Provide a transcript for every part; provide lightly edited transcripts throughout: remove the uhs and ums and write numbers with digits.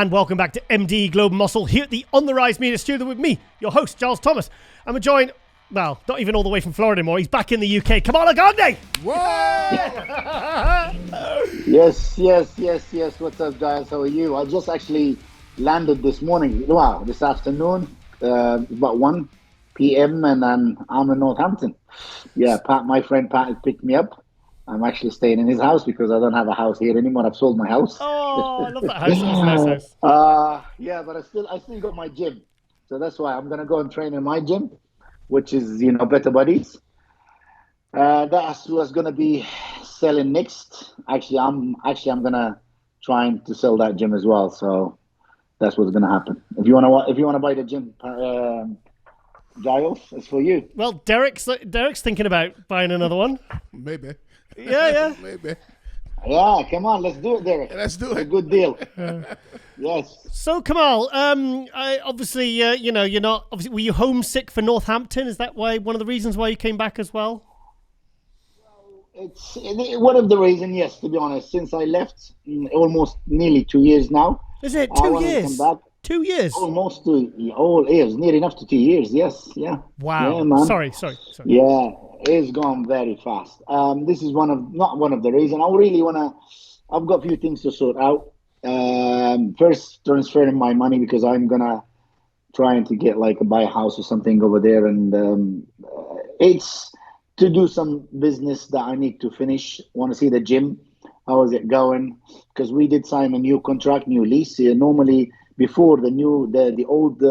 And welcome back to MD Global Muscle here at the On The Rise Media Studio with me, your host, Giles Thomas. And we're joined, well, not even all the way from Florida anymore. He's back in the UK. Kamal Elgargni! Whoa! Yes. What's up, guys? How are you? I just actually landed this morning. Wow, this afternoon, about 1 p.m. and I'm in Northampton. Yeah, Pat, my friend Pat picked me up. I'm actually staying in his house because I don't have a house here anymore. I've sold my house. Oh, I love that house. That's a nice house. Yeah, but I still got my gym. So that's why I'm gonna go and train in my gym, which is, Better Buddies. That's what's gonna be selling next. Actually, I'm gonna try to sell that gym as well. So that's what's gonna happen. If you wanna buy the gym, Giles, it's for you. Well, Derrick's thinking about buying another one. Maybe. Yeah. Maybe. Yeah, come on, let's do it, Derrick. Let's do it. A good deal. Yes. So, Kamal, obviously, you're not. Obviously, were you homesick for Northampton? Is that why one of the reasons why you came back as well? It's one of the reasons, yes, to be honest. Since I left, almost nearly 2 years now. Is it 2 years? Come back. 2 years? Almost 2 years, near enough to 2 years, yes, yeah. Wow. Yeah, man. Sorry. Yeah, it's gone very fast. This is not one of the reasons. I've got a few things to sort out. First, transferring my money because I'm gonna trying to get buy a house or something over there, and it's to do some business that I need to finish. Want to see the gym, how is it going? Because we did sign a new contract, new lease. Normally, before the old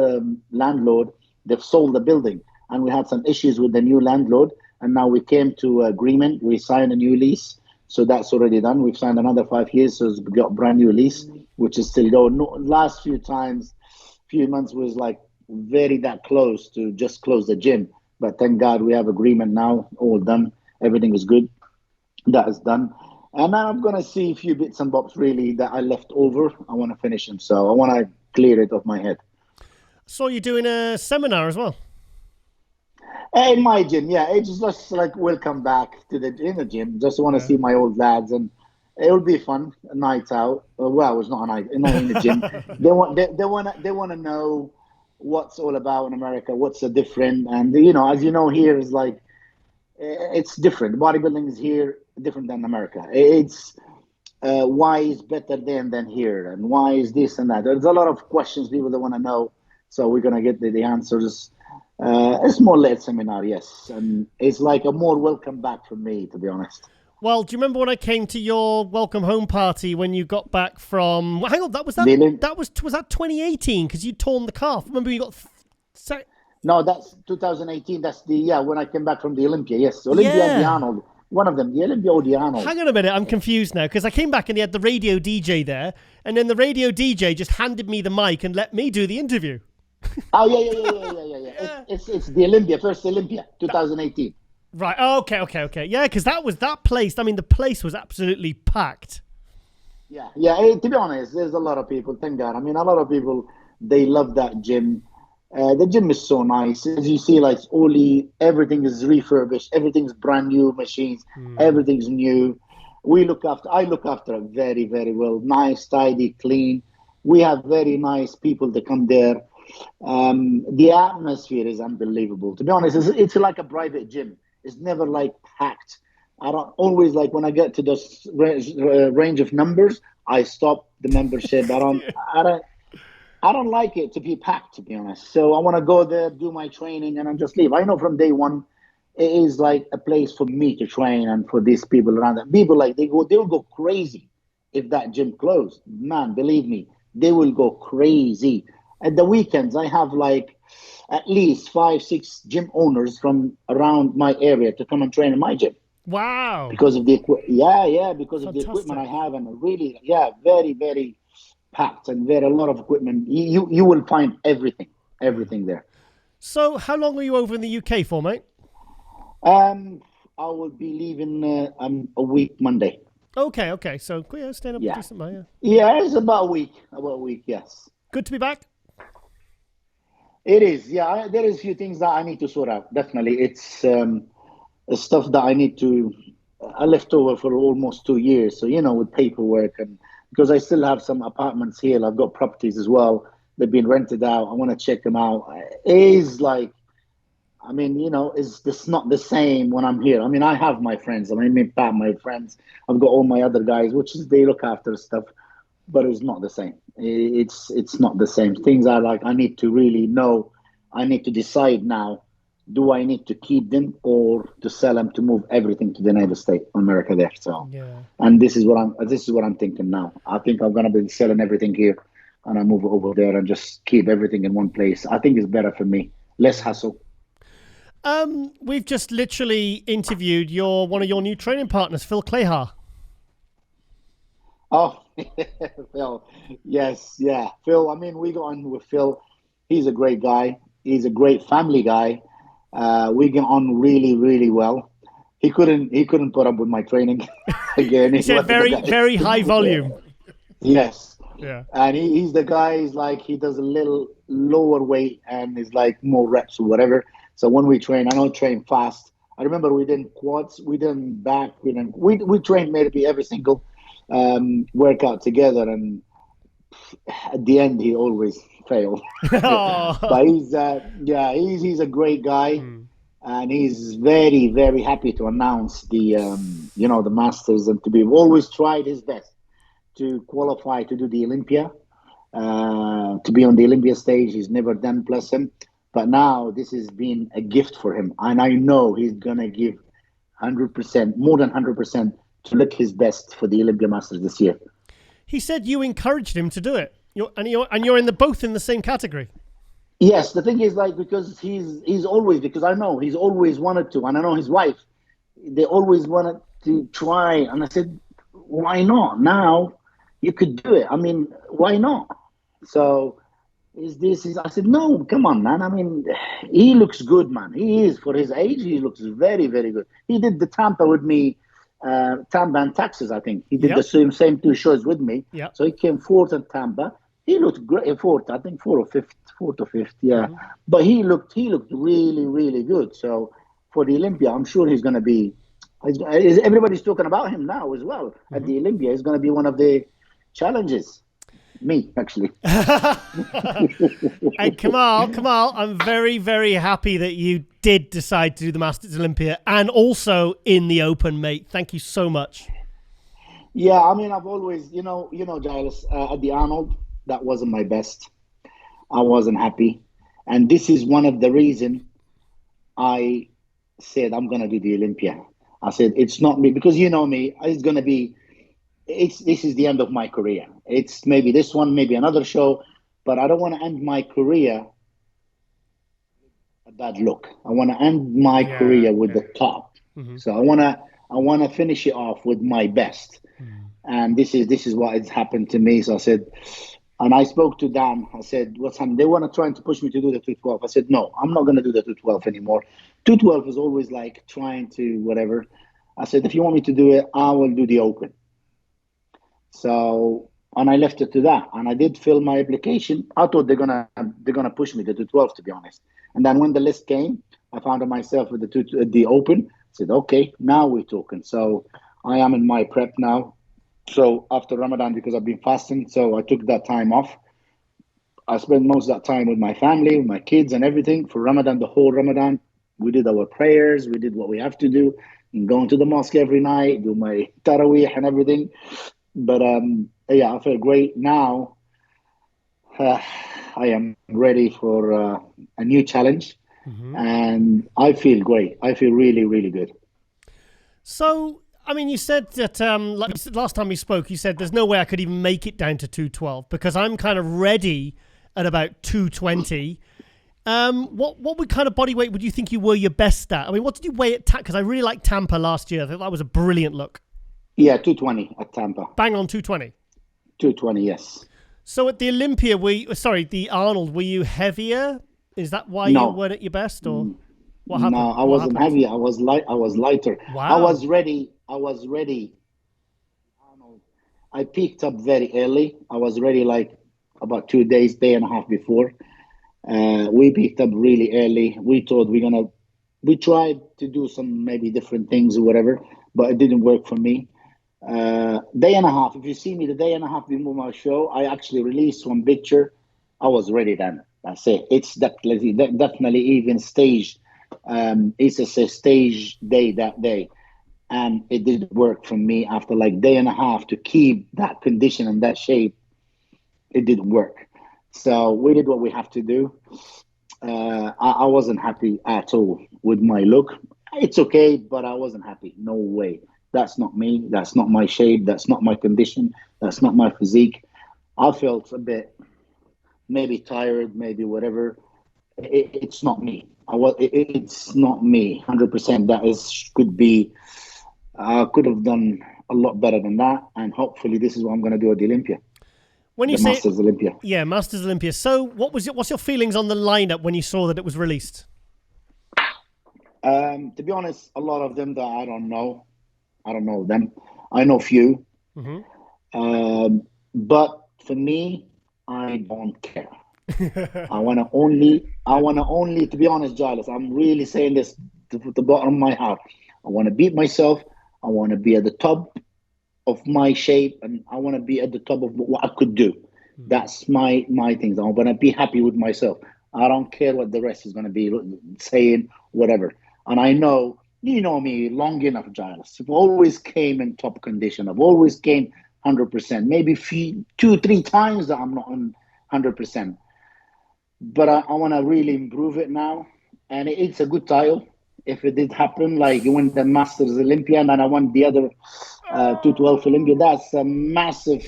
landlord, they've sold the building, and we had some issues with the new landlord, and now we came to agreement. We signed a new lease, so that's already done. We've signed another 5 years, so we've got a brand new lease, which is still going. Last few months was very that close to just close the gym, but thank God we have agreement now, all done. Everything is good. That is done. And now I'm going to see a few bits and bobs really that I left over. I want to finish them. So I want to clear it off my head. So you're doing a seminar as well? In my gym, yeah. It's just welcome back in the gym. Just want to see my old lads, and it'll be fun. A night out. Well, it's not a night, not in the gym. They want to know what's all about in America. What's the different? And as you know, here is it's different. Bodybuilding is here different than America. It's why is better than here, and why is this and that. There's a lot of questions people that want to know, so we're gonna get the answers. A small little seminar, yes, and it's a more welcome back from me, to be honest. Well, do you remember when I came to your welcome home party when you got back from? Well, hang on, was that 2018? Because you'd torn the calf. Remember you got. No, that's 2018. That's when I came back from the Olympia. Yes, Olympia and the Arnold. One of them, the Olympia or the Arnold. Hang on a minute, I'm confused now because I came back and they had the radio DJ there, and then the radio DJ just handed me the mic and let me do the interview. Oh yeah. It's the Olympia, first Olympia, 2018. Right. Oh, okay. Yeah, because that place. I mean, the place was absolutely packed. Yeah. To be honest, there's a lot of people. Thank God. I mean, a lot of people, they love that gym. The gym is so nice. As you see, everything is refurbished. Everything's brand new machines. Everything's new. I look after it very, very well. Nice, tidy, clean. We have very nice people that come there. The atmosphere is unbelievable. To be honest, it's like a private gym. It's never packed. I don't always when I get to this range of numbers, I stop the membership. I don't like it to be packed, to be honest. So I want to go there, do my training, and then just leave. I know from day one, it is a place for me to train and for these people around that. People they'll go crazy if that gym closed. Man, believe me, they will go crazy. At the weekends, I have at least 5-6 gym owners from around my area to come and train in my gym. Wow! Because of the because Fantastic. of the equipment I have, and really, very, very packed and a lot of equipment. You will find everything there. So, how long are you over in the UK for, mate? I will be leaving a week Monday. Okay. So, staying up a decent amount. Yeah, it's about a week. Yes. Good to be back. It is, yeah. There is a few things that I need to sort out. Definitely, it's stuff that I left over for almost 2 years. So with paperwork and because I still have some apartments here. I've got properties as well. They've been rented out. I want to check them out. It is like, I mean, it's not the same when I'm here. I mean, I have my friends. I mean, Pat, my friends. I've got all my other guys, which is they look after stuff, but it's not the same. It's not the same. Things are like I need to really know. I need to decide now. Do I need to keep them or to sell them to move everything to the United States, America there? So, and this is what I'm thinking now. I think I'm gonna be selling everything here, and I move over there and just keep everything in one place. I think it's better for me, less hassle. We've just literally interviewed one of your new training partners, Phil Clahar. Oh, Phil. Yes, yeah. Phil, I mean, we got on with Phil. He's a great guy. He's a great family guy. We get on really, really well. He couldn't put up with my training again. He said very high volume. Yes. Yeah. And he's the guy, he's like, he does a little lower weight and is like more reps or whatever. So when we train, I don't train fast. I remember we did quads, we did back, we trained maybe every single workout together, and at the end he always failed. But he's a great guy, and he's very, very happy to announce the the Masters, and to be always tried his best to qualify to do the Olympia, to be on the Olympia stage. He's never done, bless him. But now this has been a gift for him. And I know he's going to give 100%, more than 100% to look his best for the Olympia Masters this year. He said you encouraged him to do it. You're both in the same category. Yes, the thing is like, because he's always, because I know he's always wanted to, and I know his wife, they always wanted to try. And I said, why not? Now you could do it. I mean, why not? So I said, no, come on, man. I mean, he looks good, man. He is, for his age, he looks very, very good. He did the Tampa with me, Tampa and Texas, I think. He did the same two shows with me. Yep. So he came fourth at Tampa. He looked great, fourth or fifth, yeah. Mm-hmm. But he looked really, really good. So for the Olympia, I'm sure he's going to be, everybody's talking about him now as well. Mm-hmm. At the Olympia, he's going to be one of the challenges. Me, actually. And Kamal, I'm very, very happy that you did decide to do the Masters Olympia and also in the Open, mate. Thank you so much. Yeah, I mean, I've always, Giles, at the Arnold, that wasn't my best. I wasn't happy. And this is one of the reasons I said I'm going to do the Olympia. I said, it's not me, because you know me, it's going to be, this is the end of my career. It's maybe this one, maybe another show, but I don't want to end my career a bad look. I want to end my career with the top. Mm-hmm. So I want to finish it off with my best. Mm-hmm. And this is what has happened to me. So I said, and I spoke to Dan. I said, what's happening? They want to try to push me to do the 212. I said, no, I'm not going to do the 212 anymore. 212 is always like trying to whatever. I said, if you want me to do it, I will do the Open. So, and I left it to that, and I did fill my application. I thought they're gonna push me to 212, to be honest. And then when the list came, I found myself with the Open. I said, okay, now we're talking. So I am in my prep now. So after Ramadan, because I've been fasting, so I took that time off. I spent most of that time with my family, with my kids, and everything for Ramadan. The whole Ramadan, we did our prayers, we did what we have to do, and going to the mosque every night, do my Taraweeh and everything. But I feel great now. I am ready for a new challenge, and I feel great. I feel really, really good. So, I mean, you said that last time we spoke, you said there's no way I could even make it down to 212 because I'm kind of ready at about 220. What kind of body weight would you think you were your best at? I mean, what did you weigh at Because I really liked Tampa last year. I thought that was a brilliant look. Yeah, 220 at Tampa. Bang on 220? 220, yes. So at the Olympia, the Arnold, were you heavier? Is that why you weren't at your best, or what happened? No, I wasn't heavy. I was lighter. Wow. I was ready. Arnold, I peaked up very early. I was ready like about 2 days, day and a half before. We peaked up really early. We thought we tried to do some maybe different things or whatever, but it didn't work for me. Day and a half. If you see me the day and a half before my show, I actually released one picture. I was ready then. That's it. It's definitely even stage. It's a stage day that day, and it did work for me after like day and a half to keep that condition and that shape. It didn't work, so we did what we have to do. I wasn't happy at all with my look. It's okay, but I wasn't happy. No way. That's not me. That's not my shape. That's not my condition. That's not my physique. I felt a bit maybe tired, maybe whatever. It's not me. It's not me. 100%. That is could be. I could have done a lot better than that, and hopefully, this is what I'm going to do at the Olympia. When you the say Masters Olympia. Yeah, Masters Olympia. So, what's your feelings on the lineup when you saw that it was released? To be honest, a lot of them that I don't know them. I know few. But for me, I don't care. I want to only, to be honest, Giles, I'm really saying this to the bottom of my heart. I want to beat myself. I want to be at the top of my shape, and I want to be at the top of what I could do. That's my things. I want to be happy with myself. I don't care what the rest is going to be saying, whatever. And I know, you know me long enough, Giles. I've always came in top condition. I've always came 100%. Maybe 2-3 times that I'm not on 100%. But I want to really improve it now. And it's a good title. If it did happen, like you win the Masters Olympia and I won the other 212 Olympia, that's a massive,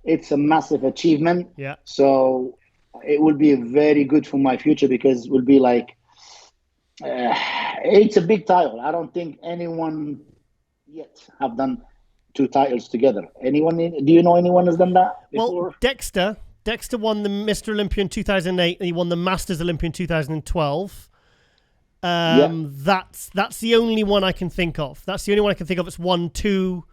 it's a massive achievement. Yeah. So it will be very good for my future because it will be like, it's a big title. I don't think anyone yet have done 2 titles together. Do you know anyone has done that before? Well, Dexter won the Mr. Olympia in 2008 and he won the Masters Olympia in 2012. That's the only one I can think of. That's the only one I can think of. It's won 2.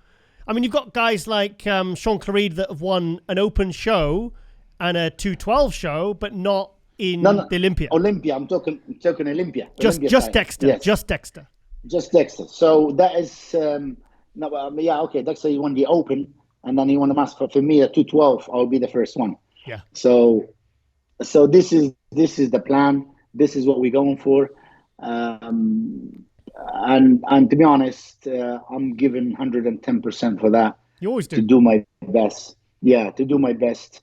I mean, you've got guys like Sean Clareed that have won an open show and a 212 show, but not in the Olympia. Olympia. I'm talking Olympia. Just Dexter. Yes. Just Dexter. Just Dexter. So that is okay. Dexter, he won the open, and then he won the Master. For me, at 212, I'll be the first one. Yeah. So this is the plan. This is what we're going for. And to be honest, I'm giving 110% for that. You always do. To do my best. Yeah, to do my best.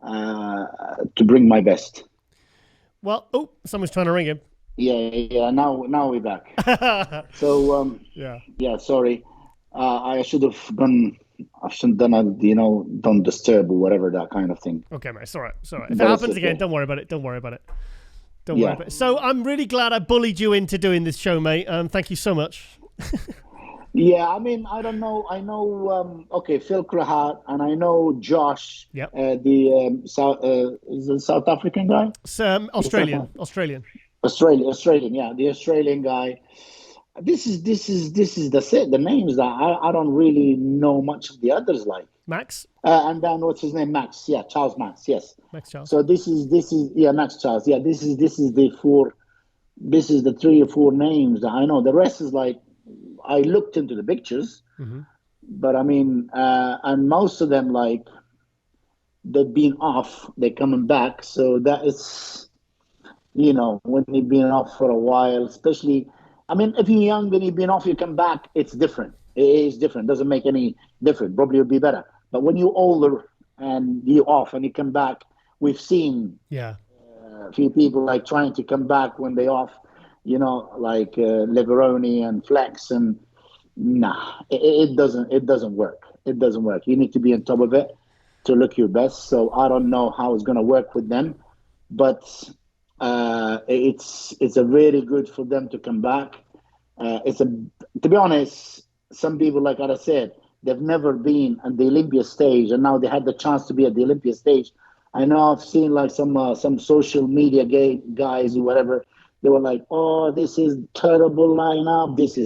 To bring my best. Well, someone's trying to ring him. Yeah. Now we're back. So yeah. Sorry, I should have done. I shouldn't done a don't disturb or whatever, that kind of thing. Okay, mate. It's all right. If it happens again, don't worry about it. Don't worry about it. So I'm really glad I bullied you into doing this show, mate. Thank you so much. Yeah, I mean, I don't know. I know, Phil Clahar, and I know Josh, the South African guy? Australian. Australian, yeah, the Australian guy. This is the names that I don't really know much of the others like. Max? And then what's his name? Max, yeah, Charles Max, yes. Max Charles. So this is Max Charles. Yeah, this is the 3 or 4 names that I know. The rest is like, I looked into the pictures, but I mean, and most of them, like, they've been off, they're coming back. So that is, when you've been off for a while, especially, I mean, if you're young and you've been off, you come back, it's different. It is different. Doesn't make any difference. Probably will be better. But when you're older and you're off and you come back, we've seen a few people like trying to come back when they're off. Like Leveroni and Flex, and it doesn't work. It doesn't work. You need to be on top of it to look your best. So I don't know how it's going to work with them, but it's a very good for them to come back. To be honest, some people, like I said, they've never been on the Olympia stage, and now they had the chance to be at the Olympia stage. I know I've seen like some social media guys or whatever. They were like, "Oh, this is terrible lineup. This.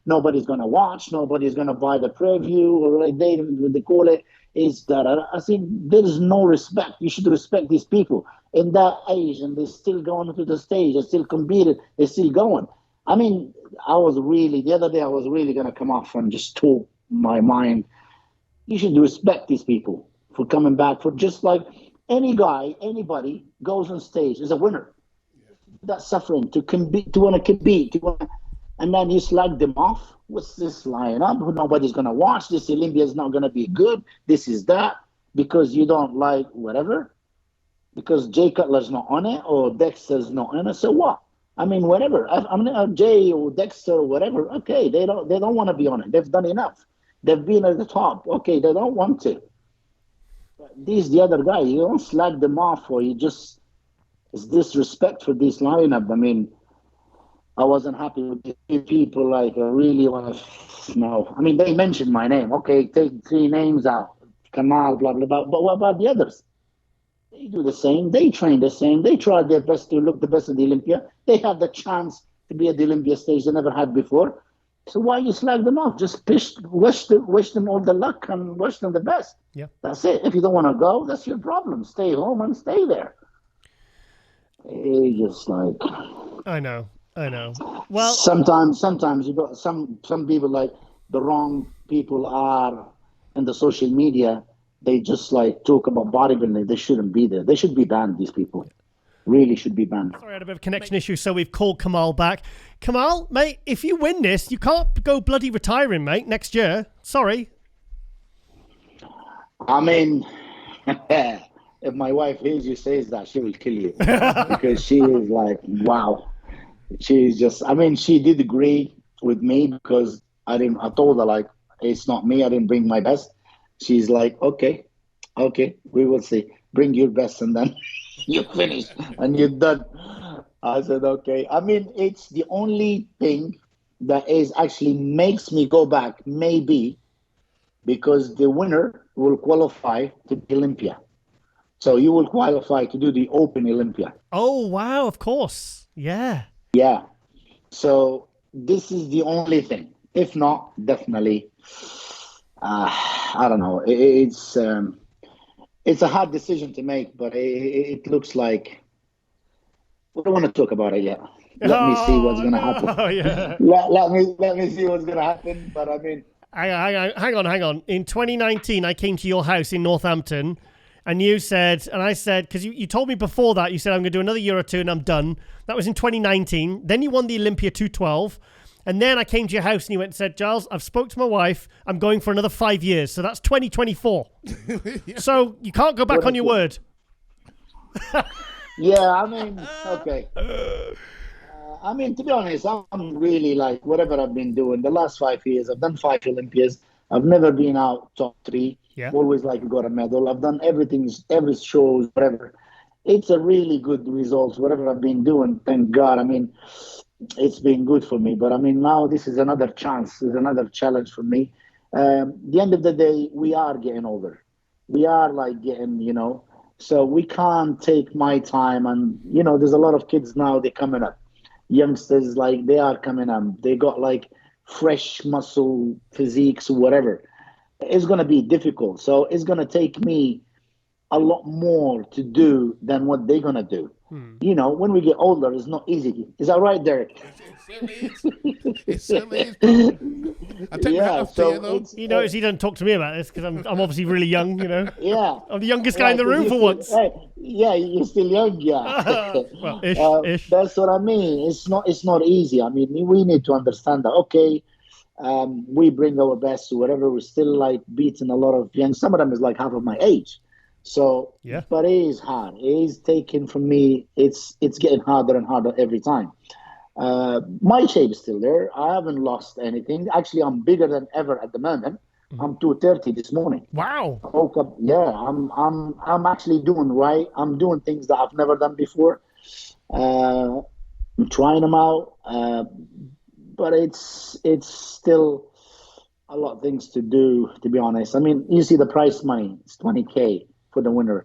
Nobody's gonna watch. Nobody's gonna buy the preview." Or like they call it is that. I think there is no respect. You should respect these people in that age, and they're still going to the stage. They're still competing. They're still going. I mean, the other day I was really gonna come off and just talk my mind. You should respect these people for coming back. For just like anybody goes on stage is a winner. That's suffering to compete, to want to compete, and then you slag them off. What's this lineup? Nobody's gonna watch this. Olympia is not gonna be good. This is that because you don't like whatever. Because Jay Cutler's not on it or Dexter's not on it. So what? I mean, whatever. I mean, Jay or Dexter or whatever. Okay, they don't want to be on it. They've done enough. They've been at the top. Okay, they don't want to. But the other guy, you don't slag them off, or you just, it's disrespect for this lineup. I mean, I wasn't happy with the people. Like, I really want to know. I mean, they mentioned my name. Okay, take 3 names out. Kamal, blah, blah, blah. But what about the others? They do the same. They train the same. They try their best to look the best at the Olympia. They have the chance to be at the Olympia stage they never had before. So why you slag them off? Just wish them all the luck and wish them the best. Yeah, that's it. If you don't want to go, that's your problem. Stay home and stay there. It's just like, I know. Well, sometimes you got some people, like the wrong people are in the social media. They just like talk about bodybuilding. They shouldn't be there. They should be banned. These people really should be banned. Sorry, I had a bit of a connection issue, so we've called Kamal back. Kamal, mate, if you win this, you can't go bloody retiring, mate, next year. Sorry. I mean, if my wife hears you say that, she will kill you because she is like, wow. She's just, I mean, she did agree with me because I told her, like, it's not me. I didn't bring my best. She's like, okay, we will see. Bring your best and then you finish and you're done. I said, okay. I mean, it's the only thing that is actually makes me go back, maybe, because the winner will qualify to the Olympia. So you will qualify to do the Open Olympia. Oh, wow, of course. Yeah. Yeah. So this is the only thing. If not, definitely, I don't know. It's a hard decision to make, but it looks like we don't want to talk about it yet. Let me see what's going to happen. Oh, yeah. let me see what's going to happen. But I mean, hang on. In 2019, I came to your house in Northampton, and you said, and I said, because you told me before that, you said, I'm going to do another year or two and I'm done. That was in 2019. Then you won the Olympia 212. And then I came to your house and you went and said, Giles, I've spoke to my wife. I'm going for another 5 years. So that's 2024. Yeah. So you can't go back on your word. Yeah, I mean, okay. I mean, to be honest, I'm really like, whatever I've been doing the last 5 years, I've done 5 Olympias. I've never been out top 3. Yeah. Always like got a medal. I've done everything, every shows, whatever. It's a really good result, whatever I've been doing. Thank God. I mean, it's been good for me. But I mean, now this is another chance. It's another challenge for me. The end of the day, we are getting older. We are like getting, so we can't take my time. And, there's a lot of kids now, they're coming up. Youngsters, like, they are coming up. They got like fresh muscle physiques or whatever. It's going to be difficult. So it's going to take me a lot more to do than what they're going to do. When we get older, it's not easy. Is that right, Derek? It certainly is. I take my hat off to you, though. You notice he doesn't talk to me about this because I'm obviously really young, Yeah. I'm the youngest guy in the room for once. Yeah, you're still young, yeah. Well, ish. That's what I mean. It's not easy. I mean, we need to understand that, okay, we bring our best to whatever. We're still like beating a lot of young. Some of them is like half of my age. So, yeah. But it is hard. It is taking from me. It's getting harder and harder every time. My shape is still there. I haven't lost anything. Actually, I'm bigger than ever at the moment. I'm 230 this morning. Wow. I woke up. Yeah, I'm actually doing right. I'm doing things that I've never done before. I'm trying them out, but it's still a lot of things to do. To be honest, I mean, you see the prize money. It's 20K for the winner.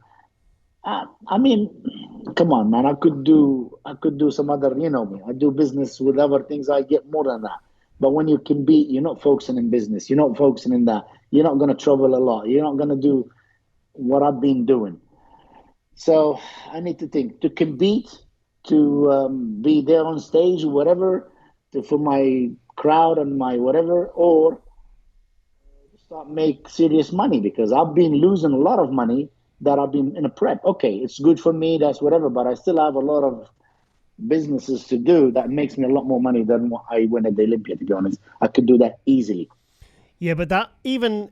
I mean, come on, man. I could do some other, me. I do business with other things. I get more than that. But when you compete, you're not focusing in business. You're not focusing in that. You're not going to travel a lot. You're not going to do what I've been doing. So I need to think to compete, to be there on stage, whatever, for my crowd and my whatever, or start make serious money because I've been losing a lot of money that I've been in a prep. Okay, it's good for me, that's whatever, but I still have a lot of businesses to do that makes me a lot more money than what I win at the Olympia, to be honest. I could do that easily. Yeah, but that even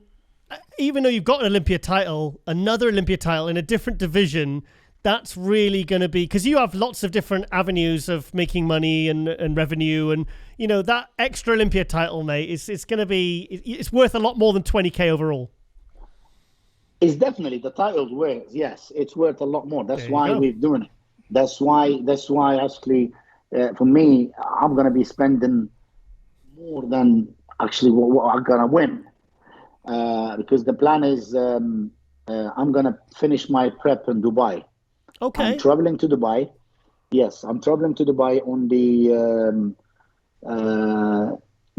though you've got an Olympia title, another Olympia title in a different division, that's really going to be, because you have lots of different avenues of making money and revenue, and you know that extra Olympia title, mate, it's going to be, it's worth a lot more than 20K overall. It's definitely the title's worth. Yes, it's worth a lot more. That's why we're doing it. That's why actually, for me, I'm going to be spending more than actually what I'm going to win. Because the plan is I'm going to finish my prep in Dubai. Okay. I'm traveling to Dubai. Yes, I'm traveling to Dubai on the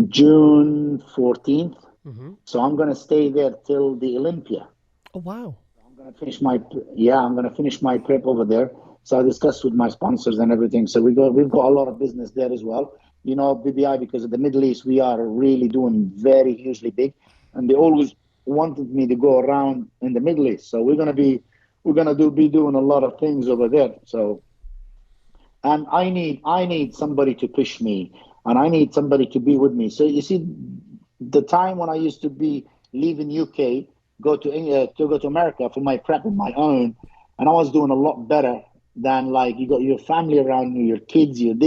June 14th. Mm-hmm. So I'm going to stay there till the Olympia. Oh, wow. I'm going to finish my prep over there. So I discussed with my sponsors and everything. So we've got a lot of business there as well. You know, BBI, because of the Middle East, we are really doing very hugely big. And they always wanted me to go around in the Middle East. So we're gonna be doing a lot of things over there. So, and I need somebody to push me, and I need somebody to be with me. So you see, the time when I used to be leaving UK, go to America for my prep on my own, and I was doing a lot better than like you got your family around you, your kids, it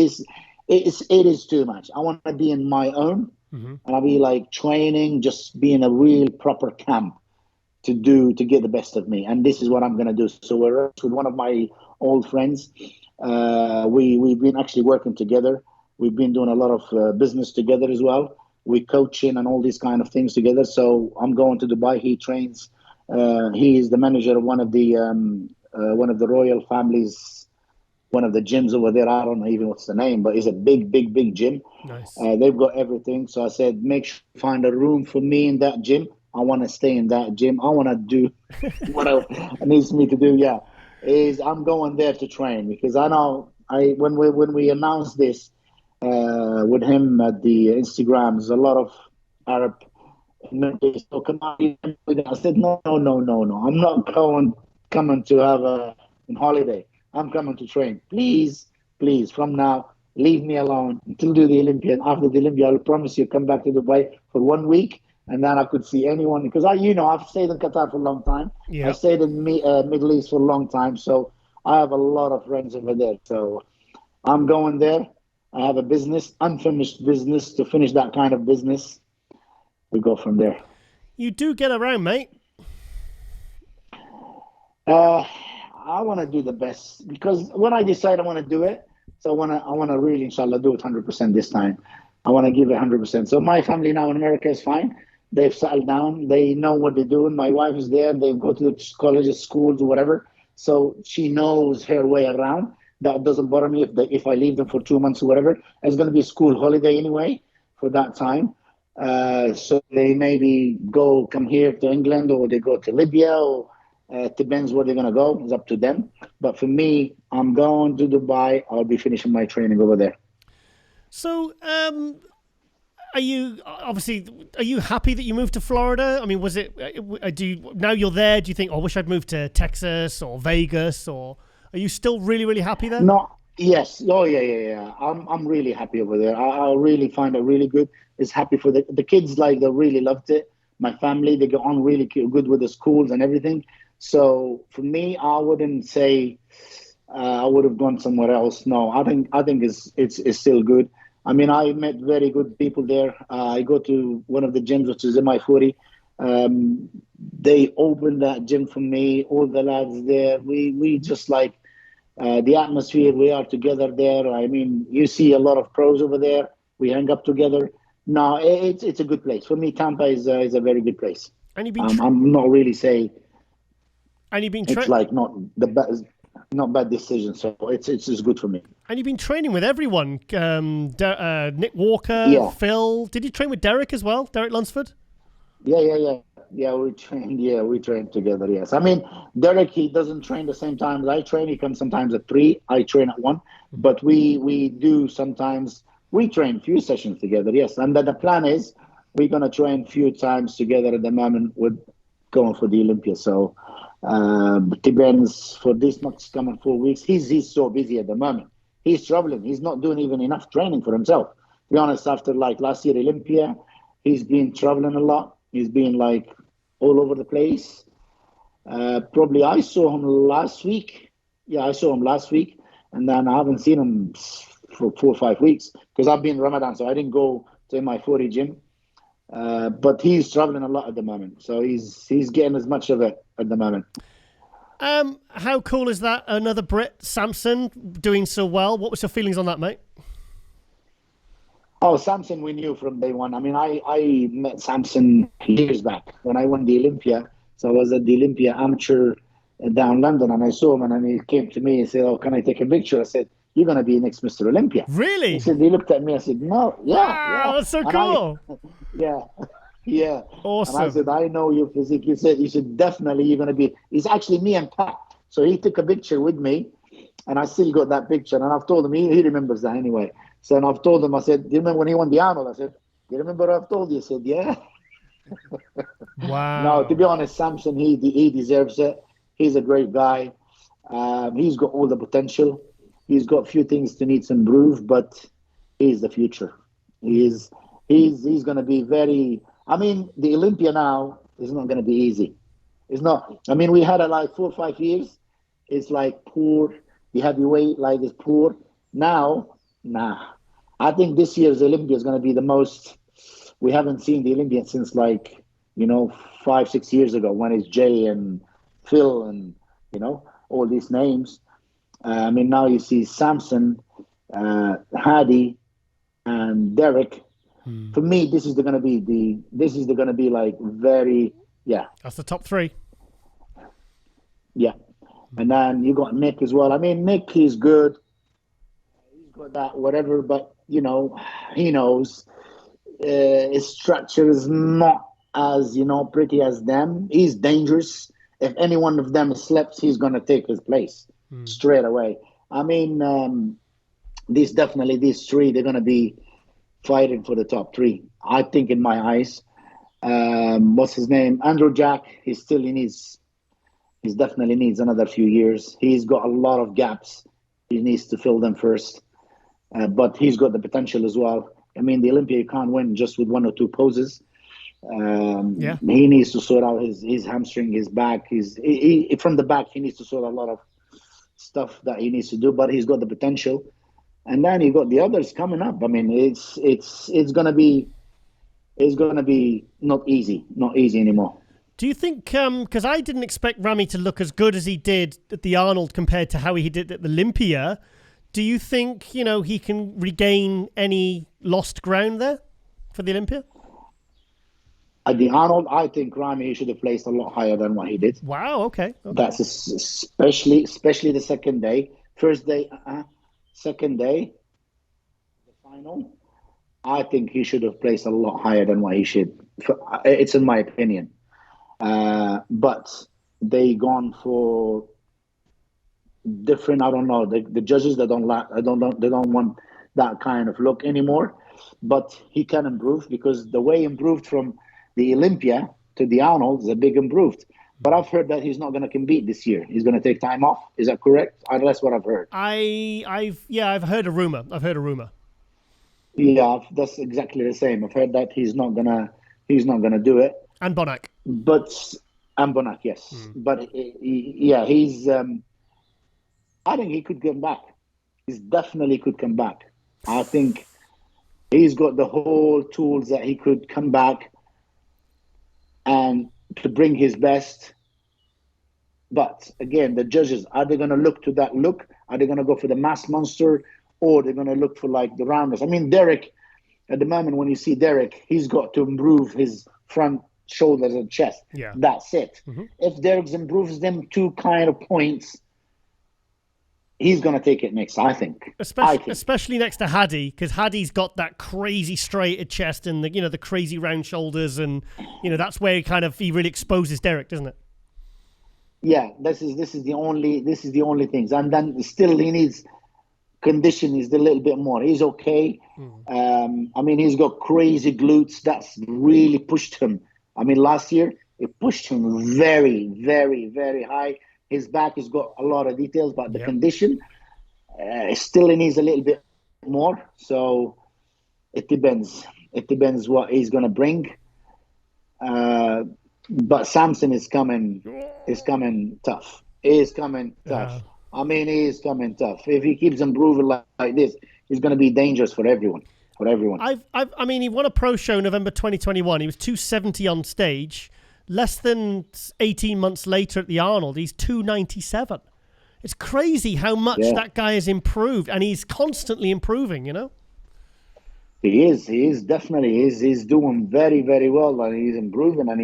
is too much. I want to be in my own. Mm-hmm. And I'll be like training, just being a real proper camp to get the best of me. And this is what I'm going to do. So we're with one of my old friends. We've been actually working together. We've been doing a lot of business together as well. We coaching and all these kind of things together. So I'm going to Dubai. He trains. He is the manager of one of the royal families, one of the gyms over there. I don't know even what's the name, but it's a big gym. Nice. They've got everything. So I said, make sure you find a room for me in that gym. I want to stay in that gym. I want to do what it needs me to do. Yeah, I'm going there to train because I know when we announced this with him at the Instagram, there's a lot of Arab members. So come on, I said, no. I'm not coming to have a holiday. I'm coming to train. Please, from now, leave me alone until do the Olympia. And after the Olympia, I'll promise you come back to Dubai for 1 week, and then I could see anyone. Because I've stayed in Qatar for a long time. Yeah. I stayed in Middle East for a long time, so I have a lot of friends over there. So I'm going there. I have a business, unfinished business, to finish that kind of business. We go from there. You do get around, mate. I want to do the best because when I decide I want to do it, so I want to really, inshallah, do it 100% this time. I want to give it 100%. So my family now in America is fine. They've settled down. They know what they're doing. My wife is there. They go to the colleges, schools, whatever. So she knows her way around. That doesn't bother me if I leave them for 2 months or whatever. It's going to be a school holiday anyway for that time. So they maybe come here to England, or they go to Libya, or it depends where they're going to go. It's up to them. But for me, I'm going to Dubai. I'll be finishing my training over there. So, are you happy that you moved to Florida? I mean, now you're there, do you think, I wish I'd moved to Texas or Vegas, or are you still really, really happy there? No, yes. Oh, yeah. I'm really happy over there. I really find it really good. It's happy for the kids, like, they really loved it. My family, they get on really good with the schools and everything. So for me, I wouldn't say I would have gone somewhere else. No, I think it's still good. I mean, I met very good people there. I go to one of the gyms, which is in my 40. They opened that gym for me. All the lads there, we just like the atmosphere. We are together there. I mean, you see a lot of pros over there. We hang up together. No, it's a good place for me. Tampa is a very good place. And you've been I'm not really saying. And you've been it's like not bad decision, so it's good for me. And you've been training with everyone, Nick Walker, Yeah. Phil. Did you train with Derek as well, Derek Lunsford? Yeah. We trained together. Yes, I mean Derek, he doesn't train the same time as I train. He comes sometimes at 3. I train at 1, but we do sometimes. We train few sessions together. Yes, and then the plan is we're gonna train a few times together at the moment. We're going for the Olympia. So depends for this next coming 4 weeks. He's so busy at the moment. He's traveling. He's not doing even enough training for himself. To be honest, after like last year Olympia, he's been traveling a lot. He's been like all over the place. Probably I saw him last week. Yeah, I saw him last week, and then I haven't seen him for 4 or 5 weeks because I've been Ramadan, so I didn't go to my 40 gym. But he's traveling a lot at the moment, so he's getting as much of it at the moment. How cool is that? Another Brit, Samson, doing so well. What was your feelings on that, mate? Oh, Samson, we knew from day one. I mean, I met Samson years back when I won the Olympia. So I was at the Olympia amateur down London, and I saw him, and then he came to me and said, "Oh, can I take a picture?" I said, "You're going to be next Mr. Olympia." Really? He looked at me. I said, "No, yeah, wow, yeah." That's so cool. Yeah. Awesome. And I said, "I know your physique." He said, "You should definitely. You're going to be." It's actually me and Pat. So he took a picture with me, and I still got that picture. And I've told him he remembers that anyway. So and I've told him. I said, "Do you remember when he won the Arnold?" I said, "Do you remember what I've told you?" He said, "Yeah." Wow. No, to be honest, Samson, he deserves it. He's a great guy. He's got all the potential. He's got a few things to need to improve, but he's the future. He's going to be very. I mean, the Olympia now is not going to be easy. It's not. I mean, we had it like 4 or 5 years. It's like poor. The heavyweight like is poor. Now, nah. I think this year's Olympia is going to be the most. We haven't seen the Olympia since 5, 6 years ago when it's Jay and Phil and all these names. I mean, now you see Samson, Hadi, and Derek. For me, this is going to be like very, yeah. That's the top 3. Yeah. And then you got Nick as well. I mean, Nick is good. He's got that whatever, but he knows his structure is not as pretty as them. He's dangerous. If any one of them slips, he's going to take his place straight away. I mean, these 3, they're going to be fighting for the top 3. I think, in my eyes. What's his name? Andrew Jack. He definitely needs another few years. He's got a lot of gaps. He needs to fill them first. But he's got the potential as well. I mean, the Olympia, you can't win just with 1 or 2 poses. He needs to sort out his hamstring, his back. From the back, he needs to sort out a lot of stuff that he needs to do. But he's got the potential. And then you got the others coming up. I mean, it's gonna be not easy anymore. Do you think, because I didn't expect Ramy to look as good as he did at the Arnold compared to how he did at the Olympia, do you think, he can regain any lost ground there for the Olympia? At the Arnold, I think Ramy should have placed a lot higher than what he did. Wow, okay. That's especially the second day. First day, second day, the final. I think he should have placed a lot higher than what he should. It's in my opinion. But they gone for different. I don't know. The judges they don't want that kind of look anymore. But he can improve because the way he improved from the Olympia to the Arnold is a big improved. But I've heard that he's not going to compete this year. He's going to take time off. Is that correct? That's what I've heard. I've heard a rumor. Yeah, that's exactly the same. I've heard that he's not gonna do it. And Bonac. Bonac, yes. But he's. I think he could come back. He definitely could come back. I think he's got the whole tools that he could come back and to bring his best. But again, the judges, are they going to look to that look? Are they going to go for the mass monster? Or they're going to look for like the rounders? I mean, Derek, at the moment, when you see Derek, he's got to improve his front shoulders and chest. Yeah. That's it. If Derek improves them 2 kind of points, he's going to take it next, I think. Especially next to Hadi, because Hadi's got that crazy straighted chest and the crazy round shoulders, and that's where he really exposes Derek, doesn't it? Yeah, this is the only things, and then still he needs condition is a little bit more. He's okay. I mean, he's got crazy glutes. That's really pushed him. I mean, last year, it pushed him very, very, very high. His back has got a lot of details, but the condition still needs a little bit more. So it depends. It depends what he's going to bring. But Samson is coming tough. He is coming tough. I mean, he is coming tough. If he keeps improving like this, he's going to be dangerous for everyone. I mean, he won a pro show November 2021. He was 270 on stage. Less than 18 months later at the Arnold, he's 297. It's crazy how much that guy has improved, and he's constantly improving, you know? He is definitely. He's doing very, very well, and he's improving, and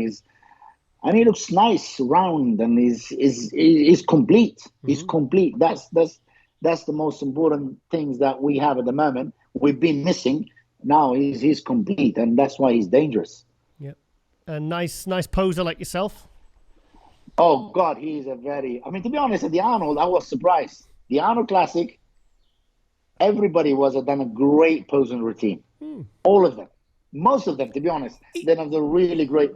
he looks nice, round, and he's complete. He's complete. That's the most important things that we have at the moment. We've been missing. Now he's complete, and that's why he's dangerous. Yep. A nice poser like yourself. Oh God, he's a very. I mean, to be honest, at the Arnold, I was surprised. The Arnold Classic, everybody done a great posing routine. All of them, most of them, to be honest, they have the really great.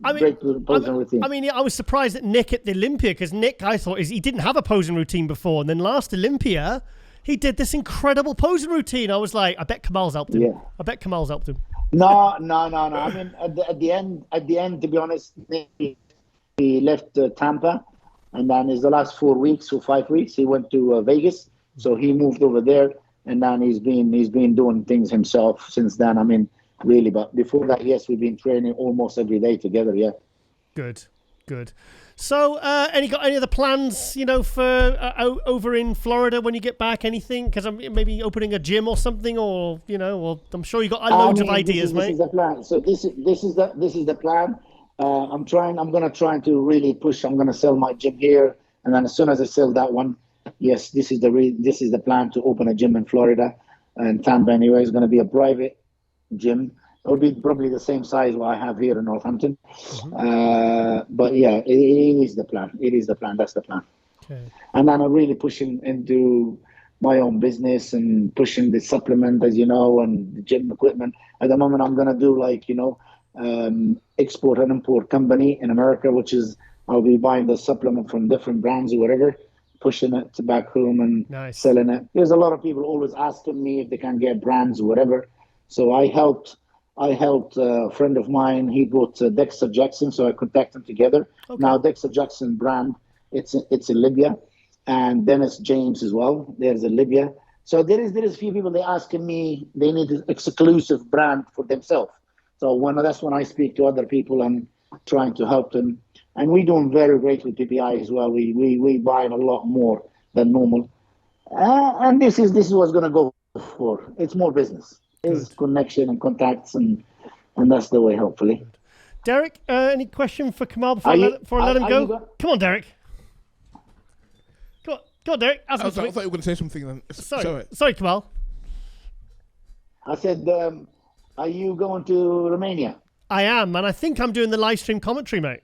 Posing routine. I mean, I was surprised at Nick at the Olympia, because Nick, I thought, he didn't have a posing routine before, and then last Olympia, he did this incredible posing routine. I was like, I bet Kamal's helped him. No. I mean, at the end, to be honest, he left Tampa, and then in the last 4 weeks or 5 weeks, he went to Vegas. So he moved over there, and then he's been doing things himself since then. I mean, really, but before that, yes, we've been training almost every day together. Yeah. Good. So, any other plans, you know, for over in Florida when you get back? Anything? Because I'm maybe opening a gym or something, or you know, or I'm sure you got loads of ideas, mate. This is the plan. So this is the plan. I'm going to try to really push. I'm going to sell my gym here, and then as soon as I sell that one, yes, this is the plan to open a gym in Florida, and Tampa anyway. It's going to be a private gym. It'll be probably the same size what I have here in Northampton. But yeah, it is the plan. That's the plan. Okay. And then I'm really pushing into my own business and pushing the supplement, as you know, and the gym equipment. At the moment, I'm going to do export and import company in America, which is I'll be buying the supplement from different brands or whatever, pushing it to back home and selling it. There's a lot of people always asking me if they can get brands or whatever. So I helped a friend of mine. He bought Dexter Jackson, so I contacted them together. Okay. Now Dexter Jackson brand, it's in Libya, and Dennis James as well. There's a Libya. So there is a few people they asking me they need an exclusive brand for themselves. So that's when I speak to other people and trying to help them. And we're doing very great with PPI as well. We buying a lot more than normal, and this is what's going to go for. It's more business. Is connection and contacts, and that's the way, hopefully. Good. Derrick, any question for Kamal before I let him go? Come on, Derrick. Go on, Derrick. I thought you were going to say something then. Sorry, Kamal. I said, are you going to Romania? I am, and I think I'm doing the live stream commentary, mate.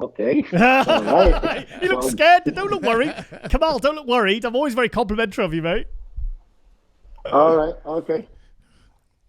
Okay. All right. You look scared. Don't look worried. Kamal, don't look worried. I'm always very complimentary of you, mate. All right. Okay.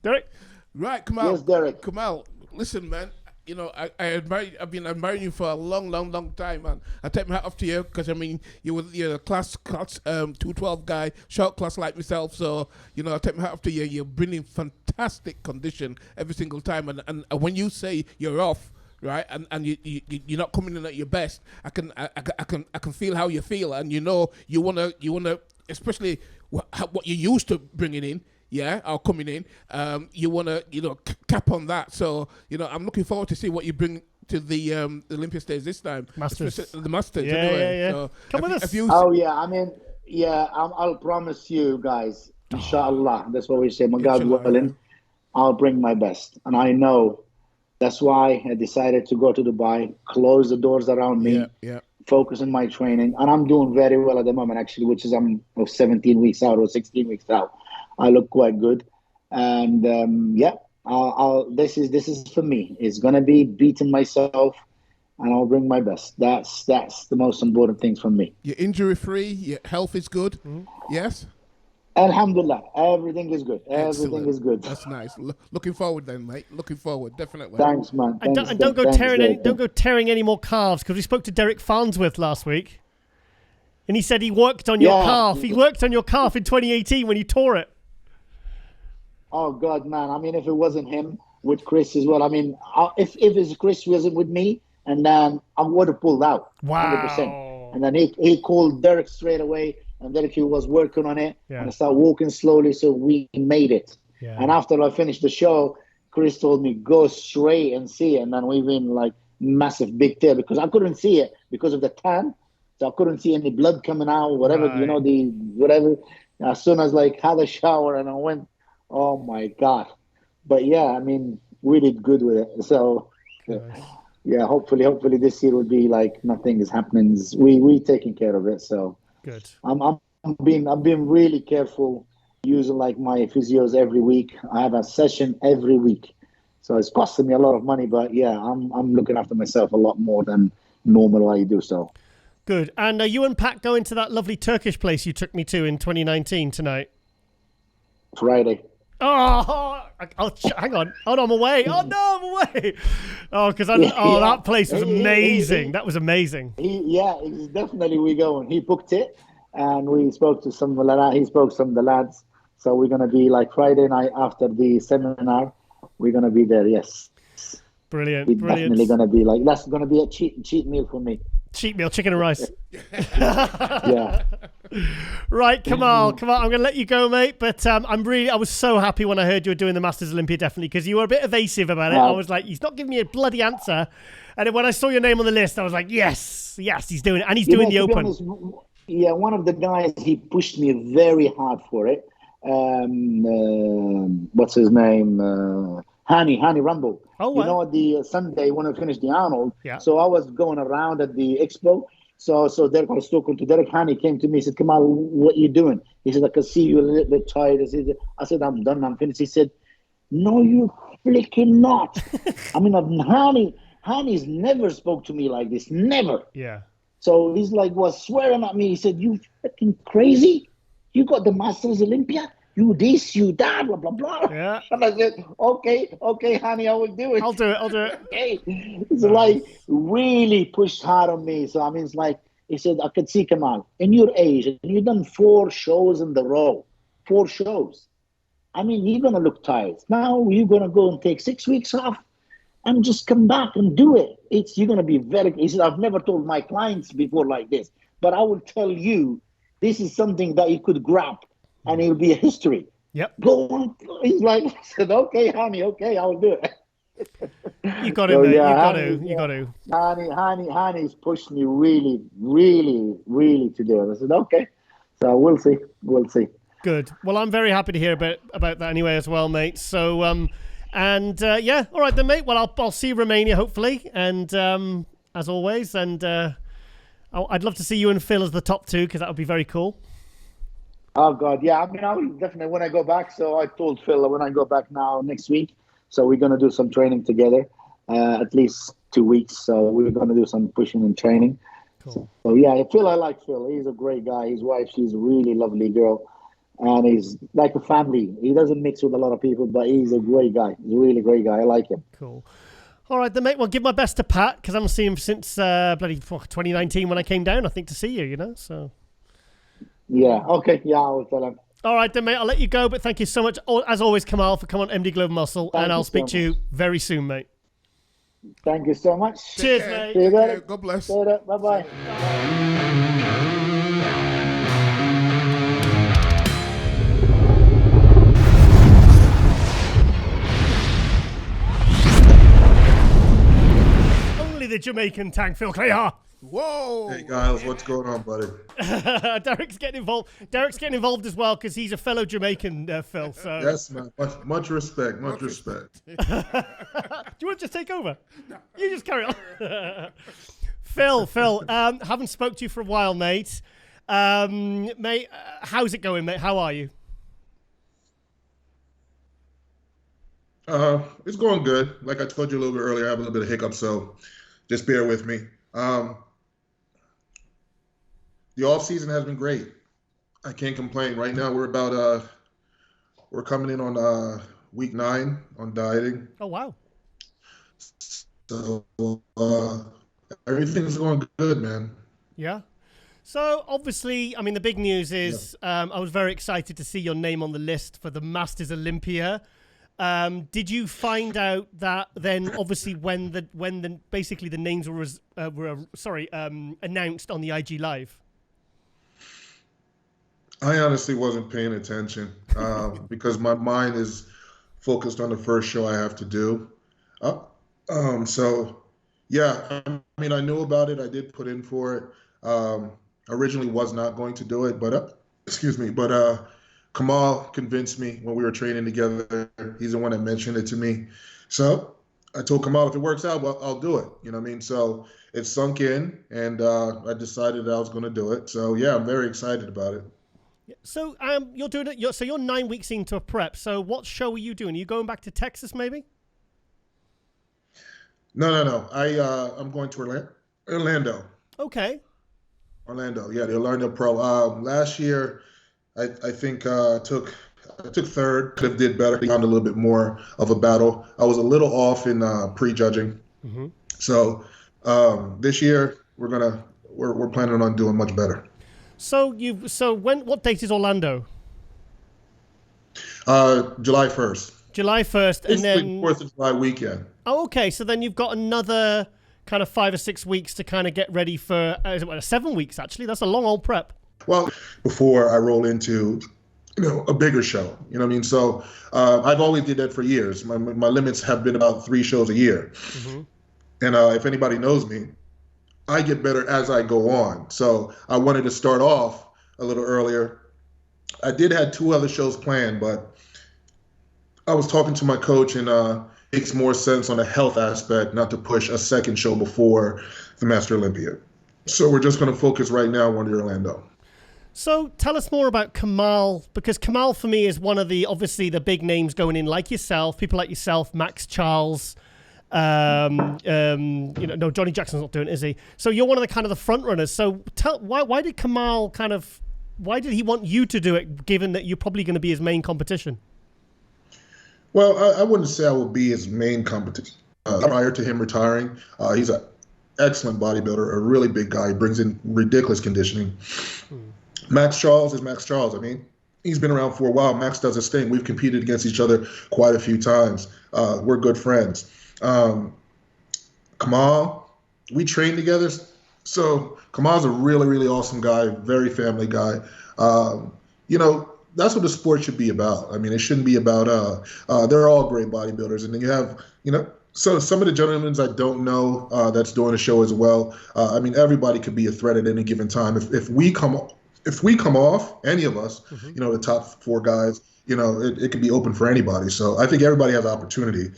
Derrick? Right, Kamal. Yes, Derrick. Kamal, listen, man. You know, I've been admiring you for a long time, man. I take my hat off to you because, I mean, you're a class 212 guy, short class like myself. So, you know, I take my hat off to you. You're bringing fantastic condition every single time. And when you say you're off, right, and you're not coming in at your best, I can feel how you feel, and you know you wanna especially what you're used to bringing in, or coming in, you want to, cap on that. So, I'm looking forward to see what you bring to the Olympia stage this time. Masters. The Masters, yeah, anyway. Yeah. So come with us. I'll promise you guys, inshallah, that's what we say, my God willing, I'll bring my best. And I know that's why I decided to go to Dubai, close the doors around me, focus on my training, and I'm doing very well at the moment, actually, which is I'm 17 weeks out or 16 weeks out. I look quite good, and I'll this is for me. It's gonna be beating myself and I'll bring my best. That's the most important thing for me. You're injury free. Your health is good. Yes. Alhamdulillah, everything is good. Excellent. Everything is good. That's nice. Looking forward then, mate. Looking forward, definitely. Thanks, man. And Thanks, don't go thanks, tearing Dave. go tearing any more calves, because we spoke to Derek Farnsworth last week, and he said he worked on your calf. He worked on your calf in 2018 when you tore it. Oh God, man! I mean, if it wasn't him with Chris as well, I mean, if Chris wasn't with me, and then I would have pulled out, 100%. And then he called Derek straight away, and Derek, he was working on it, and I started walking slowly, so we made it. Yeah. And after I finished the show, Chris told me go straight and see it, and then we been like massive big tear because I couldn't see it because of the tan, so I couldn't see any blood coming out, whatever whatever. As soon as like had a shower and I went, oh my God! But yeah, I mean, we did good with it. So yeah, hopefully this year will be like nothing is happening. We taking care of it. So good. I'm being really careful using like my physios every week. I have a session every week, so it's costing me a lot of money. But yeah, I'm looking after myself a lot more than normal I do. So good. And you and Pat going to that lovely Turkish place you took me to in 2019 tonight? Friday. Oh, hang on. Oh, no, I'm away. Oh, no, I'm away. Oh, because that place was amazing. That was amazing. It's definitely we going. He booked it, and we spoke to some of the lads. He spoke to some of the lads. So we're going to be like Friday night after the seminar. We're going to be there, yes. Brilliant. We're definitely going to be like, that's going to be a cheat meal for me. Cheat meal, chicken and rice. Yeah. Right, Kamal, I'm going to let you go, mate. But I was so happy when I heard you were doing the Masters Olympia, definitely, because you were a bit evasive about it. I was like, he's not giving me a bloody answer. And then when I saw your name on the list, I was like, yes, he's doing it. And he's doing the Open. Honest, one of the guys, he pushed me very hard for it. What's his name? Hani Rumble. Oh, wow. You know, the Sunday when I finished the Arnold. Yeah. So I was going around at the expo. So Derek, I was talking to Derek. Hani came to me. He said, Kamal, what are you doing? He said, I can see you a little bit tired. I said, I'm done. I'm finished. He said, no, you flicking not. I mean, Hani's never spoke to me like this. Never. Yeah. So he's like, was swearing at me. He said, you fucking crazy? You got the Masters Olympia? You this, you that, blah, blah, blah. Yeah. And I said, okay, honey, I will do it. I'll do it. Okay. It's like really pushed hard on me. So, I mean, it's like, he said, I could see Kamal, in your age, and you've done 4 shows in the row. 4 shows. I mean, you're going to look tired. Now you're going to go and take 6 weeks off and just come back and do it. You're going to be he said, I've never told my clients before like this, but I will tell you, this is something that you could grab. And it'll be a history. Yep. Go on. He's like, I said, okay, honey, okay, I'll do it. You got it, mate. You got to. Honey's pushed me really, really, really to do it. I said, okay. So we'll see. Good. Well, I'm very happy to hear about that anyway as well, mate. So, all right then, mate. Well, I'll see you Romania, hopefully. And as always, and I'd love to see you and Phil as the top 2, because that would be very cool. Oh, God, yeah. I mean, I will definitely, when I go back, so I told Phil that when I go back now next week, so we're going to do some training together, at least 2 weeks. So we're going to do some pushing and training. Cool. So, yeah, I like Phil. He's a great guy. His wife, she's a really lovely girl. And he's like a family. He doesn't mix with a lot of people, but he's a great guy. He's a really great guy. I like him. Cool. All right, then, mate. Well, give my best to Pat, because I haven't seen him since bloody 2019 when I came down, I think, to see you, so... Yeah, okay. Yeah, I will tell him. All right, then, mate. I'll let you go, but thank you so much, as always, Kamal, for coming on MD Global Muscle, and I'll speak to you very soon, mate. Thank you so much. Cheers, mate. See you later. God bless. Bye-bye. Only the Jamaican Tank, Phil Clahar. Whoa! Hey, Giles, what's going on, buddy? Derek's getting involved. Derek's getting involved as well, because he's a fellow Jamaican, Phil. So Yes, man. Much respect. Much respect. Do you want to just take over? No. You just carry on. Phil, haven't spoke to you for a while, mate. Mate, how's it going, mate? How are you? It's going good. Like I told you a little bit earlier, I have a little bit of hiccup, so just bear with me. The off season has been great. I can't complain. Right now we're coming in on week 9 on dieting. Oh wow. So everything's going good, man. Yeah. So obviously, I mean, the big news is I was very excited to see your name on the list for the Masters Olympia. Did you find out that then, obviously, when the basically the names were announced on the IG Live? I honestly wasn't paying attention because my mind is focused on the first show I have to do. So yeah, I mean, I knew about it. I did put in for it. Originally was not going to do it, but Kamal convinced me when we were training together. He's the one that mentioned it to me. So I told Kamal, if it works out, well, I'll do it. You know what I mean? So it sunk in, and I decided I was going to do it. So yeah, I'm very excited about it. So you're doing it. So you're 9 weeks into a prep. So what show are you doing? Are you going back to Texas, maybe? No. I'm going to Orlando. Okay. Orlando, yeah, the Orlando Pro. Last year, I think took third. Could have did better. Found a little bit more of a battle. I was a little off in prejudging. Mm-hmm. So this year we're planning on doing much better. So what date is Orlando? July 1st. July 1st, and then 4th of July weekend. Oh, okay. So then you've got another kind of 5 or 6 weeks to kind of get ready for 7 weeks actually. That's a long old prep. Well, before I roll into a bigger show, you know what I mean? So I've always did that for years. My limits have been about 3 shows a year. Mm-hmm. And if anybody knows me, I get better as I go on. So I wanted to start off a little earlier. I did have 2 other shows planned, but I was talking to my coach, and makes more sense on the health aspect not to push a second show before the Master Olympia. So we're just going to focus right now on Orlando. So tell us more about Kamal, because Kamal for me is one of the big names going in, like yourself, people like yourself, Max Charles, no, Johnny Jackson's not doing it, is he? So you're one of the kind of the front runners. So why did Kamal why did he want you to do it, given that you're probably going to be his main competition? Well, I wouldn't say I will be his main competition. Prior to him retiring, he's an excellent bodybuilder, a really big guy. He brings in ridiculous conditioning. Max Charles is Max Charles. I mean, he's been around for a while. Max does his thing. We've competed against each other quite a few times. We're good friends. Kamal, we train together. So Kamal's a really, really awesome guy, very family guy. That's what the sport should be about. I mean, it shouldn't be about, they're all great bodybuilders. And then you have, so some of the gentlemen I don't know that's doing the show as well. I mean, everybody could be a threat at any given time. If we come off, any of us, mm-hmm. The top 4 guys, it could be open for anybody. So I think everybody has opportunity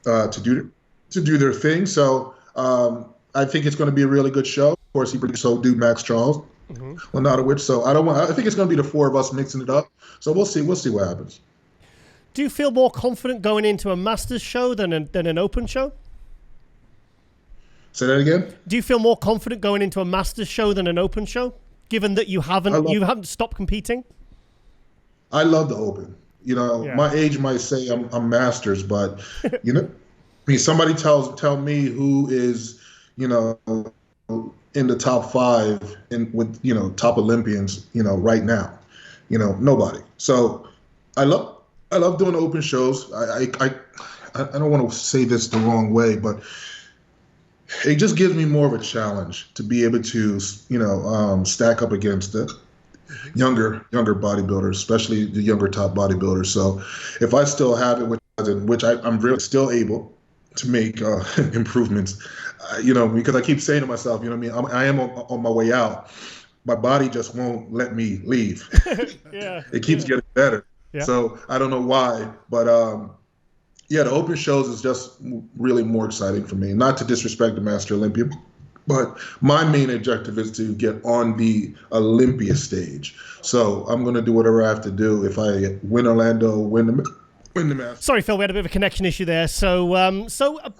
to do their thing. So I think it's going to be a really good show. Of course, so do Max Charles. Mm-hmm. Well, not a which, so I think it's going to be the 4 of us mixing it up. So we'll see what happens. Do you feel more confident going into a Masters show than an Open show? Say that again? Do you feel more confident going into a Masters show than an Open show, given that you haven't stopped competing? I love the Open. My age might say I'm Masters, but I mean, somebody tell me who is in the top 5 with top Olympians right now, nobody. So I love doing open shows. I don't want to say this the wrong way, but it just gives me more of a challenge to be able to stack up against the younger bodybuilders, especially the younger top bodybuilders. So if I still have it, which I'm really still able to make improvements, because I keep saying to myself, I am on my way out. My body just won't let me leave. It keeps getting better. Yeah. So I don't know why, but the open shows is just really more exciting for me. Not to disrespect the Master Olympia, but my main objective is to get on the Olympia stage. So I'm going to do whatever I have to do. If I win Orlando, win the Master. Sorry, Phil, we had a bit of a connection issue there. So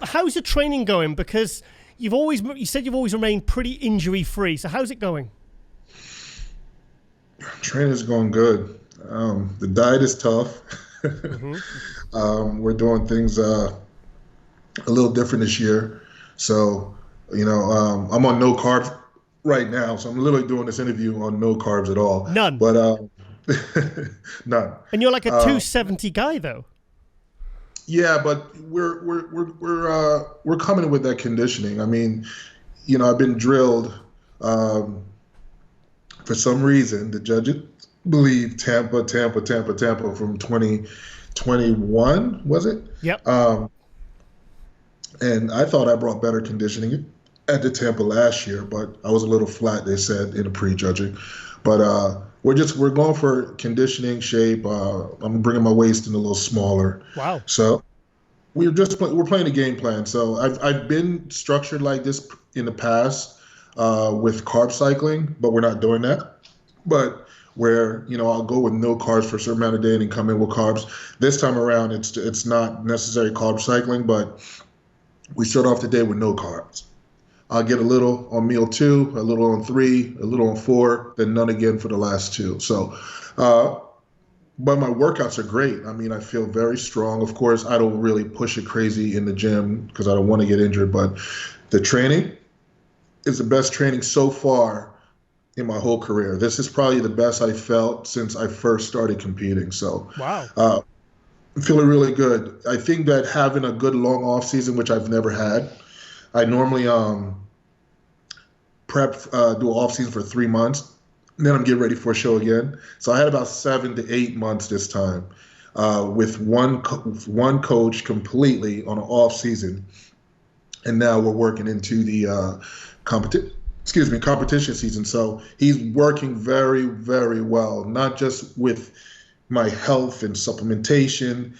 how's your training going? Because you said you've always remained pretty injury free. So how's it going? Training's going good. The diet is tough. We're doing things a little different this year. So, I'm on no carbs right now. So I'm literally doing this interview on no carbs at all. None. But none. And you're like a 270 guy, though. Yeah, but we're coming in with that conditioning. I mean, I've been drilled. For some reason, the judges believe Tampa from 2021, was it? Yep. And I thought I brought better conditioning at the Tampa last year, but I was a little flat, they said, in the pre-judging. But we're going for conditioning shape. I'm bringing my waist in a little smaller. Wow. So we're playing a game plan. So I've been structured like this in the past with carb cycling, but we're not doing that. But where I'll go with no carbs for a certain amount of day and then come in with carbs. This time around, it's not necessary carb cycling, but we start off the day with no carbs. I'll get a little on meal 2, a little on 3, a little on 4, then none again for the last 2. So, but my workouts are great. I mean, I feel very strong. Of course, I don't really push it crazy in the gym because I don't want to get injured, but the training is the best training so far in my whole career. This is probably the best I felt since I first started competing. So, wow. I'm feeling really good. I think that having a good long off season, which I've never had, I normally do an off season for 3 months, and then I'm getting ready for a show again. So I had about 7 to 8 months this time with one coach completely on an off season, and now we're working into the competition season. So he's working very, very well, not just with my health and supplementation,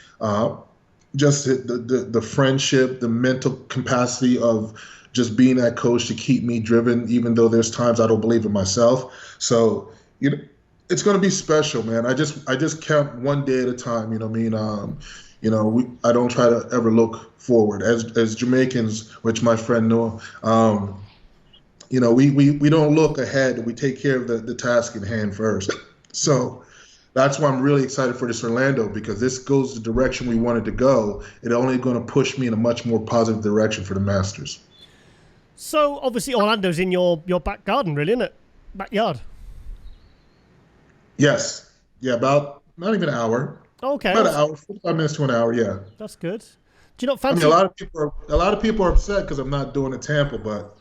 just the friendship, the mental capacity of just being that coach to keep me driven, even though there's times I don't believe in myself. So, it's going to be special, man. I just count one day at a time. You know what I mean? I don't try to ever look forward. As Jamaicans, which my friend know, we don't look ahead. We take care of the task in hand first. So that's why I'm really excited for this Orlando, because this goes the direction we wanted to go. It's only going to push me in a much more positive direction for the Masters. So obviously Orlando's in your back garden, really, isn't it? Backyard. Yes. Yeah, about not even an hour. Okay. About an hour, 45 minutes to an hour. Yeah. That's good. Do you not fancy? I mean, a lot of people are upset because I'm not doing the Tampa, but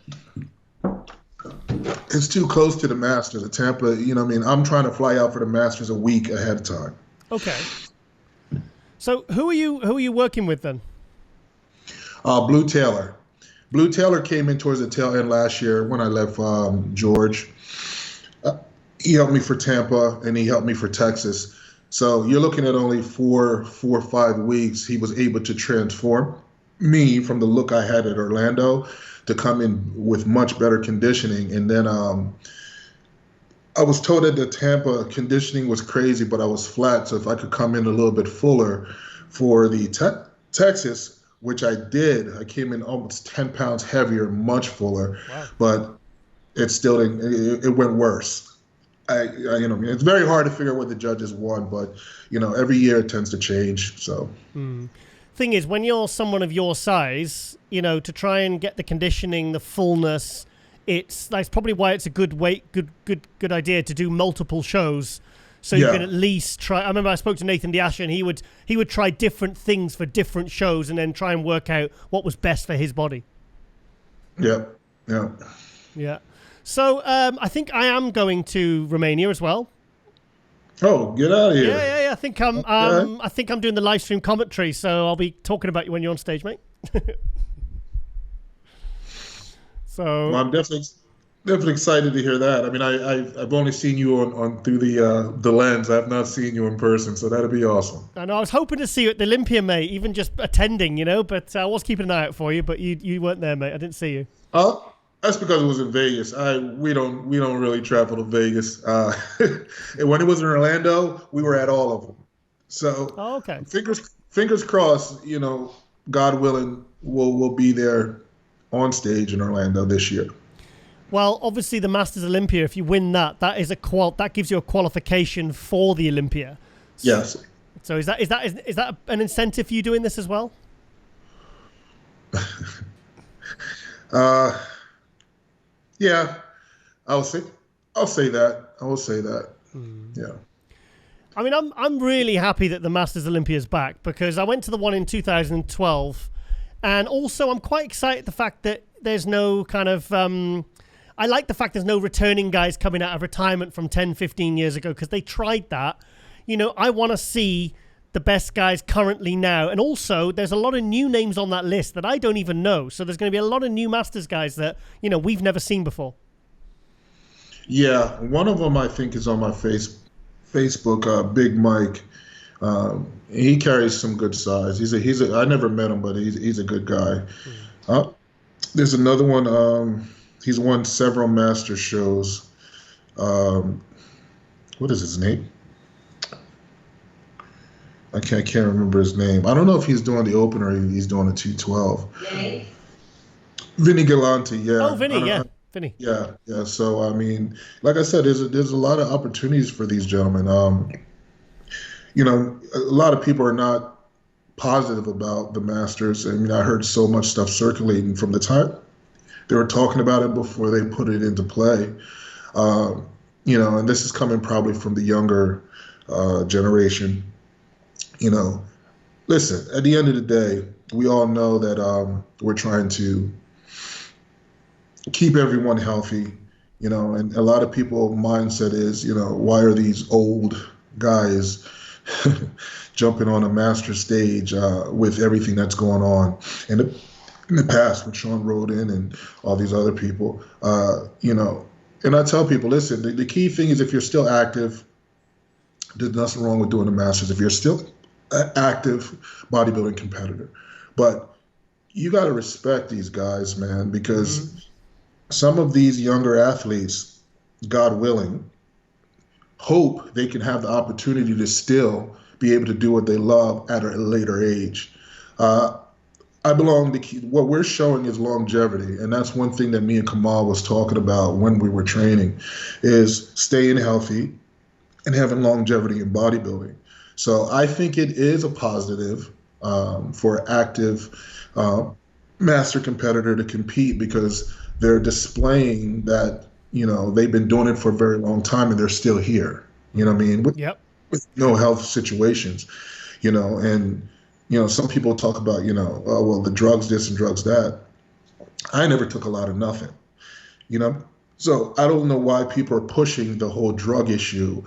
it's too close to the Masters. The Tampa, I'm trying to fly out for the Masters a week ahead of time. Okay. So who are you working with then? Blue Taylor. Blue Taylor came in towards the tail end last year when I left George. He helped me for Tampa and he helped me for Texas. So you're looking at only 4 or 5 weeks. He was able to transform me from the look I had at Orlando to come in with much better conditioning. And then I was told that the Tampa conditioning was crazy, but I was flat. So if I could come in a little bit fuller for the Texas, which I did, I came in almost 10 pounds heavier, much fuller. Wow. But it still it went worse. It's very hard to figure out what the judges want, but every year it tends to change. So. Thing is, when you're someone of your size, to try and get the conditioning, the fullness, that's probably why it's a good idea to do multiple shows, so you can at least try. I remember I spoke to Nathan De Asha, and he would try different things for different shows, and then try and work out what was best for his body. Yeah. So I think I am going to Romania as well. Oh, get out of here! Yeah. I think I'm doing the live stream commentary, so I'll be talking about you when you're on stage, mate. So I'm definitely excited to hear that. I mean, I've only seen you on through the lens. I've not seen you in person, so that'd be awesome. I know. I was hoping to see you at the Olympia, mate. Even just attending, but I was keeping an eye out for you, but you weren't there, mate. I didn't see you. Oh. That's because it was in Vegas. We don't really travel to Vegas. And when it was in Orlando, we were at all of them. So okay. Fingers crossed. God willing, we'll be there on stage in Orlando this year. Well, obviously the Masters Olympia, if you win that, that gives you a qualification for the Olympia. Yes. So is that an incentive for you doing this as well? Yeah, I'll say that. I will say that. Yeah. I mean, I'm really happy that the Masters Olympia is back, because I went to the one in 2012, and also I'm quite excited the fact that there's no kind of I like the fact there's no returning guys coming out of retirement from 10, 15 years ago, because they tried that. You know, I want to see the best guys currently now. And also, there's a lot of new names on that list that I don't even know. So there's going to be a lot of new Masters guys that, you know, we've never seen before. Yeah, one of them I think is on my Facebook, Big Mike. He carries some good size. I never met him, but he's a good guy. There's another one. He's won several master shows. What is his name? I can't remember his name. I don't know if he's doing the open or he's doing a 212. Vinny Galante, yeah. Oh, Vinny, yeah. Vinny. Yeah. So, I mean, like I said, there's a lot of opportunities for these gentlemen. You know, a lot of people are not positive about the Masters. I mean, I heard so much stuff circulating from the time they were talking about it before they put it into play. You know, and this is coming probably from the younger generation. You know, listen, at the end of the day, we all know that we're trying to keep everyone healthy, you know, and a lot of people mindset is, you know, why are these old guys jumping on a master stage with everything that's going on in the past with Sean Roden and all these other people, you know. And I tell people, listen, the key thing is if you're still active, there's nothing wrong with doing the Masters. If you're still an active bodybuilding competitor, but you got to respect these guys, man, because some of these younger athletes, God willing, hope they can have the opportunity to still be able to do what they love at a later age. What we're showing is longevity, and that's one thing that me and Kamal was talking about when we were training, is staying healthy and having longevity in bodybuilding. So I think it is a positive for active master competitor to compete, because they're displaying that, you know, they've been doing it for a very long time and they're still here. You know what I mean? With no health situations, you know, and, you know, some people talk about, you know, oh, well, the drugs this and drugs that. I never took a lot of nothing, you know? So I don't know why people are pushing the whole drug issue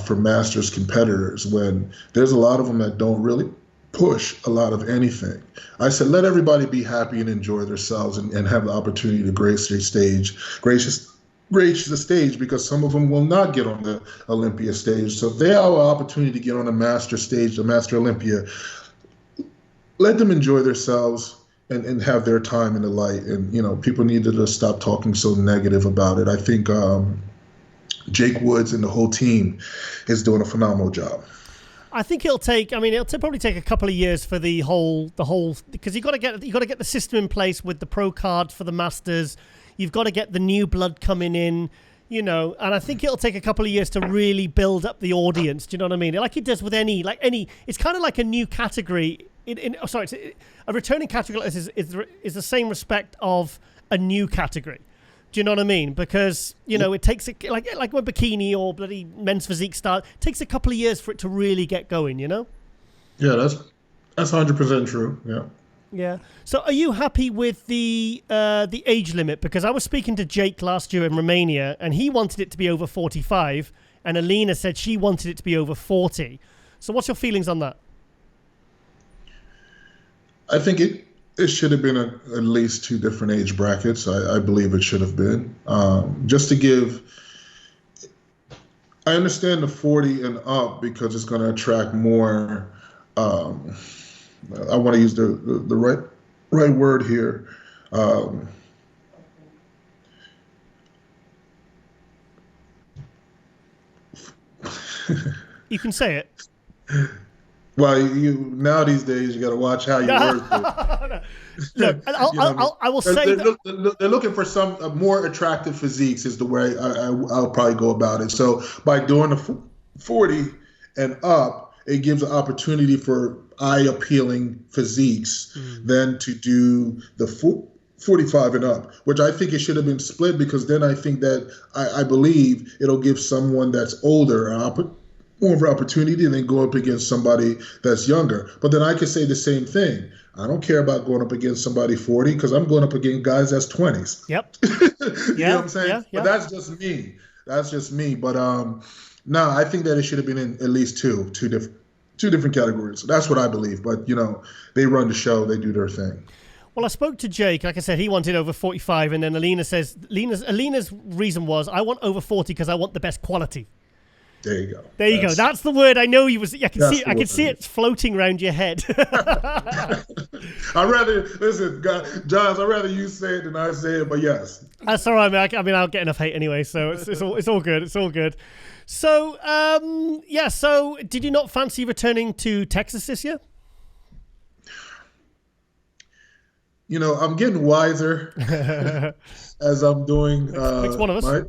for masters competitors when there's a lot of them that don't really push a lot of anything. I said, let everybody be happy and enjoy themselves and have the opportunity to grace the stage, because some of them will not get on the Olympia stage. So if they have an opportunity to get on a master stage, the Master Olympia, let them enjoy themselves and have their time in the light. And, you know, people need to stop talking so negative about it. I think Jake Woods and the whole team is doing a phenomenal job. I think it'll probably take a couple of years for the whole, because you got to get the system in place with the pro card for the Masters. You've got to get the new blood coming in, you know, and I think it'll take a couple of years to really build up the audience. Do you know what I mean? Like it does with any, it's kind of like a new category. A returning category is the same respect of a new category. Do you know what I mean? Because, you know, it takes like when bikini or bloody men's physique start, it takes a couple of years for it to really get going, you know? Yeah, that's 100% true. Yeah. Yeah. So are you happy with the age limit? Because I was speaking to Jake last year in Romania and he wanted it to be over 45 and Alina said she wanted it to be over 40. So what's your feelings on that? I think it should have been at least two different age brackets. I believe it should have been. Just to give, I understand the 40 and up because it's going to attract more, I want to use the right word here. You can say it. Well, now these days you got to watch how you word it. Look, I will say they're looking for some more attractive physiques is the way I'll probably go about it. So by doing the 40 and up, it gives an opportunity for eye-appealing physiques than to do the 45 and up, which I think it should have been split, because then I think that I believe it'll give someone that's older more of an opportunity than go up against somebody that's younger. But then I could say the same thing. I don't care about going up against somebody 40, because I'm going up against guys that's 20s. Yep. You know what I'm saying? Yeah. But that's just me. That's just me. But no, I think that it should have been in at least two different categories. That's what I believe. But, they run the show. They do their thing. Well, I spoke to Jake. Like I said, he wanted over 45, and then Alina says Alina's reason was, I want over 40 because I want the best quality. There you go. There you go. That's the word. I know you was. I can see it floating around your head. I'd rather listen, Giles. I'd rather you say it than I say it. But yes, that's all right, man. I mean, I'll get enough hate anyway, so it's all good. It's all good. So yeah. So did you not fancy returning to Texas this year? I'm getting wiser as I'm doing. Makes one of us.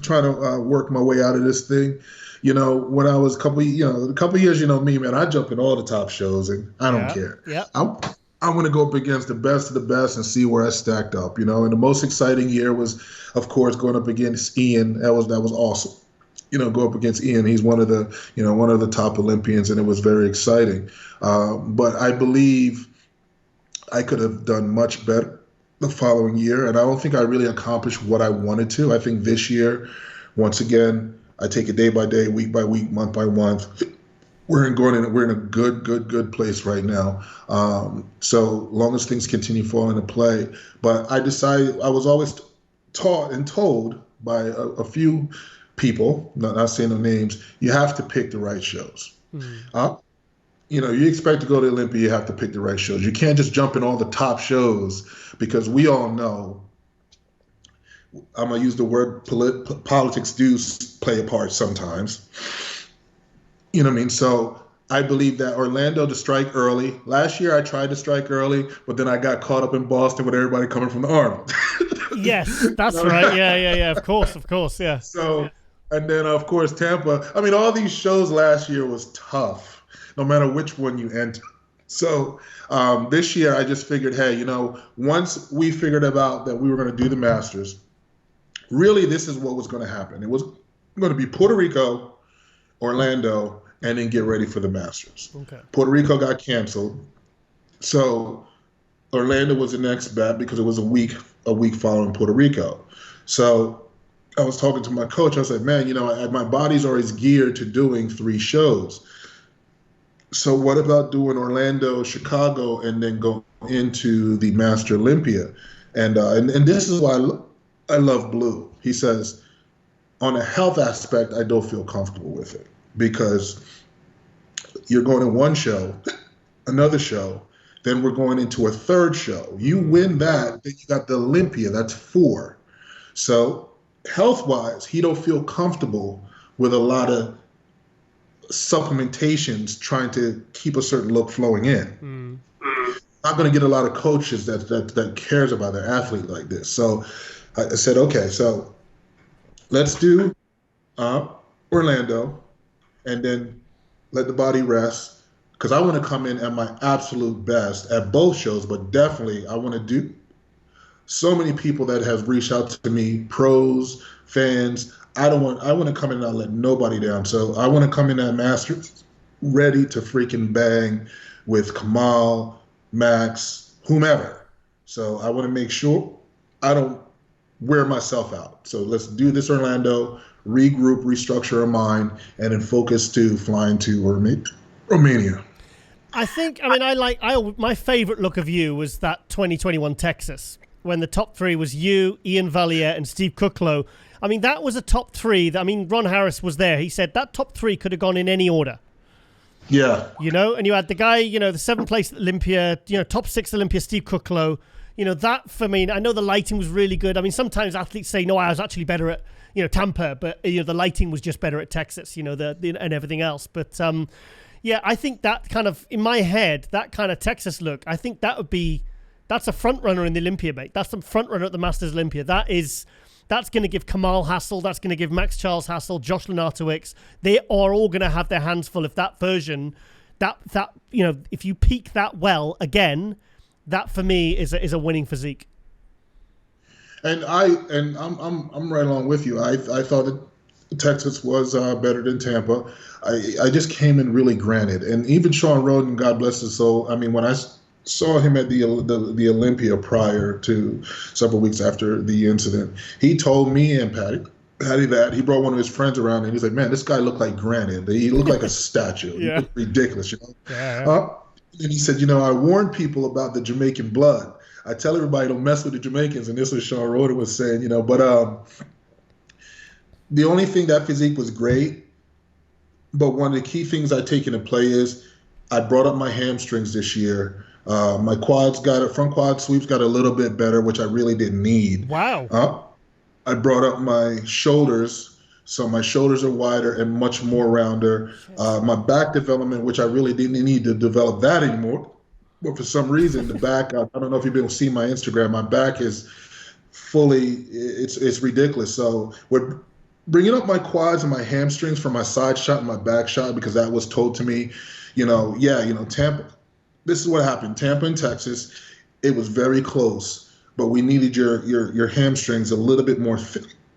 Trying to work my way out of this thing. When I was a couple years, me, man, I jump in all the top shows and I don't care. Yeah. I want to go up against the best of the best and see where I stacked up, And the most exciting year was, of course, going up against Ian. That was awesome. Go up against Ian. He's one of the top Olympians, and it was very exciting. But I believe I could have done much better the following year, and I don't think I really accomplished what I wanted to. I think this year, once again, I take it day by day, week by week, month by month. We're in a good place right now. So long as things continue falling into play. But I decided, I was always taught and told by a few people, not saying no names, you have to pick the right shows. You expect to go to Olympia, you have to pick the right shows. You can't just jump in all the top shows, because we all know, I'm going to use the word politics do play a part sometimes. You know what I mean? So I believe that Orlando to strike early. Last year I tried to strike early, but then I got caught up in Boston with everybody coming from the Army. Yes, that's right. Yeah. Of course, yeah. So, and then of course Tampa. I mean, all these shows last year was tough, no matter which one you enter. So this year I just figured, hey, once we figured out that we were going to do the Masters, really this is what was going to happen. It was going to be Puerto Rico, Orlando, and then get ready for the Masters. Okay. Puerto Rico got canceled, so Orlando was the next bet because it was a week following Puerto Rico. So I was talking to my coach. I said, man, my body's always geared to doing 3 shows. So what about doing Orlando, Chicago, and then go into the Master Olympia? And this is why I love Blue. He says, on a health aspect, I don't feel comfortable with it, because you're going to one show, another show, then we're going into a third show. You win that, then you got the Olympia, that's 4. So health-wise, he don't feel comfortable with a lot of supplementations trying to keep a certain look flowing in. Not going to get a lot of coaches that cares about their athlete like this. So I said, okay, so let's do Orlando and then let the body rest, because I want to come in at my absolute best at both shows, but definitely I want to do so many people that have reached out to me, pros, fans. I want to come in and not let nobody down. So I want to come in at Masters ready to freaking bang with Kamal, Max, whomever. So I want to make sure I don't wear myself out. So let's do this Orlando, regroup, restructure our mind, and then focus to flying to Romania. My favorite look of you was that 2021 Texas, when the top 3 was you, Ian Valier, and Steve Kuclo. I mean, that was a top 3. Ron Harris was there. He said that top 3 could have gone in any order. Yeah. And you had the guy, the 7th place at Olympia, top 6 Olympia, Steve Kuclo. That for me, I know the lighting was really good. I mean, sometimes athletes say, no, I was actually better at, Tampa, but the lighting was just better at Texas, and everything else. But Yeah, I think that kind of, in my head, that kind of Texas look, I think that's a front runner in the Olympia, mate. That's the front runner at the Masters Olympia. That's going to give Kamal hassle. That's going to give Max Charles hassle. Josh Lenartowicz. They are all going to have their hands full if that version, if you peak that well again, that for me is a winning physique. And I'm right along with you. I thought that Texas was better than Tampa. I just came in really granted, and even Sean Roden, God bless his soul. I mean, when I saw him at the Olympia prior to several weeks after the incident, he told me and Patty that he brought one of his friends around and he's like, man, this guy looked like granite. He looked like a statue. Yeah. He looked ridiculous, you know. Yeah. And he said, I warned people about the Jamaican blood. I tell everybody don't mess with the Jamaicans, and this was Sean Roden was saying, but the only thing, that physique was great, but one of the key things I take into play is I brought up my hamstrings this year. My front quad sweeps got a little bit better, which I really didn't need. Wow. I brought up my shoulders, so my shoulders are wider and much more rounder. My back development, which I really didn't need to develop that anymore, but for some reason the back, I don't know if you've been seeing my Instagram, my back is fully, it's ridiculous. So we're bringing up my quads and my hamstrings for my side shot and my back shot, because that was told to me, Tampa. This is what happened. Tampa and Texas, it was very close, but we needed your hamstrings a little bit more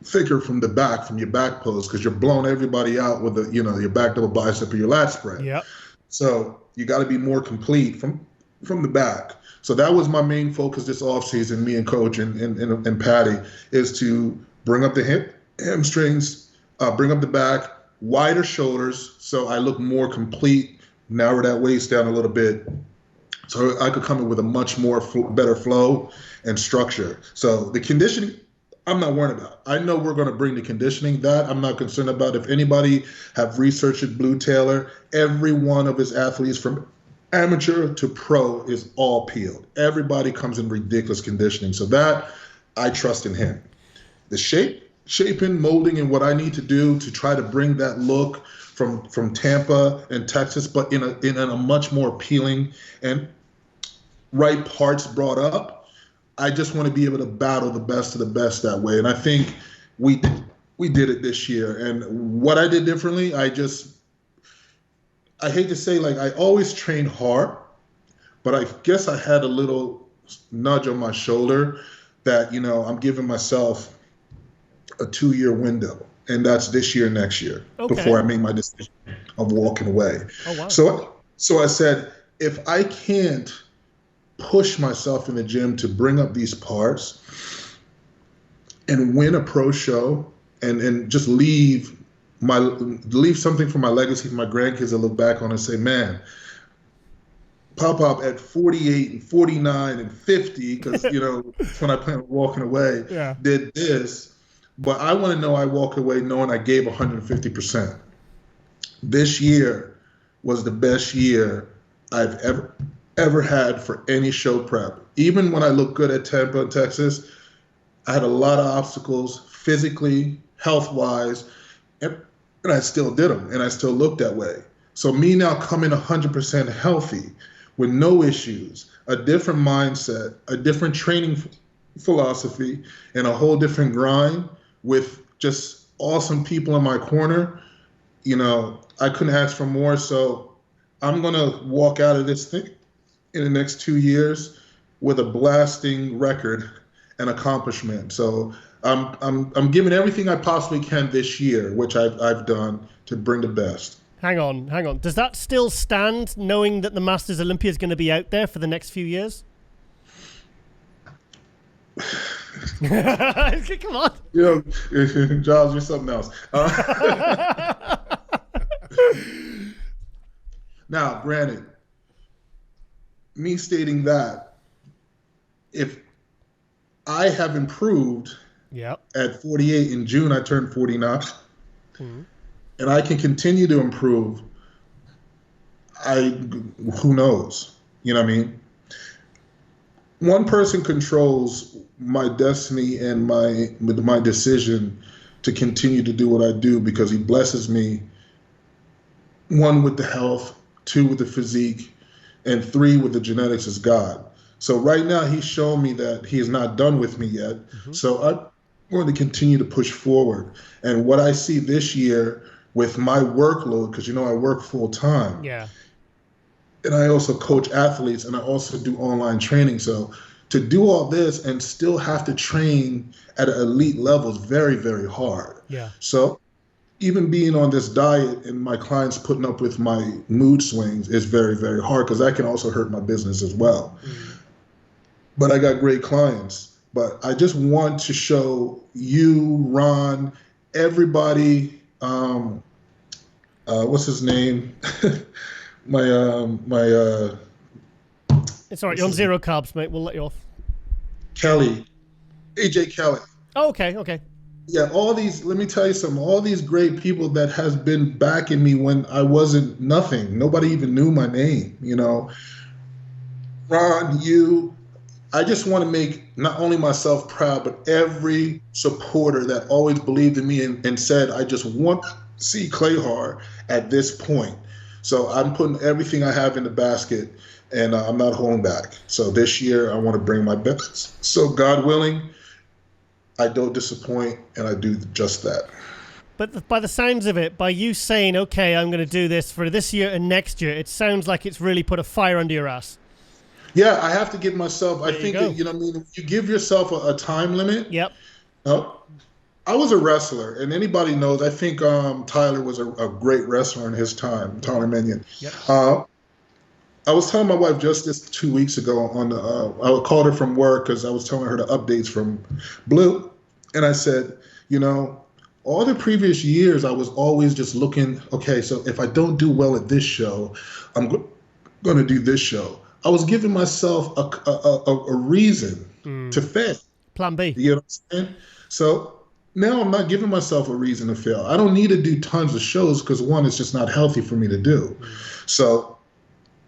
thicker from the back, from your back pose, because you're blowing everybody out with your back double bicep or your lat spread. Yep. So you got to be more complete from the back. So that was my main focus this offseason, me and Coach and Patty, is to bring up the hamstrings, bring up the back, wider shoulders, so I look more complete, narrow that waist down a little bit, so I could come in with a much more better flow and structure. So the conditioning, I'm not worried about. I know we're going to bring the conditioning. That I'm not concerned about. If anybody have researched Blue Taylor, every one of his athletes from amateur to pro is all peeled. Everybody comes in ridiculous conditioning. So that I trust in him. The shaping, molding, and what I need to do to try to bring that look from Tampa and Texas, but in a much more appealing and right parts brought up. I just want to be able to battle the best of the best that way. And I think we did it this year. And what I did differently, I hate to say, like, I always train hard, but I guess I had a little nudge on my shoulder that, I'm giving myself a 2-year window. And that's this year, next year, before I make my decision of walking away. Oh, wow. So I said, if I can't push myself in the gym to bring up these parts and win a pro show and just leave something for my legacy, for my grandkids to look back on and say, man, Pop at 48 and 49 and 50, because, when I plan on walking away, did this. But I want to know I walk away knowing I gave 150%. This year was the best year I've ever had for any show prep. Even when I looked good at Tampa, Texas, I had a lot of obstacles physically, health-wise, and I still did them, and I still looked that way. So me now coming 100% healthy with no issues, a different mindset, a different training philosophy, and a whole different grind, with just awesome people in my corner, I couldn't ask for more. So I'm going to walk out of this thing in the next 2 years with a blasting record and accomplishment. So I'm giving everything I possibly can this year, which I've done, to bring the best. Hang on. Does that still stand, knowing that the Masters Olympia is going to be out there for the next few years? Come on. Giles, you're something else. Now, granted, me stating that, if I have improved at 48 in June, I turned 49, and I can continue to improve, who knows? You know what I mean? One person controls my destiny and my decision to continue to do what I do, because he blesses me, one, with the health, 2 with the physique, and 3 with the genetics is God. So right now he's shown me that he is not done with me yet. So I'm going to continue to push forward. And what I see this year with my workload, because I work full time. Yeah. And I also coach athletes, and I also do online training. So to do all this and still have to train at an elite level is very, very hard. Yeah. So even being on this diet and my clients putting up with my mood swings is very, very hard, because that can also hurt my business as well. But I got great clients. But I just want to show you, Ron, everybody, what's his name? It's all right. You're on zero carbs, mate. We'll let you off. Kelly. AJ Kelly. Oh, okay. Yeah, let me tell you something, all these great people that has been backing me when I wasn't nothing. Nobody even knew my name, Ron, I just want to make not only myself proud, but every supporter that always believed in me and said, I just want to see Clahar at this point. So I'm putting everything I have in the basket, and I'm not holding back. So this year I want to bring my best. So God willing, I don't disappoint, and I do just that. But by the sounds of it, by you saying, okay, I'm going to do this for this year and next year, it sounds like it's really put a fire under your ass. Yeah, I have to give myself, there I think that, if you give yourself a time limit. Yep. I was a wrestler, and anybody knows, I think Tyler was a great wrestler in his time, Tyler Minion. Yep. I was telling my wife just this 2 weeks ago I called her from work because I was telling her the updates from Blue. And I said, all the previous years I was always just looking, okay, so if I don't do well at this show, I'm going to do this show. I was giving myself a reason to fail. Plan B. You know what I'm saying? So now I'm not giving myself a reason to fail. I don't need to do tons of shows because, one, it's just not healthy for me to do. So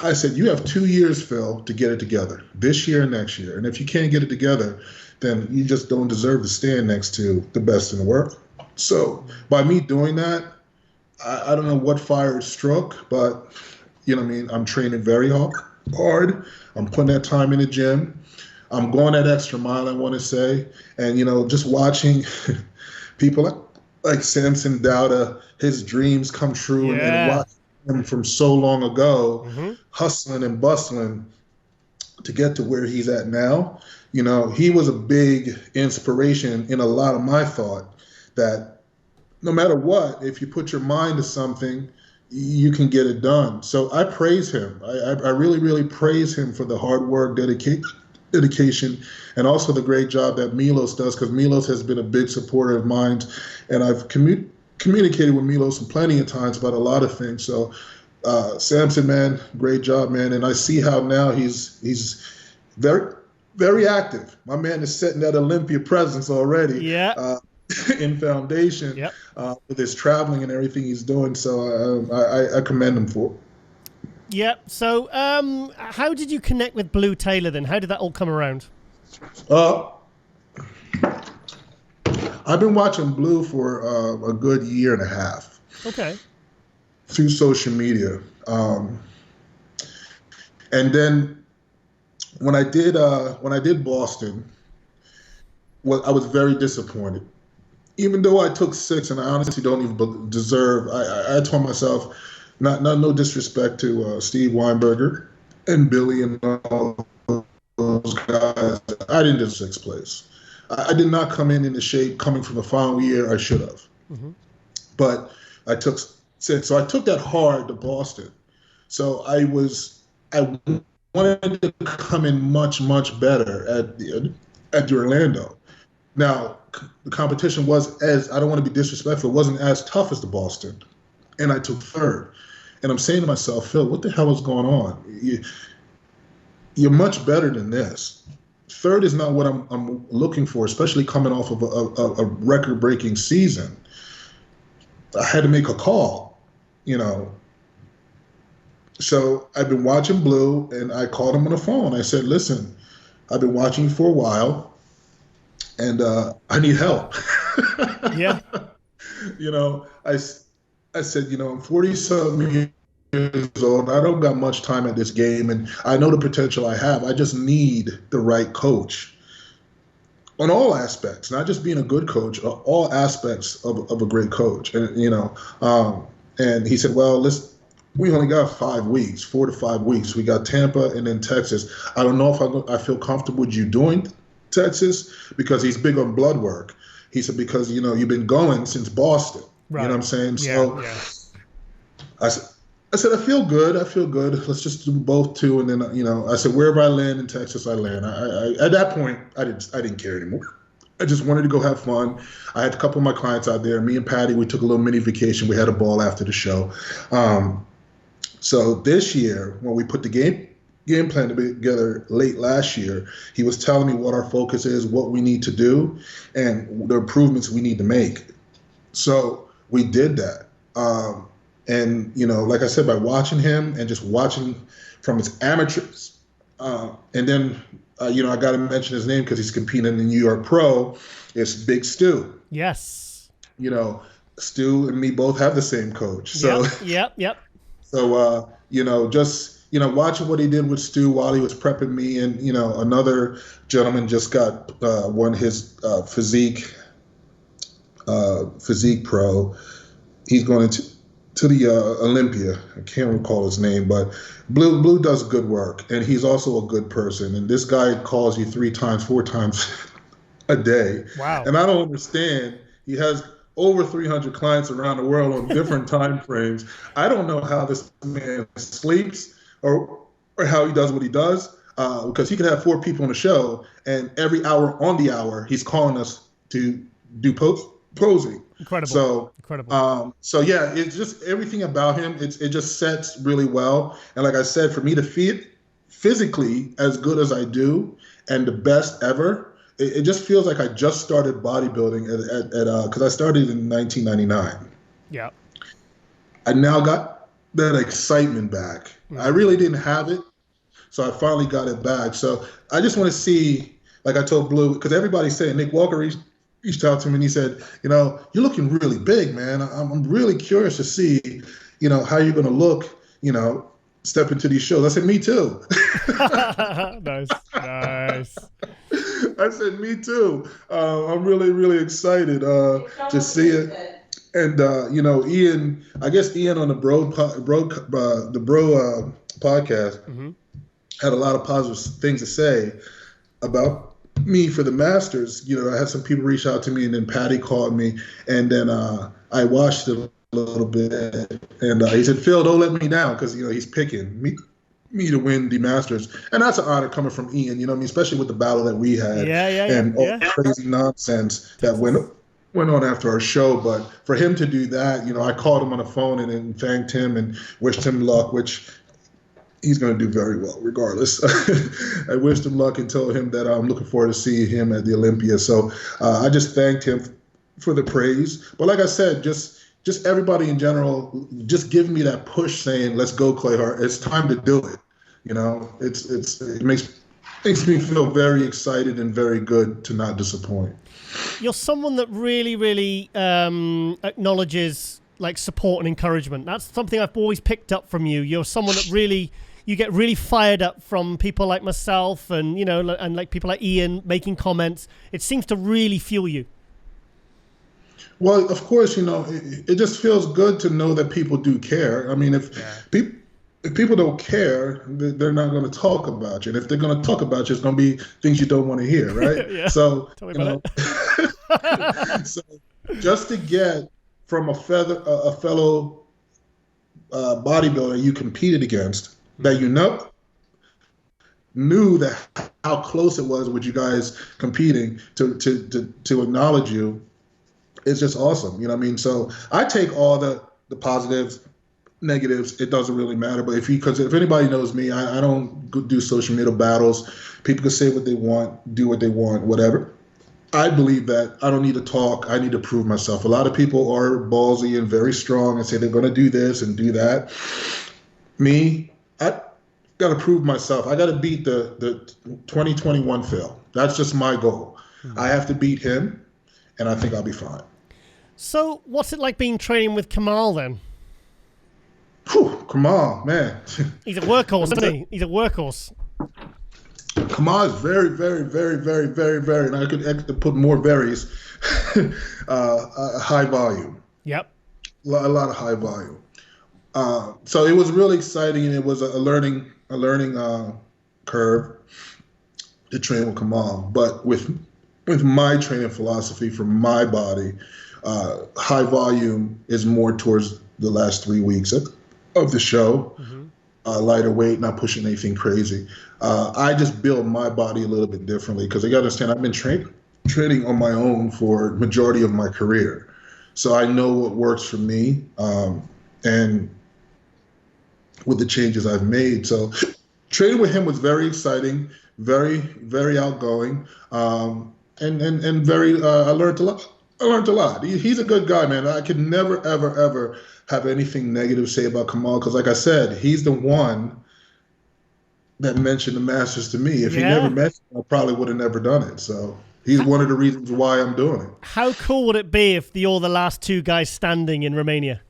I said, you have 2 years, Phil, to get it together, this year and next year. And if you can't get it together, then you just don't deserve to stand next to the best in the world. So by me doing that, I don't know what fire it struck, but, I'm training very hard. I'm putting that time in the gym. I'm going that extra mile, I want to say. And, just watching people like Samson Dowda, his dreams come true, and watching him from so long ago, hustling and bustling to get to where he's at now. He was a big inspiration in a lot of my thought that no matter what, if you put your mind to something, you can get it done. So I praise him. I really, really praise him for the hard work, dedication, and also the great job that Milos does, because Milos has been a big supporter of mine, and I've communicated with Milos plenty of times about a lot of things. So Samson, man, great job, man. And I see how now he's very, very active. My man is setting that Olympia presence already. Yeah. In foundation, with his traveling and everything he's doing. So I commend him for it. Yeah. So how did you connect with Blue Taylor then? How did that all come around? I've been watching Blue for a good year and a half. Okay. Through social media. And then when I did Boston, I was very disappointed. Even though I took 6, and I honestly don't even deserve, I told myself, no disrespect to Steve Weinberger and Billy and all those guys, I didn't do 6th place. I did not come in the shape coming from the final year I should have. But I took 6. So I took that hard to Boston. So I wanted to come in much, much better at the Orlando. Now, the competition was, as I don't want to be disrespectful, it wasn't as tough as the Boston, and I took 3rd. And I'm saying to myself, Phil, what the hell is going on? You're much better than this. 3rd is not what I'm looking for, especially coming off of a record-breaking season. I had to make a call, So I've been watching Blue, and I called him on the phone. I said, listen, I've been watching you for a while, and I need help. Yeah. I said, I'm 40-something old. I don't got much time at this game, and I know the potential I have. I just need the right coach on all aspects, not just being a good coach, all aspects of a great coach. And and he said, well, we only got 5 weeks, 4 to 5 weeks. We got Tampa and then Texas. I don't know if I feel comfortable with you doing Texas, because he's big on blood work. He said, because, you've been going since Boston. Right. You know what I'm saying? Yeah, so I said, I feel good. Let's just do both too. And then, I said, wherever I land in Texas, I land. I at that point, I didn't care anymore. I just wanted to go have fun. I had a couple of my clients out there. Me and Patty, we took a little mini vacation. We had a ball after the show. So this year, when we put the game plan together late last year, he was telling me what our focus is, what we need to do, and the improvements we need to make. So we did that. And, like I said, by watching him and just watching from his amateurs, and then, I got to mention his name because he's competing in the New York Pro, it's Big Stu. Yes. Stu and me both have the same coach. So, Yep. So, just, watching what he did with Stu while he was prepping me, and, another gentleman just won his physique pro. He's going to the Olympia. I can't recall his name, but Blue does good work, and he's also a good person. And this guy calls you 3 times, 4 times a day. Wow. And I don't understand. He has over 300 clients around the world on different time frames. I don't know how this man sleeps or how he does what he does, because he could have 4 people on the show, and every hour on the hour, he's calling us to do posing. Incredible. So yeah, it's just everything about him. It just sets really well. And like I said, for me to feel physically as good as I do and the best ever, it just feels like I just started bodybuilding because I started in 1999. Yeah. I now got that excitement back. Mm-hmm. I really didn't have it, so I finally got it back. So I just want to see, like I told Blue, because everybody's saying, Nick Walker reached out to me and he said, you're looking really big, man. I'm really curious to see, how you're going to look, step into these shows. I said, me too. Nice. I said, me too. I'm really, really excited to see it. And, Ian, I guess Ian on the Bro podcast mm-hmm. had a lot of positive things to say about me for the Masters. I had some people reach out to me, and then Patty called me, and then I watched it a little bit, and he said, Phil, don't let me down, because he's picking me to win the Masters, and that's an honor coming from Ian. Especially with the battle that we had, and all the crazy nonsense that went on after our show. But for him to do that, I called him on the phone and then thanked him and wished him luck, which he's going to do very well regardless. I wished him luck and told him that I'm looking forward to seeing him at the Olympia. So I just thanked him for the praise. But like I said, just everybody in general, just give me that push saying, let's go, Clahar. It's time to do it. It makes me feel very excited and very good to not disappoint. You're someone that really, really acknowledges like support and encouragement. That's something I've always picked up from you. You're someone that really, you get really fired up from people like myself and, and like people like Ian making comments. It seems to really fuel you. Well, of course, it just feels good to know that people do care. I mean, if people don't care, they're not going to talk about you. And if they're going to talk about you, it's going to be things you don't want to hear, right? Yeah. So, Tell me about it. So just to get from a fellow bodybuilder you competed against, that knew that how close it was with you guys competing, to acknowledge you, it's just awesome. You know what I mean? So I take all the positives, negatives, it doesn't really matter. But because if anybody knows me, I don't do social media battles. People can say what they want, do what they want, whatever. I believe that I don't need to talk. I need to prove myself. A lot of people are ballsy and very strong and say they're going to do this and do that. Me, I got to prove myself. I got to beat the 2021 Phil. That's just my goal. Mm-hmm. I have to beat him, and I think I'll be fine. So what's it like being training with Kamal then? Whew, Kamal, man. He's a workhorse, isn't he? He's a workhorse. Kamal is very, very, very, very, very, very, and I could put more berries, high volume. Yep. A lot of high volume. So it was really exciting, and it was a learning curve to train with Kamal. But with my training philosophy for my body, high volume is more towards the last 3 weeks of the show. Mm-hmm. Lighter weight, not pushing anything crazy. I just build my body a little bit differently because you got to understand I've been training on my own for majority of my career. So I know what works for me, and with the changes I've made. So training with him was very exciting, very, very outgoing, and very. I learned a lot. He's a good guy, man. I could never, ever, ever have anything negative to say about Kamal because, like I said, he's the one that mentioned the Masters to me. If he never mentioned it, I probably would have never done it. So he's one of the reasons why I'm doing it. How cool would it be if you're the last two guys standing in Romania?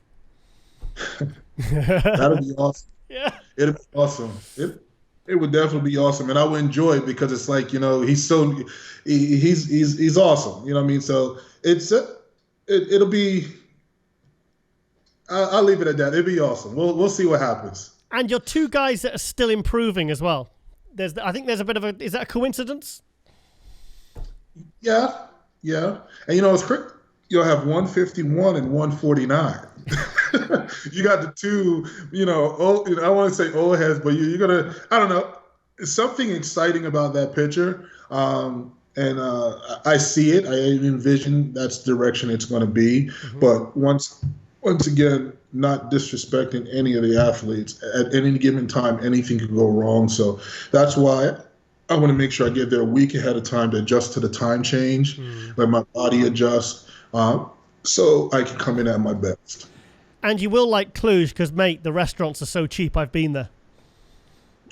That'd be awesome. Yeah, it'd be awesome. It would definitely be awesome, and I would enjoy it because it's like, he's awesome. You know what I mean? So it'll be. I'll leave it at that. It'd be awesome. We'll see what happens. And you're two guys that are still improving as well. I think there's a bit of is that a coincidence? Yeah. And it's quick. You'll have 151 and 149. You got the two, I want to say old heads, but you're going to, I don't know. It's something exciting about that picture. And I see it. I envision that's the direction it's going to be. Mm-hmm. But once again, not disrespecting any of the athletes. At any given time, anything could go wrong. So that's why I want to make sure I get there a week ahead of time to adjust to the time change, let my body adjust, so I can come in at my best. And you will like Cluj because, mate, the restaurants are so cheap. I've been there.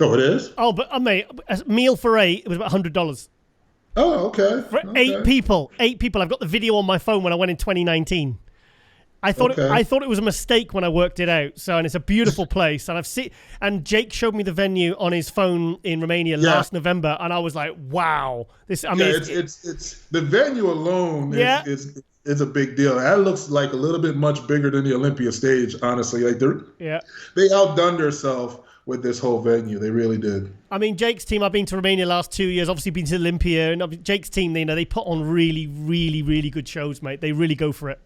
Oh, it is? Oh, but mate, a meal for 8, it was about $100. Oh, okay. For 8 people. 8 people. I've got the video on my phone when I went in 2019. I thought it was a mistake when I worked it out. So, and it's a beautiful place, and Jake showed me the venue on his phone in Romania last November, and I was like, wow, it's the venue alone is a big deal. That looks like a little bit much bigger than the Olympia stage, honestly. Like they outdone themselves with this whole venue. They really did. I mean, Jake's team, I've been to Romania last 2 years, obviously been to Olympia, and Jake's team, they put on really, really, really good shows, mate. They really go for it.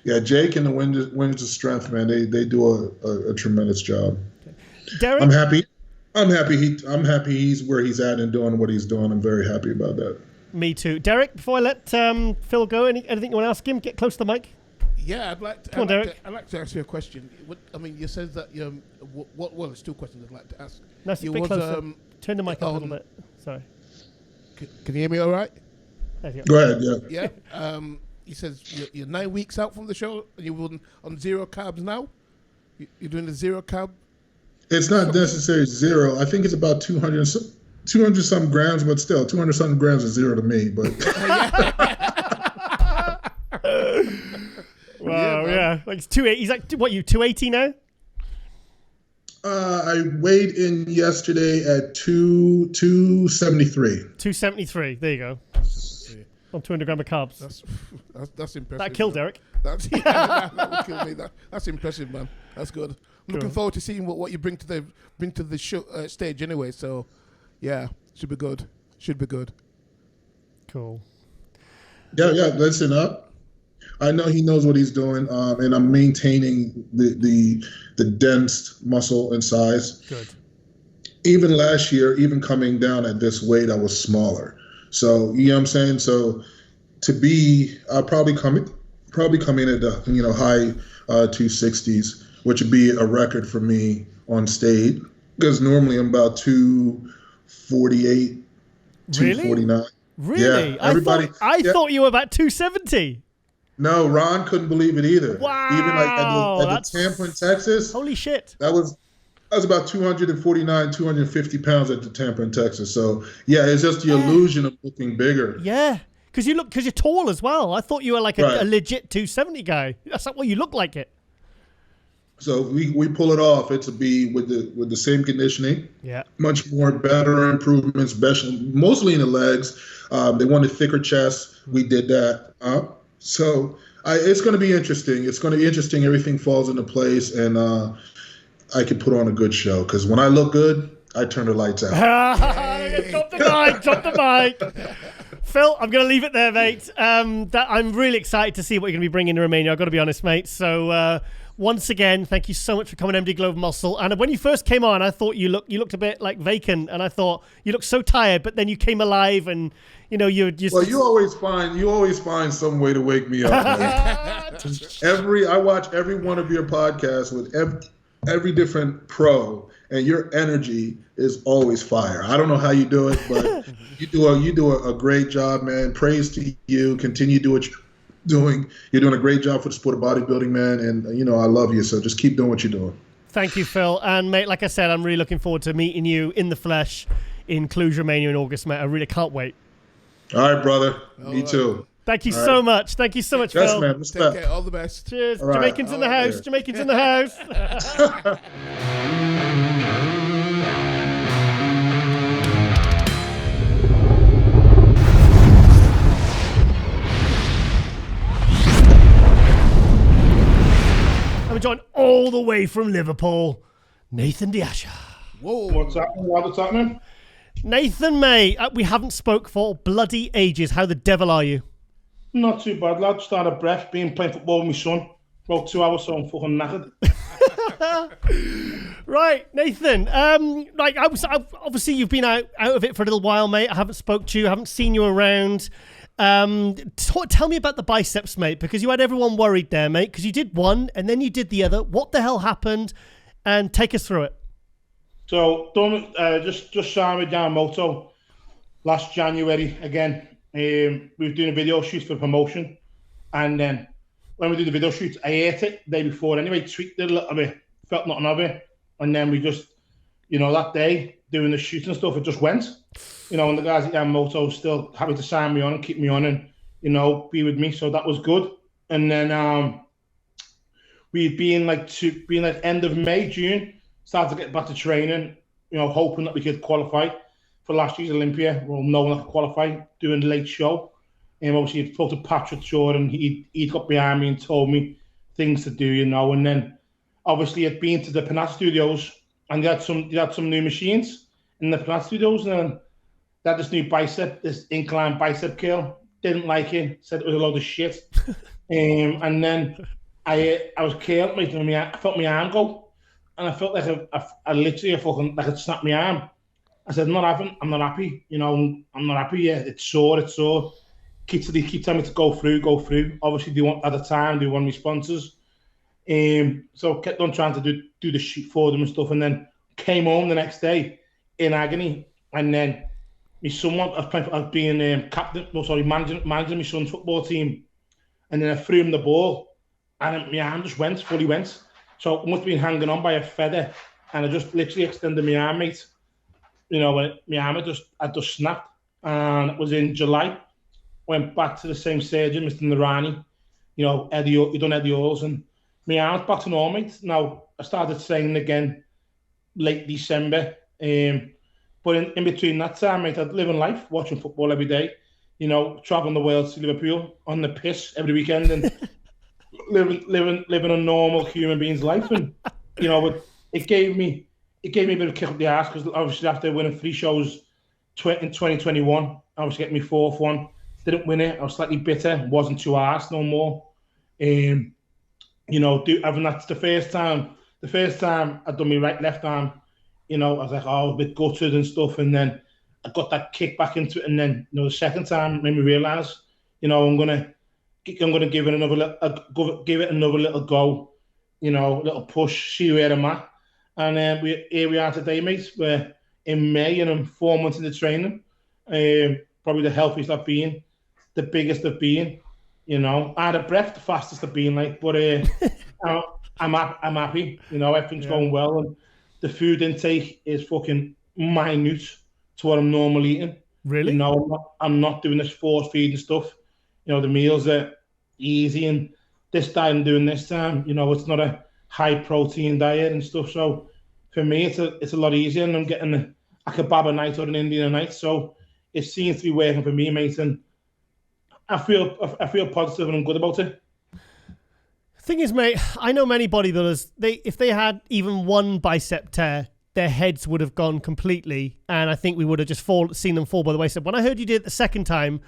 Yeah, Jake and the Winds of Strength, man, they do a tremendous job. Okay. Derrick? I'm happy. I'm happy he's where he's at and doing what he's doing. I'm very happy about that. Me too. Derrick, before I let Phil go, anything you want to ask him? Get close to the mic. Yeah, I'd like to ask you a question. You said that well, there's 2 questions I'd like to ask. No, a bit closer. Turn the mic up a little bit. Sorry. Can you hear me all right? Go ahead, yeah. Yeah. He says you're 9 weeks out from the show and you're on 0 carbs now? You're doing the 0 carb? It's not necessarily 0. I think it's about 200 something grams, but still 200 something grams is 0 to me. But wow, yeah. Like it's 280. He's like, what, you 280 now? I weighed in yesterday at 273. 273. There you go. On 200 grams of carbs. That's impressive. That killed Derrick. That would kill me. That's impressive, man. That's good. I'm looking forward to seeing what you bring to the show, stage anyway. So, yeah, should be good. Cool. Yeah. Listen up. I know he knows what he's doing, and I'm maintaining the dense muscle and size. Good. Even last year, even coming down at this weight, I was smaller. So, you know what I'm saying? So I'll probably come in at the, high 260s, which would be a record for me on stage. Because normally I'm about 248, 249. Really? Yeah, everybody. I thought you were about 270. No, Ron couldn't believe it either. Wow. Even like at the Tampa in Texas. Holy shit. That was about 249, 250 pounds at the Tampa in Texas. So, yeah, it's just the illusion of looking bigger. Yeah, because you're tall as well. I thought you were like a legit 270 guy. That's not what you look like it. So if we pull it off, it's to be with the same conditioning. Yeah. Much more better improvements, especially mostly in the legs. They wanted thicker chest. We did that. It's going to be interesting. It's going to be interesting. Everything falls into place, and I can put on a good show. Because when I look good, I turn the lights out. Drop the mic. Phil, I'm going to leave it there, mate. I'm really excited to see what you're going to be bringing to Romania. I've got to be honest, mate. So once again, thank you so much for coming, MD Globe Muscle. And when you first came on, I thought you looked a bit like vacant, and I thought you looked so tired. But then you came alive, and you just. Well, you always find some way to wake me up. I watch every one of your podcasts with every different pro, and your energy is always fire. I don't know how you do it, but you do a great job, man. Praise to you. Continue to do what you're doing. You're doing a great job for the sport of bodybuilding, man. And I love you. So just keep doing what you're doing. Thank you, Phil. And mate, like I said, I'm really looking forward to meeting you in the flesh in Cluj, Romania in August, mate. I really can't wait. All right, brother. Me too. Thank you so much. Thank you so much, yes, Phil. Man. Take care. All the best. Cheers. Right. Jamaicans in the house. Jamaicans in the house. I'm joined all the way from Liverpool, Nathan De Asha. Whoa. What's happening? Nathan, mate, we haven't spoke for bloody ages. How the devil are you? Not too bad, lad. Just out of breath, playing football with my son. About 2 hours, so I'm fucking knackered. Right, Nathan. Obviously you've been out of it for a little while, mate. I haven't spoke to you, haven't seen you around. Tell me about the biceps, mate, because you had everyone worried there, mate, because you did one and then you did the other. What the hell happened? And take us through it. So, just signed with Yamamoto last January again. We were doing a video shoot for promotion, and then when we did the video shoot, I ate it the day before anyway, tweaked it a little bit, felt nothing of it, and then we just, that day doing the shoot and stuff, it just went. And the guys at Yamamoto still happy to sign me on and keep me on and, be with me, so that was good. And then we'd been like end of May, June, started to get back to training, hoping that we could qualify for last year's Olympia. Well, no one could qualify, doing the late show. And obviously, I spoke to Patrick Jordan. He got behind me and told me things to do, And then, obviously, I'd been to the Pilates studios, and they had some new machines in the Pilates studios, and they had this new this incline bicep curl. Didn't like it. Said it was a load of shit. And then I was curled, I felt my arm go. And I felt like I literally fucking like it snapped my arm. I said, I'm not happy. I'm not happy yet. It's sore. Keep telling me to go through. Obviously, at the time, they were one of my sponsors. So kept on trying to do the shoot for them and stuff. And then came home the next day in agony. And then my son, I was being managing my son's football team. And then I threw him the ball. And my arm just fully went. So it must have been hanging on by a feather, and I just literally extended my arm, mate. When my arm had just snapped, and it was in July. Went back to the same surgeon, Mr. Narani. He done Eddie Oils, and my arm's back to normal, mate. Now I started training again late December. But in between that time, mate, I'd living life, watching football every day. Traveling the world to Liverpool on the piss every weekend, and living a normal human being's life. And it gave me a bit of a kick up the arse, because obviously after winning 3 shows in 2021, I was getting my 4th one, didn't win it. I was slightly bitter, wasn't too arse no more. Having that's the first time I'd done my left arm, I was like, a bit gutted and stuff, and then I got that kick back into it, and then the second time made me realise, I'm gonna give it another little go, a little push, see where I'm at. And here we are today, mate. We're in May, and I'm 4 months into training. Probably the healthiest I've been, the biggest I've been. Out of breath, the fastest I've been. But I'm happy. Everything's going well, and the food intake is fucking minute to what I'm normally eating. Really? I'm not doing this force feeding stuff. The meals are easy, and this diet I'm doing this time, it's not a high protein diet and stuff. So for me, it's a lot easier, and I'm getting a kebab a night or an Indian a night. So it seems to be working for me, mate, and I feel positive and I'm good about it. Thing is, mate, I know many bodybuilders. If they had even one bicep tear, their heads would have gone completely, and I think we would have just seen them fall by the wayside. When I heard you did it the second time,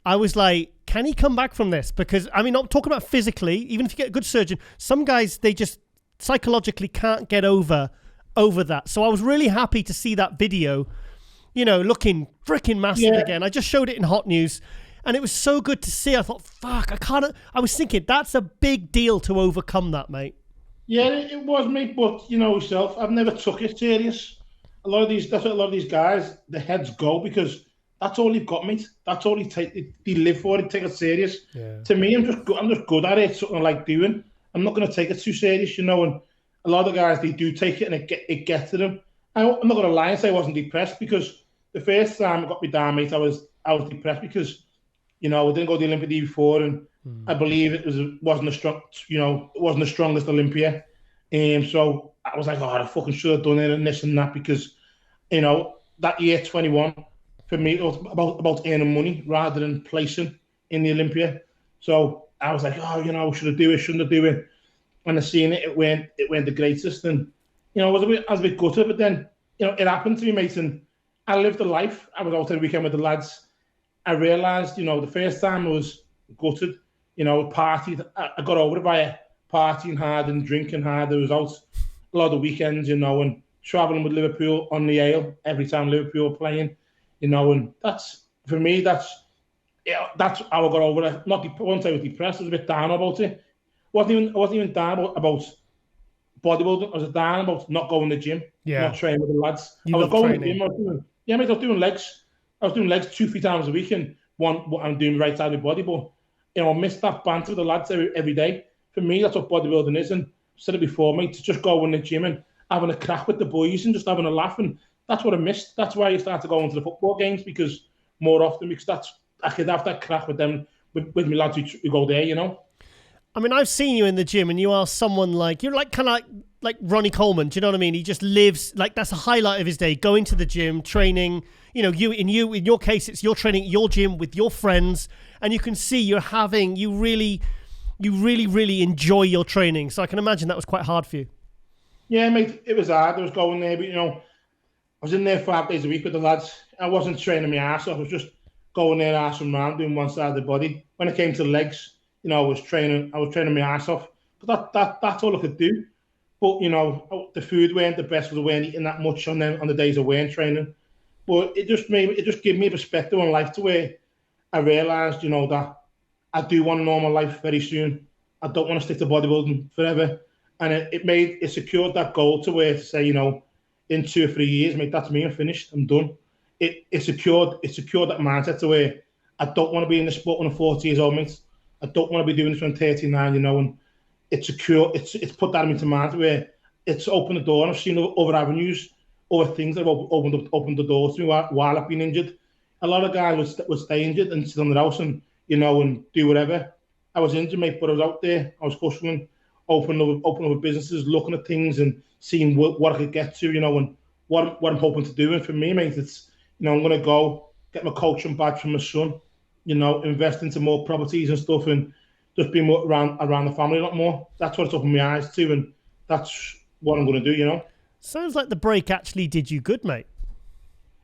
I was like, can he come back from this? Because, I mean, not talking about physically, even if you get a good surgeon, some guys, they just psychologically can't get over that. So I was really happy to see that video, you know, looking freaking massive again. I just showed it in Hot News, and it was so good to see. I thought, fuck, I was thinking, that's a big deal to overcome that, mate. Yeah, it was, mate, but you know yourself, I've never took it serious. That's what a lot of these guys, the heads go, because that's all you've got, mate. That's all they live for. They take it serious. Yeah. To me, I'm just good at it. It's something I like doing. I'm not going to take it too serious, you know. And a lot of the guys, they do take it, and it gets to them. I'm not going to lie and say I wasn't depressed, because the first time I got me down, mate, I was depressed because, you know, I didn't go to the Olympia the year before, and I believe it wasn't the strongest Olympia. So I was like, oh, I fucking should have done it and this and that, because, you know, that year 21. For me, it was about earning money rather than placing in the Olympia. So I was like, oh, you know, should I do it? Shouldn't I do it? And I seen it, it went the greatest. And, you know, I was a bit gutted, but then, you know, it happened to me, mate. And I lived a life. I was out every weekend with the lads. I realised, you know, the first time I was gutted, you know, partied. I got over it by partying hard and drinking hard. I was out a lot of weekends, you know, and travelling with Liverpool on the Ale every time Liverpool were playing. You know, and that's, for me, that's how I got over it. I won't say I was depressed, I was a bit down about it. I wasn't even down about bodybuilding. I was down about not going to the gym, not training with the lads. I was going to the gym. I was doing legs. I was doing legs 2-3 times a week, and what I'm doing right side of the body. But, you know, I missed that banter with the lads every day. For me, that's what bodybuilding is. And I said it before, mate, to just go in the gym and having a crack with the boys and just having a laugh. And that's what I missed. That's why I started going to the football games, because more often, because I could have that crack with them, with my lads who go there, you know. I mean, I've seen you in the gym, and you are someone you're like kind of like Ronnie Coleman. Do you know what I mean? He just lives like that's a highlight of his day, going to the gym, training. You know, in your case, it's you're training at your gym with your friends, and you can see you really enjoy your training. So I can imagine that was quite hard for you. Yeah, mate, it was hard. I was going there, but you know, I was in there 5 days a week with the lads. I wasn't training my ass off. I was just going there, ass and round, doing one side of the body. When it came to legs, you know, I was training my ass off. But that's all I could do. But, you know, the food weren't the best because I weren't eating that much on the days I weren't training. But it just gave me a perspective on life to where I realised, you know, that I do want a normal life very soon. I don't want to stick to bodybuilding forever. And it secured that goal to where to say, you know, in 2 or 3 years, mate, that's me, I'm finished, I'm done. It secured that mindset to where I don't want to be in the sport when I'm 40 years old, mate. I don't want to be doing this when I'm 39, you know, and it's put that into mind where it's opened the door, and I've seen other avenues, other things that have opened the door to me while I've been injured. A lot of guys would stay injured and sit on their house and, you know, and do whatever. I was injured, mate, but I was out there, I was hustling, opening up businesses, looking at things and seeing what I could get to, you know, and what I'm hoping to do. And for me, mate, it's, you know, I'm going to go get my coaching badge from my son, you know, invest into more properties and stuff, and just be more around the family a lot more. That's what it's opened my eyes to, and that's what I'm going to do, you know. Sounds like the break actually did you good, mate.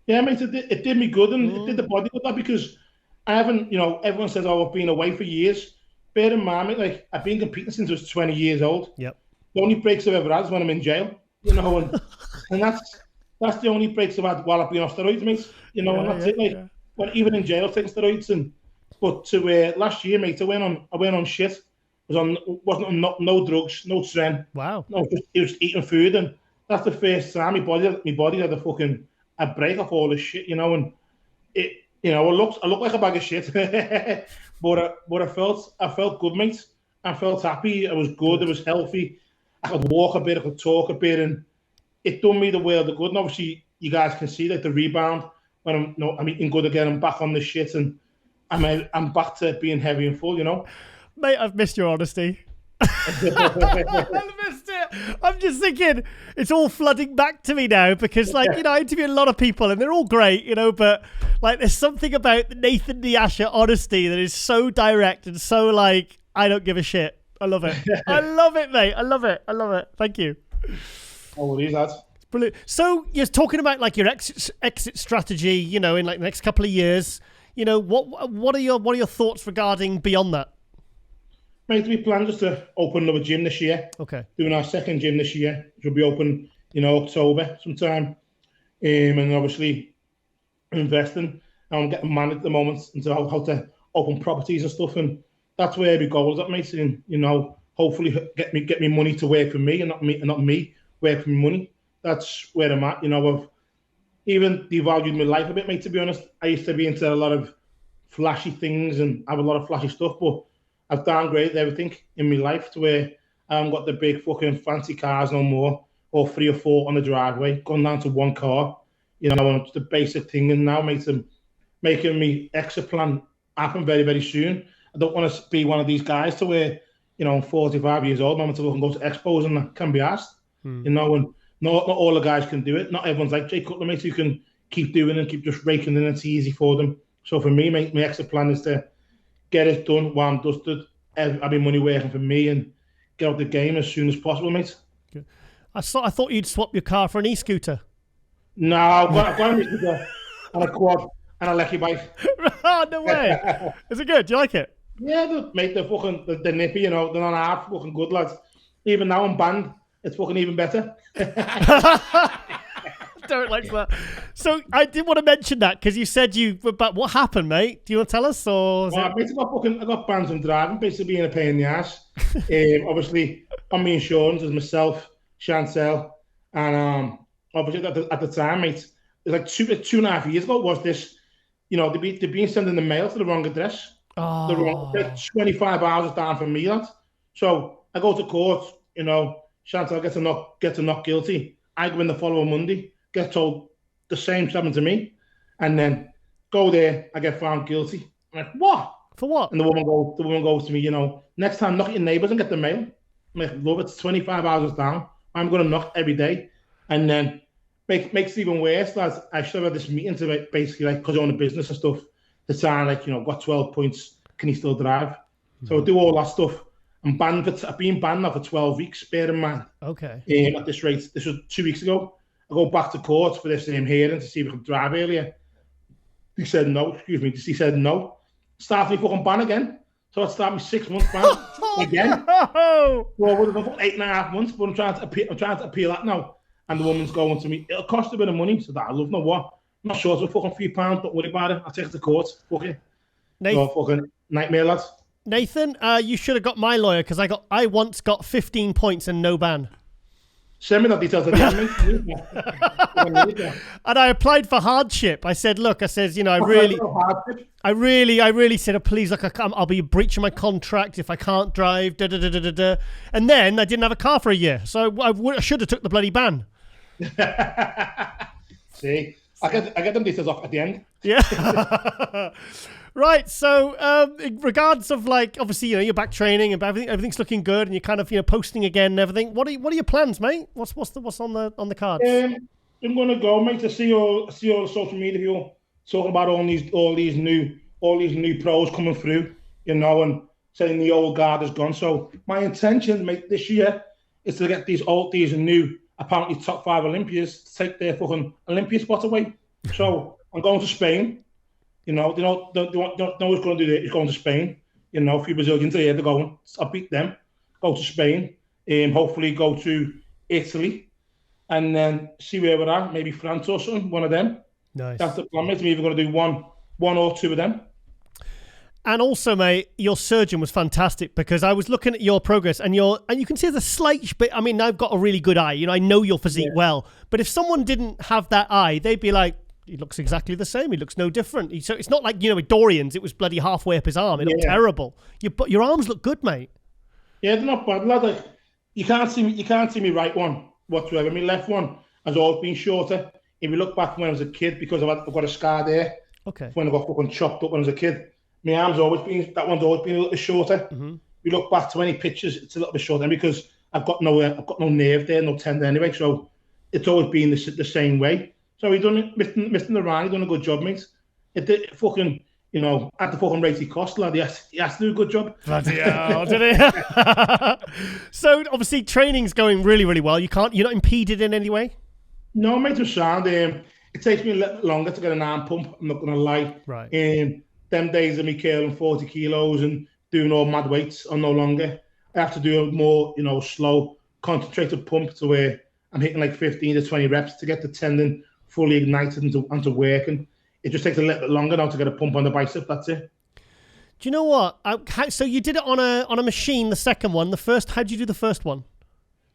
Yeah, mate, it did me good, and it did the body good, because I haven't, you know, everyone says, oh, I've been away for years. Bear in mind, mate, like, I've been competing since I was 20 years old. Yep. The only breaks I've ever had is when I'm in jail, you know, and that's the only breaks I've had while I've been off steroids, mate. You know, and that's it. Like, when even in jail, taking steroids, but to last year, mate, I went on shit. Wasn't on no drugs, no tren. Wow. No, it was eating food, and that's the first time my body had a break off all this shit, you know, and it, you know, I look like a bag of shit, but I felt good, mate. I felt happy. I was good. I was healthy. I could walk a bit. I could talk a bit, and it done me the world of good. And obviously, you guys can see that the rebound when I'm eating good again. I'm back on the shit, and I'm back to being heavy and full. You know, mate. I've missed your honesty. I missed it. I'm just thinking it's all flooding back to me now because, like, you know, I interview a lot of people and they're all great, you know, but like there's something about the Nathan De Asha honesty that is so direct and so like, I don't give a shit. I love it. I love it, mate. I love it. I love it. Thank you. Oh, it is, lads. Brilliant. So you're talking about like your exit strategy, you know, in like the next couple of years. You know, what are your thoughts regarding beyond that? Mate, we plan just to open another gym this year. Okay. Doing our second gym this year, which will be open, you know, October sometime. And obviously investing. I'm getting mad at the moment into how to open properties and stuff, and that's where every goal is at, mate. And you know, hopefully get me money to work for me, and not me work for me money. That's where I'm at. You know, I've even devalued my life a bit, mate. To be honest, I used to be into a lot of flashy things and have a lot of flashy stuff, but I've downgraded everything in my life to where I haven't got the big fucking fancy cars no more, or 3 or 4 on the driveway. Gone down to 1 car, you know, and it's the basic thing. And now, mate, I'm making me exit plan happen very, very soon. I don't want to be one of these guys to where, you know, I'm 45 years old, I'm to look and go to expos and that can be asked, you know, and not all the guys can do it. Not everyone's like Jay Cutler, mate, who can keep doing and keep just raking in. It's easy for them. So for me, mate, my exit plan is to get it done while I'm dusted, have my money working for me, and get out the game as soon as possible, mate. Okay. I thought you'd swap your car for an e-scooter. No, I've got an e-scooter and a quad and a lecky bike. Oh, no way. Is it good? Do you like it? Yeah, mate, they're nippy, you know, they're not half fucking good, lads. Even now I'm banned, it's fucking even better. Derek likes that. So I did want to mention that because you said but what happened, mate? Do you want to tell us? Or I got banned from driving, basically being a pain in the ass. Obviously, on my insurance, there's myself, Chantel, and obviously at the time, mate, it was like 2.5 years ago was this, you know, they'd been sending the mail to the wrong address. Oh. The wrong 25 hours down from me, lad. So I go to court, you know, Chantel gets to not guilty. I go in the following Monday, get told the same happened to me, and then go there, I get found guilty. I'm like, what? For what? And the woman goes to me, you know, next time knock at your neighbours and get the mail. I'm like, love, it's 25 hours down. I'm going to knock every day. And then makes it even worse, lads. I should have had this meeting to basically, like, because I own a business and stuff, to say, like, you know, got 12 points, can he still drive? So I do all that stuff. I've been banned now for 12 weeks, bear in mind. Okay. At this rate, this was 2 weeks ago. I go back to court for this hearing to see if I can drive earlier. He said no, he said no. Start me fucking ban again. So I'd start me 6 months ban again. No! Well, I would have done 8.5 months, but I'm trying to appeal that now. And the woman's going to me, it'll cost a bit of money. So that I love no what. I'm not sure it's a fucking £3, don't worry about it. I'll take it to court. Fucking Nathan, fucking nightmare, lads. Nathan, you should have got my lawyer because I once got 15 points and no ban. Send me that details again, mate. And I applied for hardship. I said, look, you know, I really said, oh, please, look, I'll be breaching my contract if I can't drive. And then I didn't have a car for a year, so I should have took the bloody ban. See, I get them details off at the end. Yeah. Right. So, in regards of, like, obviously, you know, you're back training and everything's looking good, and you're kind of, you know, posting again and everything. What are your plans, mate? What's on the cards? I'm gonna go, mate, to see all the social media people talking about all these new pros coming through, you know, and saying the old guard is gone. So my intention, mate, this year is to get these new apparently top 5 Olympians to take their fucking Olympia spot away. So I'm going to Spain. You know, who's going to do that? He's going to Spain. You know, a few Brazilians are here. They're going. I'll beat them. Go to Spain. Hopefully go to Italy. And then see where we're at. Maybe France or something. One of them. Nice. That's the plan, mate. We're either going to do one or 2 of them. And also, mate, your surgeon was fantastic because I was looking at your progress and you can see there's a slight bit. I mean, I've got a really good eye. You know, I know your physique well. But if someone didn't have that eye, they'd be like, he looks exactly the same. He looks no different. So it's not like, you know, with Dorian's, it was bloody halfway up his arm. It looked terrible. Your arms look good, mate. Yeah, they're not bad, lad. Like, you can't see me right one whatsoever. My left one has always been shorter. If you look back when I was a kid, because I've got a scar there. Okay. When I got fucking chopped up when I was a kid, that one's always been a little bit shorter. Mm-hmm. If you look back to any pictures, it's a little bit shorter because I've got no nerve there, no tendon anyway. So it's always been the same way. So he done it, Mr. Narani done a good job, mate. It did fucking, you know, at the fucking rate he cost, lad, he has to do a good job. Bloody hell, did he? So obviously training's going really, really well. You're not impeded in any way? No, mate, it's sound. It takes me a little longer to get an arm pump, I'm not gonna lie. Right. Them days of me curling 40 kilos and doing all mad weights are no longer. I have to do a more, you know, slow, concentrated pump to where I'm hitting like 15 to 20 reps to get the tendon fully ignited and to working. It just takes a little bit longer now to get a pump on the bicep. That's it. Do you know what? So you did it on a machine. The second one, the first. How did you do the first one?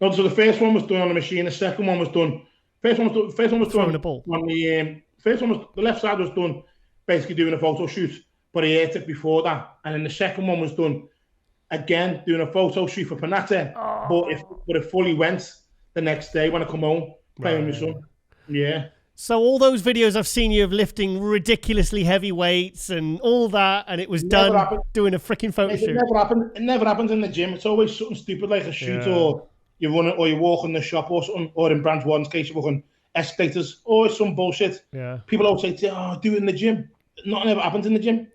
No, so the first one was done on a machine. The second one was done. First one was done throwing a ball. On the first one was the left side was done basically doing a photo shoot, but he ate it before that. And then the second one was done again doing a photo shoot for Panate, but it fully went the next day when I come home playing with my son. Yeah. So all those videos I've seen you of lifting ridiculously heavy weights and all that, and it was done doing a freaking photo shoot. It never happens in the gym. It's always something stupid like a shoot, or you run it, or you walk in the shop or something, or in branch one's case, you're walking escalators, always some bullshit. Yeah. People always say, "Oh, do it in the gym." Nothing ever happens in the gym.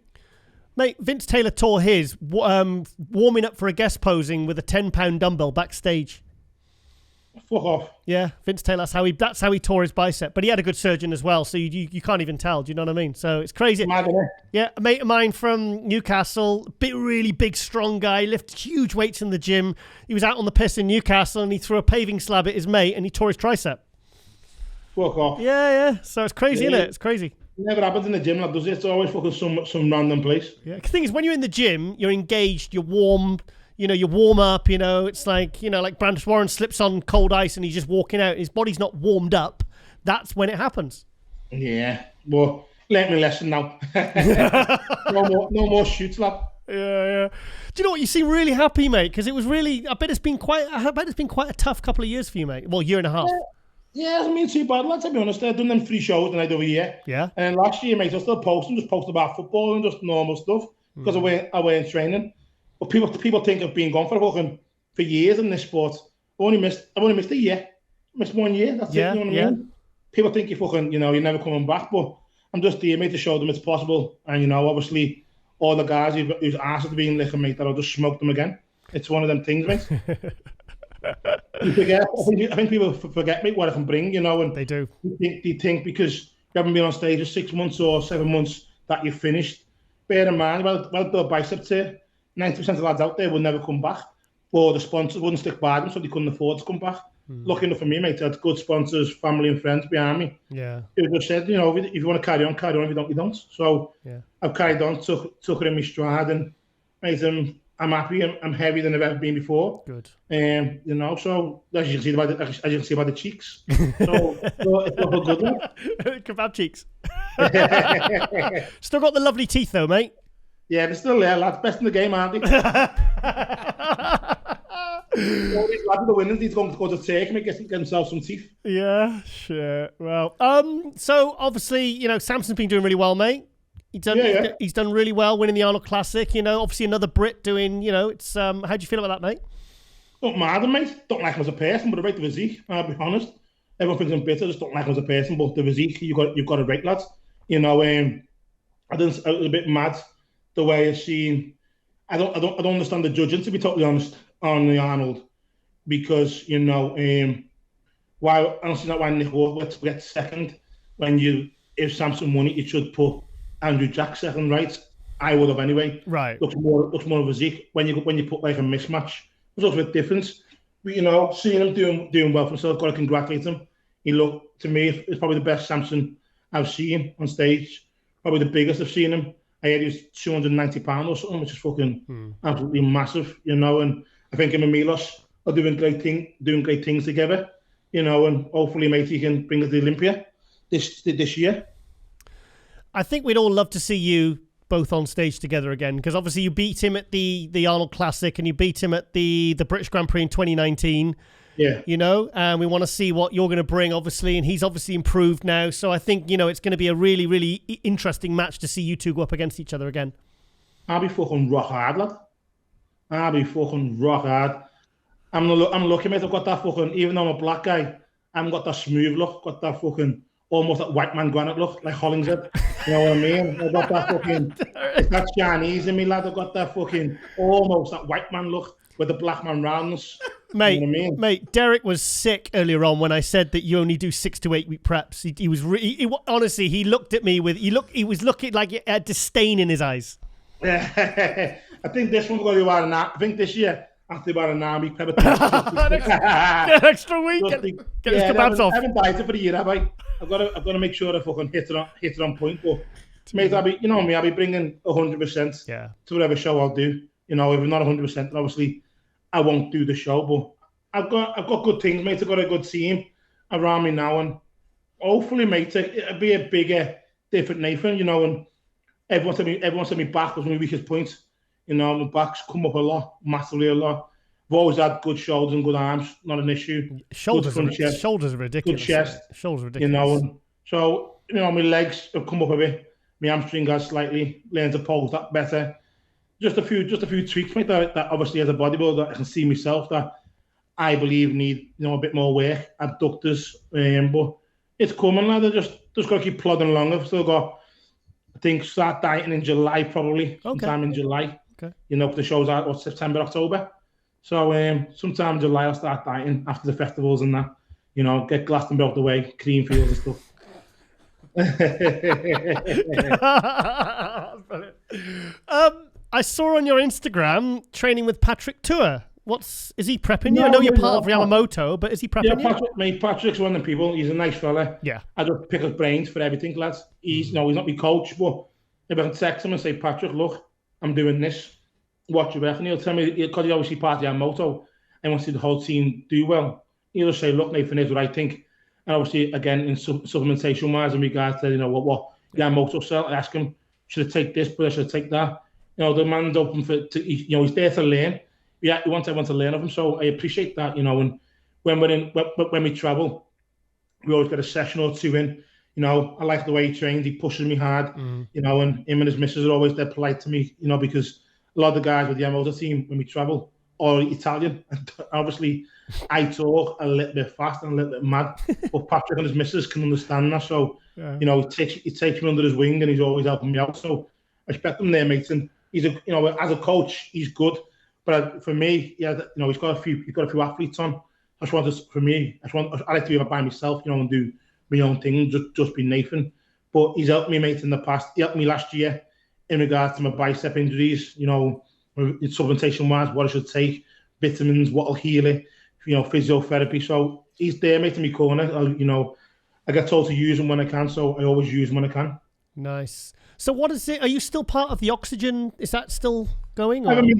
Mate, Vince Taylor tore his warming up for a guest posing with a 10-pound dumbbell backstage. Fuck off. Yeah, Vince Taylor, that's how he tore his bicep. But he had a good surgeon as well, so you can't even tell. Do you know what I mean? So it's crazy. Yeah, a mate of mine from Newcastle, really big, strong guy, lifted huge weights in the gym. He was out on the piss in Newcastle and he threw a paving slab at his mate and he tore his tricep. Fuck off. Yeah. So it's crazy, isn't it? It's crazy. It never happens in the gym, like, does it? It's always fucking some random place. Yeah. The thing is, when you're in the gym, you're engaged, you're warm. You know, you warm up, you know, it's like, you know, like Brandon Warren slips on cold ice and he's just walking out. His body's not warmed up. That's when it happens. Yeah. Well, learn me lesson now. no more shoots, lad. Yeah. Do you know what? You seem really happy, mate, because it was really, I bet it's been quite a tough couple of years for you, mate. Well, year and a half. Yeah, it hasn't been too bad, lad, to be honest. I've done them 3 shows the night over here. Yeah. And then last year, mate, I was still posting about football and just normal stuff because I weren't training. But people think I've been gone for years in this sport. I've only missed a year. Missed 1 year. That's it. You know what I mean? People think you're never coming back. But I'm just here, mate, to show them it's possible. And, you know, obviously, all the guys whose asses have been licking, mate, that'll just smoke them again. It's one of them things, mate. I think people forget, mate, what I can bring, you know. And they do. They think because you haven't been on stage for 6 months or 7 months that you're finished. Bear in mind, well, the biceps here. 90% of the lads out there will never come back, or the sponsors wouldn't stick by them, so they couldn't afford to come back. Lucky enough for me, mate, I had good sponsors, family and friends behind me. Yeah. It just said, you know, if you want to carry on. If you don't, you don't. So I've carried on, took it in my stride, and mate, I'm happy. I'm heavier than I've ever been before. Good. You know, so as you can see by the cheeks, so it's looking good, lad. Kebab cheeks. Still got the lovely teeth, though, mate. Yeah, they're still there, lads. Best in the game, aren't they? All these lads are the winners. He's going to go to take and get himself some teeth. Yeah, sure. Well, so obviously, you know, Samson's been doing really well, mate. He's done really well, winning the Arnold Classic. You know, obviously another Brit doing. You know, it's how do you feel about that, mate? Don't mind him, mate. Don't like him as a person, but I rate the physique. I'll be honest. Everyone thinks I'm bitter. I just don't like him as a person, but the physique you've got to rate, lads. You know, I was a bit mad. The way I've seen, I don't understand the judging, to be totally honest, on the Arnold, because you know why honestly not why Nick Ward gets second when if Samson won it, you should put Andrew Jack second, right? I would have anyway. Right. Looks more physique when you put like a mismatch. There's also a difference. But you know, seeing him doing well for himself, got to congratulate him. He looked to me it's probably the best Samson I've seen on stage. Probably the biggest I've seen him. I heard he was 290 pounds or something, which is fucking absolutely massive, you know. And I think him and Milos are doing great things together, you know. And hopefully, mate, he can bring us to Olympia this year. I think we'd all love to see you both on stage together again, because obviously you beat him at the Arnold Classic and you beat him at the British Grand Prix in 2019. Yeah. You know, and we want to see what you're going to bring, obviously, and he's obviously improved now. So I think, you know, it's going to be a really, really interesting match to see you two go up against each other again. I'll be fucking rock hard, lad. I'll be fucking rock hard. I'm lucky, mate. I've got that fucking, even though I'm a black guy, I haven't got that smooth look, got that fucking, almost that white man granite look, like Hollingshead. You know what I mean? I've got that fucking, it's that Chinese in me, lad. I've got that fucking, almost that white man look with the black man roundness. Mate, you know what I mean? Mate, Derek was sick earlier on when I said that you only do 6 to 8 week preps. He was honestly, he looked at me with, he was looking like he had disdain in his eyes. I think this one's going to be about I think this year, after about a 9-week prep. Get an extra week. Get his kebabs off. I haven't dieted for a year, have I? I've got to make sure I fucking hit it on point. But mate, I'll be bringing 100% to whatever show I'll do. You know, if I'm not 100%, then obviously I won't do the show. But I've got good things, mate. I've got a good team around me now, and hopefully, mate, it'll be a bigger, different Nathan. You know, and everyone's at me back was my weakest point. You know, my back's come up a lot, massively a lot. I've always had good shoulders and good arms, not an issue. Shoulders are ridiculous. Good chest. Shoulders are ridiculous. You know, and so, you know, my legs have come up a bit. My hamstring has slightly learned to pose that better. Just a few tweaks, mate, that obviously as a bodybuilder I can see myself that I believe need, you know, a bit more work, abductors. But it's coming, lad. I just got to keep plodding along. I've still got, I think, start dieting in July probably. Sometime in July. Okay. You know, the show's out September, October. So sometime in July I'll start dieting after the festivals and that. You know, get Glastonbury out the way, Creamfields and stuff. I saw on your Instagram training with Patrick Tour. Is he prepping you? I know you're part of Yamamoto, but is he prepping you? Patrick's one of the people. He's a nice fella. Yeah. I just pick his brains for everything, lads. He's not my coach, but if I can text him and say, Patrick, look, I'm doing this. What do you reckon? He'll tell me, because he's obviously part of Yamamoto and wants to see the whole team do well. He'll just say, look, Nathan, here's what I think. And obviously, again, in supplementation-wise, in regards to, you know, what Yamamoto sell, I ask him, should I take this, but I should take that? You know, the man's open he's there to learn. Yeah, he wants everyone to learn of him, so I appreciate that, you know. And when we travel, we always get a session or two in. You know, I like the way he trains. He pushes me hard, you know, and him and his missus are always dead polite to me, you know, because a lot of the guys with the Yamamoto team, when we travel, are Italian. And obviously, I talk a little bit fast and a little bit mad, but Patrick and his missus can understand that. So, you know, he takes me under his wing and he's always helping me out. So I respect him there, mate. And he's you know, as a coach, he's good. But for me, you know, he's got a few athletes on. I like to be by myself, you know, and do my own thing, just be Nathan. But he's helped me, mate, in the past. He helped me last year in regards to my bicep injuries, you know, supplementation-wise, what I should take, vitamins, what'll heal it, you know, physiotherapy. So he's there, mate, in my corner. You know, I get told to use him when I can, so I always use him when I can. Nice. So what is it? Are you still part of the Oxygen? Is that still going? Or? I haven't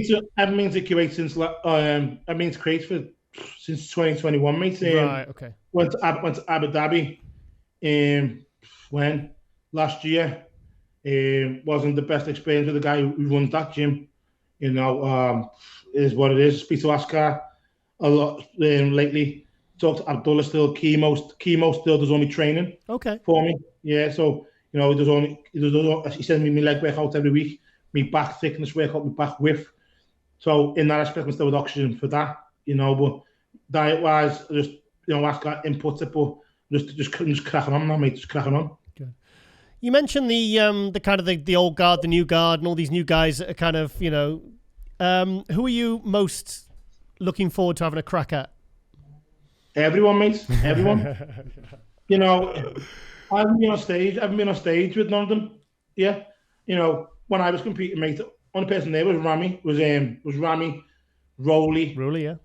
been to Kuwait since I've been to Kuwait since 2021, mate. Right. Okay. Went to Abu Dhabi. When last year wasn't the best experience with the guy who runs that gym. You know, is what it is. Speak to Askar a lot lately. Talk to Abdullah still. Chemo still does only training. Okay. For me, yeah. So you know, he sends me my leg workout every week, me back thickness workout, my back width. So in that aspect, I'm still with Oxygen for that. You know, but diet wise, just, you know, Askar inputs it, but just cracking on now, mate. Just cracking on. Good. You mentioned the kind of the old guard, the new guard, and all these new guys that are kind of, you know, who are you most looking forward to having a crack at? Everyone, mate. Everyone. You know, I haven't been on stage with none of them. Yeah. You know, when I was competing, mate, the only person there was Rami. Was Rami, Rowley, yeah.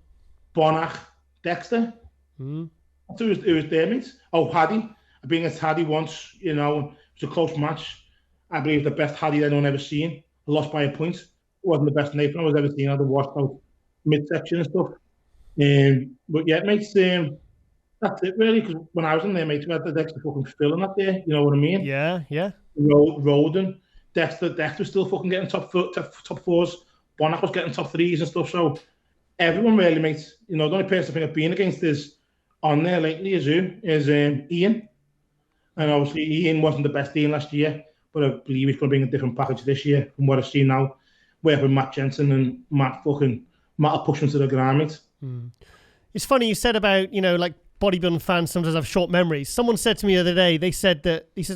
Bonach, Dexter. That's who was there, mate. Oh, Haddy. I've been against Haddy once, you know, it was a close match. I believe the best Haddy anyone ever seen. I lost by a point. It wasn't the best Nathan I was ever seen. I'd have watched out midsection and stuff. But yeah, mate, that's it really, because when I was in there, mate, we had the Dexter fucking filling that there, you know what I mean? Yeah. Roden, Dexter was still fucking getting top fours. Bonach was getting top threes and stuff. So everyone really, mate, you know, the only person I think I've been against is on there lately is Ian. And obviously Ian wasn't the best Ian last year, but I believe he's going to bring a different package this year from what I've seen now. Work with Matt Jensen and Matt will push him to the ground, mate. It's funny you said about, like bodybuilding fans sometimes have short memories. Someone said to me the other day, he said,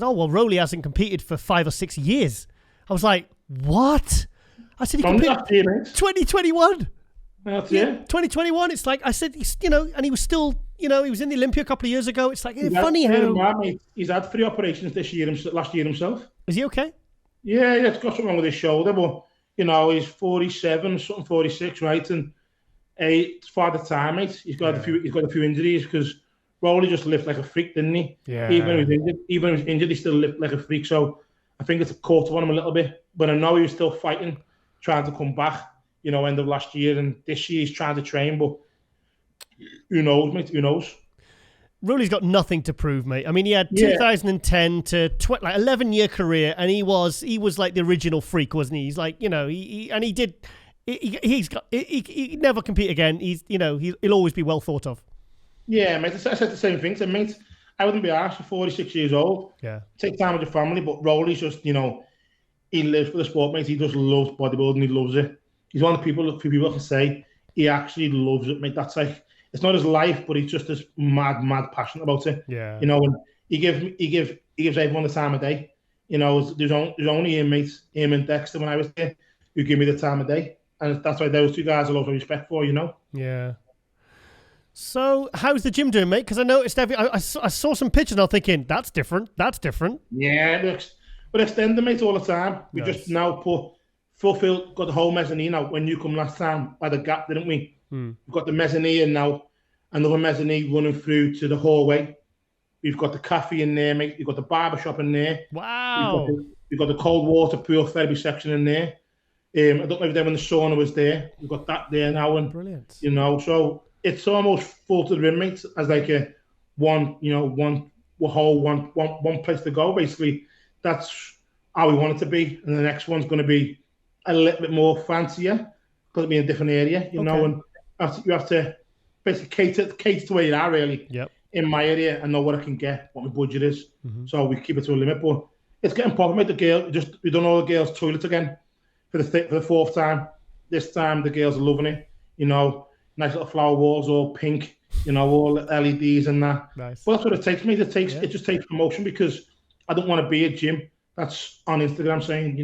oh, well, Rolly hasn't competed for 5 or 6 years. I was like, what? I said, he competed 2021. That's 2021. It's like, I said, and he was still, he was in the Olympia a couple of years ago. It's like, funny how... He's had 3 operations last year himself. Is he okay? Yeah, he's got something wrong with his shoulder, but, he's 47, something 46, right? And it's Father Time, mate. He's got a few injuries because Rolly just lived like a freak, didn't he? Yeah. Even when he was injured, he still lived like a freak. So I think it's caught on him a little bit. But I know he was still fighting, trying to come back, end of last year. And this year he's trying to train, but who knows, mate? Who knows? Rolly's got nothing to prove, mate. I mean, he had 2010 to 11-year career, and he was like the original freak, wasn't he? He's like, he never compete again. He'll always be well thought of. Yeah, mate. I said the same thing to mate. I wouldn't be asked for 46 years old. Yeah. Take time with your family, but Rolly's just, he lives for the sport, mate. He just loves bodybuilding. He loves it. He's one of the few people can say he actually loves it, mate. That's like, it's not his life, but he's just as mad passionate about it. Yeah. And he gives everyone the time of day. There's only him, mate, him and Dexter when I was there, who give me the time of day. And that's why those 2 guys I love respect for, Yeah. So, how's the gym doing, mate? Because I noticed I saw some pictures and I'm thinking, that's different. Yeah, we're extending, mate, all the time. We just now Phil got the whole mezzanine out when you come last time by the gap, didn't we? We've got the mezzanine and now another mezzanine running through to the hallway. We've got the cafe in there, mate. We've got the barber shop in there. Wow. We've got the cold water pool therapy section in there. I don't know if when the sauna was there. We've got that there now. And, brilliant. So it's almost full to the rim, mate, as like a one place to go. Basically, that's how we want it to be. And the next one's going to be a little bit more fancier because it'll be in a different area, and you have to basically cater to where you are, really. Yep. In my area, I know what I can get, what my budget is. So we keep it to a limit. But it's getting popular, mate. We've done all the girls' toilets again for the 4th time. This time the girls are loving it. Nice little flower walls, all pink. All LEDs and that. Nice. Well, that's what it takes, mate. It just takes promotion because I don't want to be a gym that's on Instagram saying,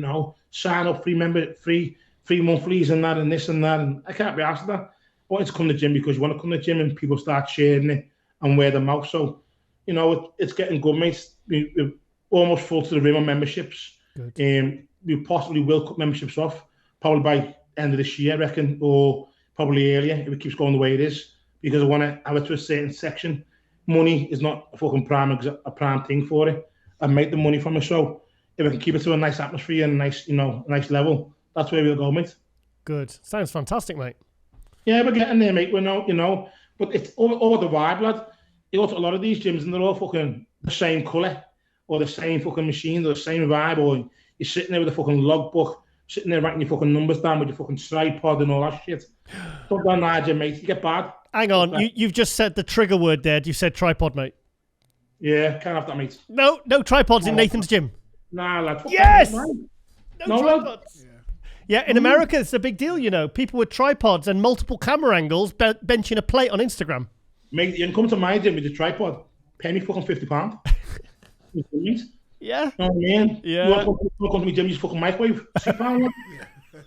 sign up free monthlies and that and this and that. And I can't be asked that. I want you to come to the gym because you want to come to the gym and people start sharing it and word of mouth. So, it's getting good, mate. We're almost full to the rim on memberships. Good. We possibly will cut memberships off probably by end of this year, I reckon, or probably earlier if it keeps going the way it is, because I want to have it to a certain section. Money is not a fucking prime thing for it. I make the money from it, so if I can keep it to a nice atmosphere and a nice level, that's where we'll go, mate. Good. Sounds fantastic, mate. Yeah, we're getting there, mate. We're now, but it's all the vibe, lad. You go to a lot of these gyms and they're all fucking the same colour or the same fucking machine or the same vibe, or you're sitting there with a fucking logbook, sitting there writing your fucking numbers down with your fucking tripod and all that shit. Don't go on there, mate. You get bad. Hang on, you've just said the trigger word there. You said tripod, mate. Yeah, can't have that, mate. No tripods in Nathan's gym. Nah, lad. Yes! No tripods. Yeah, in America, it's a big deal, People with tripods and multiple camera angles benching a plate on Instagram. Mate, you can come to my gym with a tripod. Pay me fucking £50. Yeah. You know what I mean? Yeah. You want to come to my gym, use fucking microwave. You know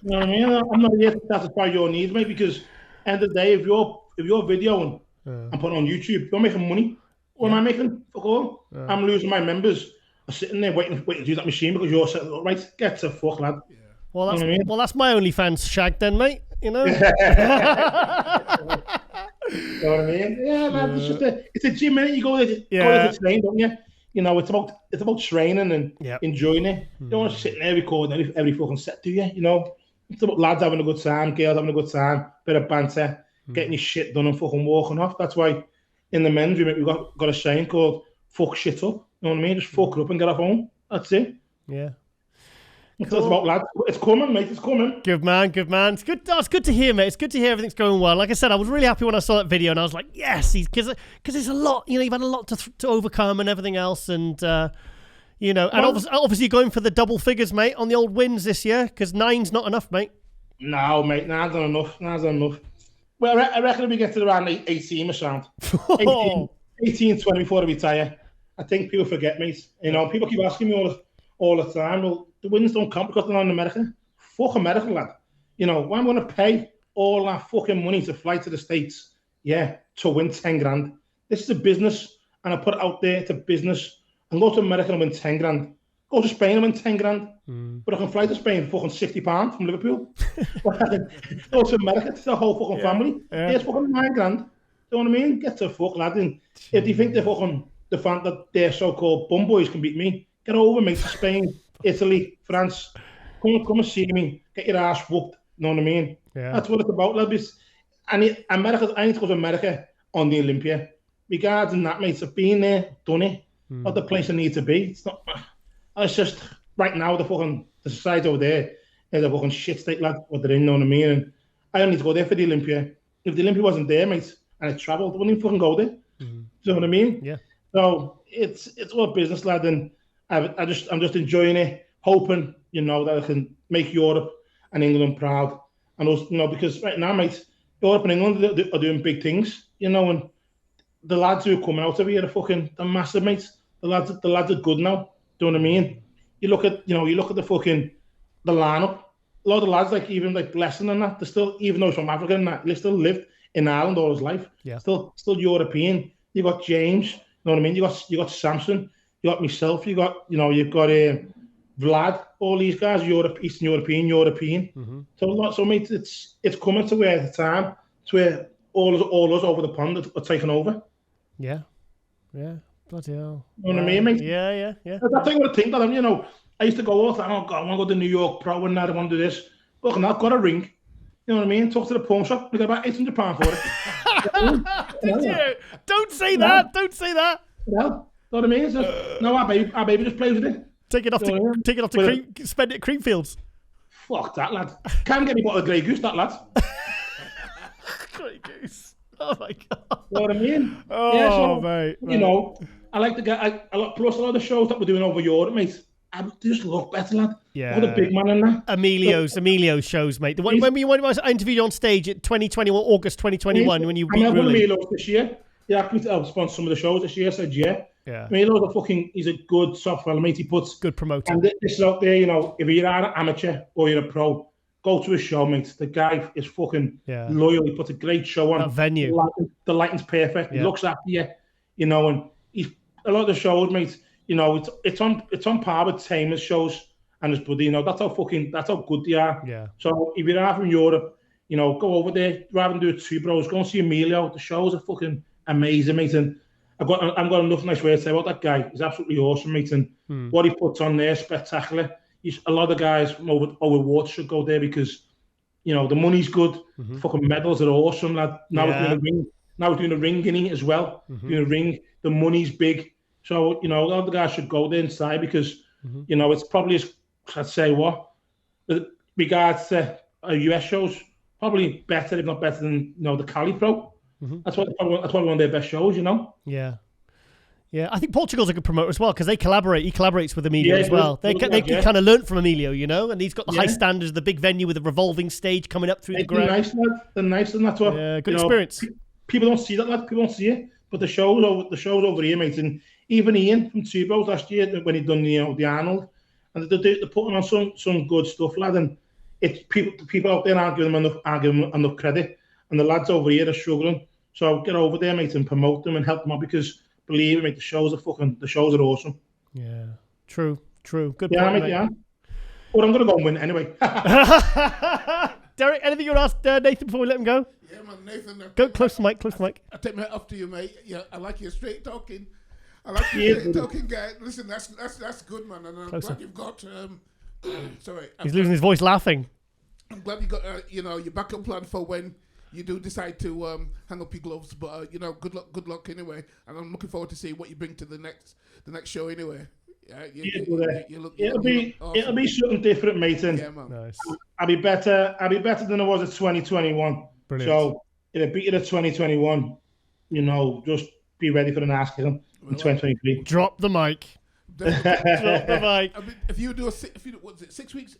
what I mean? I'm not here to satisfy your needs, mate, because end of the day, if you're videoing and putting on YouTube, you're making money. What am I making? Fuck all. I'm losing my members. I'm sitting there waiting to do that machine because you're set up. Right, get to fuck, lad. Yeah. Well, that's my OnlyFans shag then, mate. You know what I mean? Yeah, man. It's a gym, innit? You go there to train, don't you? It's about training and enjoying it. You don't want to sit there recording every fucking set, do you? It's about lads having a good time, girls having a good time, bit of banter, getting your shit done and fucking walking off. That's why in the men's room we've got a saying called "fuck shit up." You know what I mean? Just fuck it up and get off home. That's it. Yeah. Cool. That's about lads. It's coming, mate. It's coming. Good man. It's good. It's good to hear, mate. It's good to hear everything's going well. Like I said, I was really happy when I saw that video, and I was like, yes, because there's a lot. You've had a lot to overcome and everything else, and and obviously you're going for the double figures, mate, on the old wins this year, because 9's not enough, mate. No, mate. 9's not enough. Well, I reckon we get to around 18 or something. 18, 20 before I retire. I think people forget, mate. You know, people keep asking me all the time, well, the wins don't count because they're not in America. Fuck America, lad. You know, why am I going to pay all that fucking money to fly to the States, to win 10 grand? This is a business, and I put it out there, it's a business. And go to America and win 10 grand. Go to Spain and win 10 grand. But I can fly to Spain for fucking £60 from Liverpool. Go to America, it's the whole fucking family. Here's fucking 9 grand. You know what I mean? Get the fuck, lad. And if you think the fact that their so-called bum boys can beat me, get over, mate, to Spain, Italy, France. Come and see me. Get your ass whooped. You know what I mean? Yeah. That's what it's about, lad. I need to go to America on the Olympia. Regarding that, mate, I've been there, done it. Not the place I need to be. It's not. It's just right now the society over there is a fucking shit state, lad. What they're in, you know what I mean? And I don't need to go there for the Olympia. If the Olympia wasn't there, mate, and I travelled, I wouldn't even fucking go there. Do you know what I mean? Yeah. So it's all business, lad, and I'm just enjoying it, hoping, you know, that I can make Europe and England proud, and also, you know, because right now, mate, Europe and England are doing big things, you know, and the lads who are coming out of here they're massive, mate. The lads are good now. Do you know what I mean? You look at the lineup. A lot of the lads, even less than that, they're still, even though he's from Africa and that, they still lived in Ireland all his life. Yeah. Still European. You got James. You know what I mean? You got Samson. You got myself. You've got Vlad. All these guys, Eastern European. So mate, it's coming to where the time to where all us over the pond are taking over. Yeah. Bloody hell. You know what I mean, mate? Yeah. That's what I think of them, you know. I used to go all the time, oh God, I want to go to New York Pro and that, I want to do this. Look, and I've got a ring. You know what I mean? Talk to the pawn shop, we got about £800 for it. Did you? Don't say that. Don't say that. No, you know what I mean? So, no, our baby just plays with it. Take it off to spend it at Creamfields. Fuck that, lad. Can't get me bottle of Grey Goose, that lad. Grey Goose. Oh my God. You know what I mean? Oh, mate. You know, I like to get, plus a lot of the shows that we're doing over Europe, mate, I just look better, lad. Yeah. All the big man in that. Emilio's shows, mate. When I interviewed you on stage at 2021, August 2021, when you beat Rulli. Emilio's this year. He asked me to help sponsor some of the shows this year. I said, yeah. He's a good soft fella, mate. He puts good promoter. And this is out there, you know, if you're an amateur or you're a pro, go to a show, mate. The guy is fucking loyal. He puts a great show on. That venue. The lighting's perfect. He looks after you, you know, and he's a lot of the shows, mate, you know, it's on par with Tamer's shows and his buddy, you know, that's how good they are. Yeah. So if you're out from Europe, you know, go over there, rather than do it two bros, go and see Emilio. The shows are fucking amazing, mate. And I've got enough nice words to say about that guy. He's absolutely awesome, mate. And what he puts on there, spectacular. A lot of guys from over water should go there because, you know, the money's good. The fucking medals are awesome, lad. Now we're doing a ring. Now we're doing a ring in it as well. Doing a ring. The money's big. So, you know, a lot of the guys should go there inside because, you know, it's probably, I'd say with regards to US shows, probably better, if not better than, you know, the Cali Pro. That's probably one of their best shows, you know? Yeah. Yeah, I think Portugal's a good promoter as well because they collaborate. He collaborates with Emilio as well. They kind of learnt from Emilio, you know, and he's got the high standards, the big venue with the revolving stage coming up through the ground. They're nice, and that's what. Yeah, good experience. People don't see that, lad. People don't see it, but the shows over here, mate, and even Ian from Two Bros last year when he'd done the Arnold, and they're putting on some good stuff, lad. And it's people out there aren't giving them enough credit, and the lads over here are struggling. So get over there, mate, and promote them and help them out because. Believe me, the shows are awesome. Yeah, true. Good point, mate. Yeah. Well, I'm going to go and win anyway. Derek, anything you want to ask Nathan before we let him go? Yeah, man, Nathan. Go close to Mike, I take my hat off to you, mate. Yeah, I like your straight talking. I like your straight talking guy. Listen, that's good, man. And I'm glad you've got... sorry. He's losing his voice laughing. I'm glad you got, your backup plan for when... You do decide to hang up your gloves, but you know, good luck anyway. And I'm looking forward to see what you bring to the next show anyway. It'll be something different, mate. And yeah, man. Nice. I'll be better than I was at 2021. Brilliant. So it'll be at 2021. You know, just be ready for an ass kicking in 2023. Drop the mic. Drop the mic. I mean, if you do 6 weeks,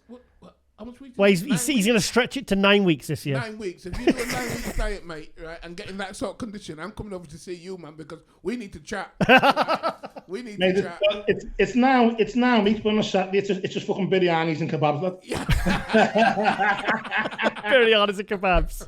how much we Well, he's going to stretch it to 9 weeks this year. 9 weeks. If you do a 9 week diet, mate, right, and get in that sort of condition, I'm coming over to see you, man, because we need to chat. Right? We need to chat. It's now meat, but on a Saturday it's just fucking biryanis and kebabs. Lad. Yeah. Biryanis and kebabs.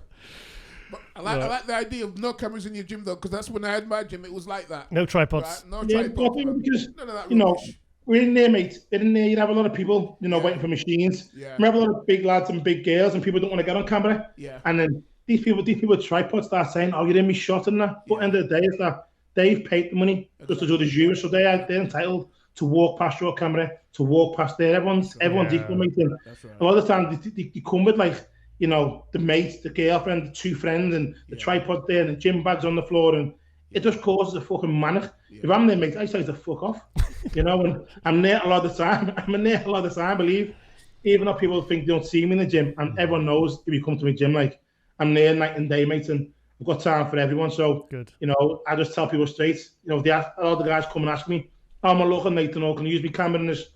But I like the idea of no cameras in your gym, though, because that's when I had my gym. It was like that. No tripods. Right? No tripods. Because, none of that rubbish. We're in there, mate. In there, you'd have a lot of people, waiting for machines. Yeah. We have a lot of big lads and big girls, and people don't want to get on camera. Yeah. And then these people with tripods start saying, "Oh, you're in me shot and that." But at the end of the day, is that they've paid the money just to do the viewers, so they're entitled to walk past your camera, to walk past there. Everyone's equal, mate. And a lot of the time, they come with the mate, the girlfriend, the two friends, and the tripod there, and the gym bags on the floor, and it just causes a fucking manic. Yeah. If I'm there, mate, I say to fuck off, and I'm there a lot of the time. Believe, even though people think they don't see me in the gym, and everyone knows if you come to my gym, I'm there night and day, mate, and I've got time for everyone. So, good. I just tell people straight. If they ask, all the guys come and ask me, "How am I looking, Nathan? Can you use me camera in this?"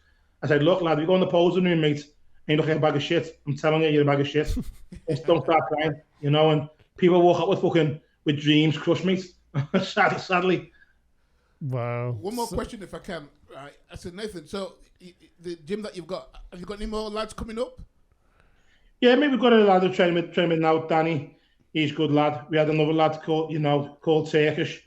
I say, "Look, lad, we go in the posing room, mate. And you look like a bag of shit. I'm telling you, you're a bag of shit. Just don't start crying, And people walk up with dreams crushed, mate. Sadly. Wow. One more question, if I can. Right, I said, Nathan. So the gym that you've got, have you got any more lads coming up? Yeah, maybe we've got a lad who train with now, Danny. He's a good lad. We had another lad called Turkish,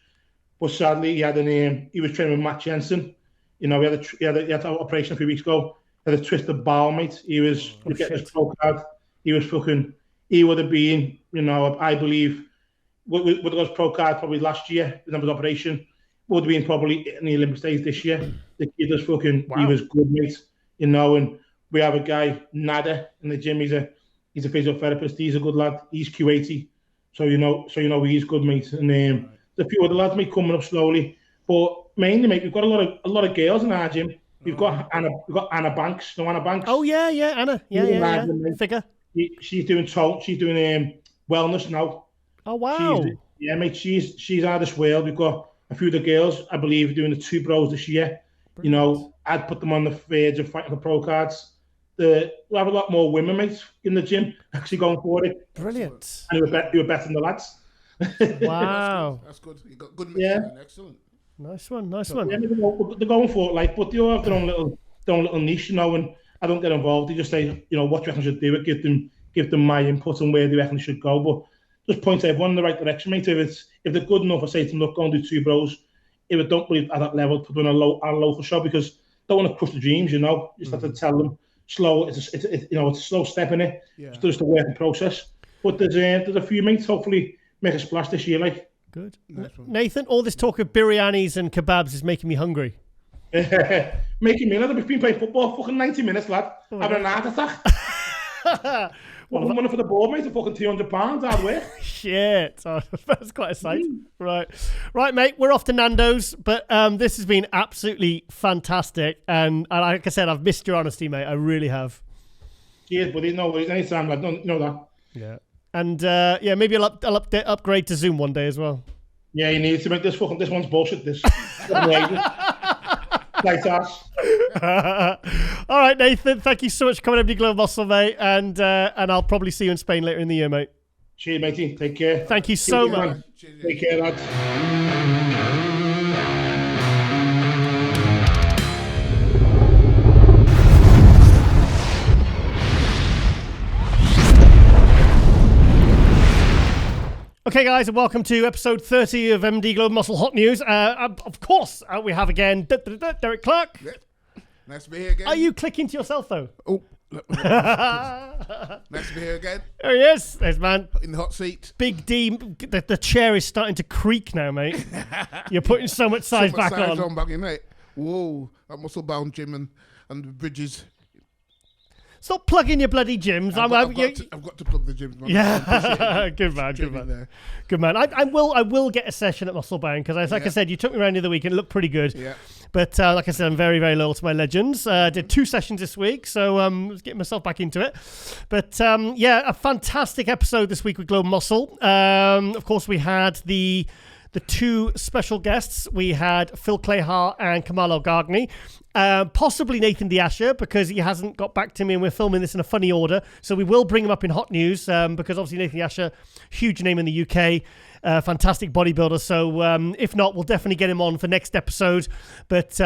but sadly he was training with Matt Jensen. We had an operation a few weeks ago. Had a twisted bowel, mate. He was getting his pro card. He would have been, I believe, with those pro card probably last year, the number of operation, would have been probably in the Olympic stage this year. The kid was he was good, mate. And we have a guy, Nada, in the gym. He's a physiotherapist. He's a good lad. He's Q80. So he's good, mate. And there's a few other lads, mate, coming up slowly. But mainly, mate, we've got a lot of girls in our gym. We've got Anna Banks. No, Anna Banks. Oh yeah, Anna. Yeah. Figure. She's doing wellness now. Oh wow. Mate. She's out of this world. We've got a few of the girls, I believe, doing the 2 bros this year. Brilliant. I'd put them on the verge of fighting for pro cards. We have a lot more women, mate, in the gym actually going for it. Brilliant. And they were better than the lads. Wow. That's good. You got good mixing. Excellent. Nice one. Yeah, they're going for it, but they all have their own little niche, and I don't get involved. They just say, what do you reckon I should do it? Give them my input on where they reckon they should go, but just point everyone in the right direction, mate. If they're good enough, I say to them, look, go and do 2 bros. If I don't believe at that level, put them on a local show, because don't want to crush the dreams, You just have to tell them slow. It's a slow step in it. Yeah. It's just a working process. But there's a few mates hopefully make a splash this year, Good. Nathan, all this talk of biryanis and kebabs is making me hungry. Making me, I've been playing football fucking 90 minutes, lad. Having an heart attack. Money for the board, mate, fucking £200 hard work. Shit. Oh, that's quite a sight. Right, mate, we're off to Nando's, but this has been absolutely fantastic. And like I said, I've missed your honesty, mate. I really have. Cheers, buddy. No worries. Anytime, lad. You know that. Yeah. And maybe I'll upgrade to Zoom one day as well. Yeah, you need to make this one's bullshit. This. Nice ass. All right, Nathan. Thank you so much for coming over to Global Muscle, mate. And I'll probably see you in Spain later in the year, mate. Cheers, matey. Take care. Thank you so much. Take care, lads. Okay, guys, and welcome to episode 30 of MD Global Muscle Hot News. Of course, we have again Derrick Clarke. Yeah. Nice to be here again. Are you clicking to yourself, though? Oh, nice to be here again. There he is. There's man. In the hot seat. Big D. The chair is starting to creak now, mate. You're putting so much size back on. Back in, mate. Whoa, that muscle-bound gym and the bridges. Stop plugging your bloody gyms. I've got to plug the gyms, man. Yeah, good man. I will get a session at Muscle Bound because, like I said, you took me around the other week and it looked pretty good. Yeah. But like I said, I'm very, very loyal to my legends. Did 2 sessions this week, so I was getting myself back into it. But a fantastic episode this week with Global Muscle. Of course, we had the 2 special guests. We had Phil Clahar and Kamal Elgargni. Possibly Nathan De Asha, because he hasn't got back to me and we're filming this in a funny order. So we will bring him up in hot news because obviously Nathan De Asha, huge name in the UK, fantastic bodybuilder. So if not, we'll definitely get him on for next episode. But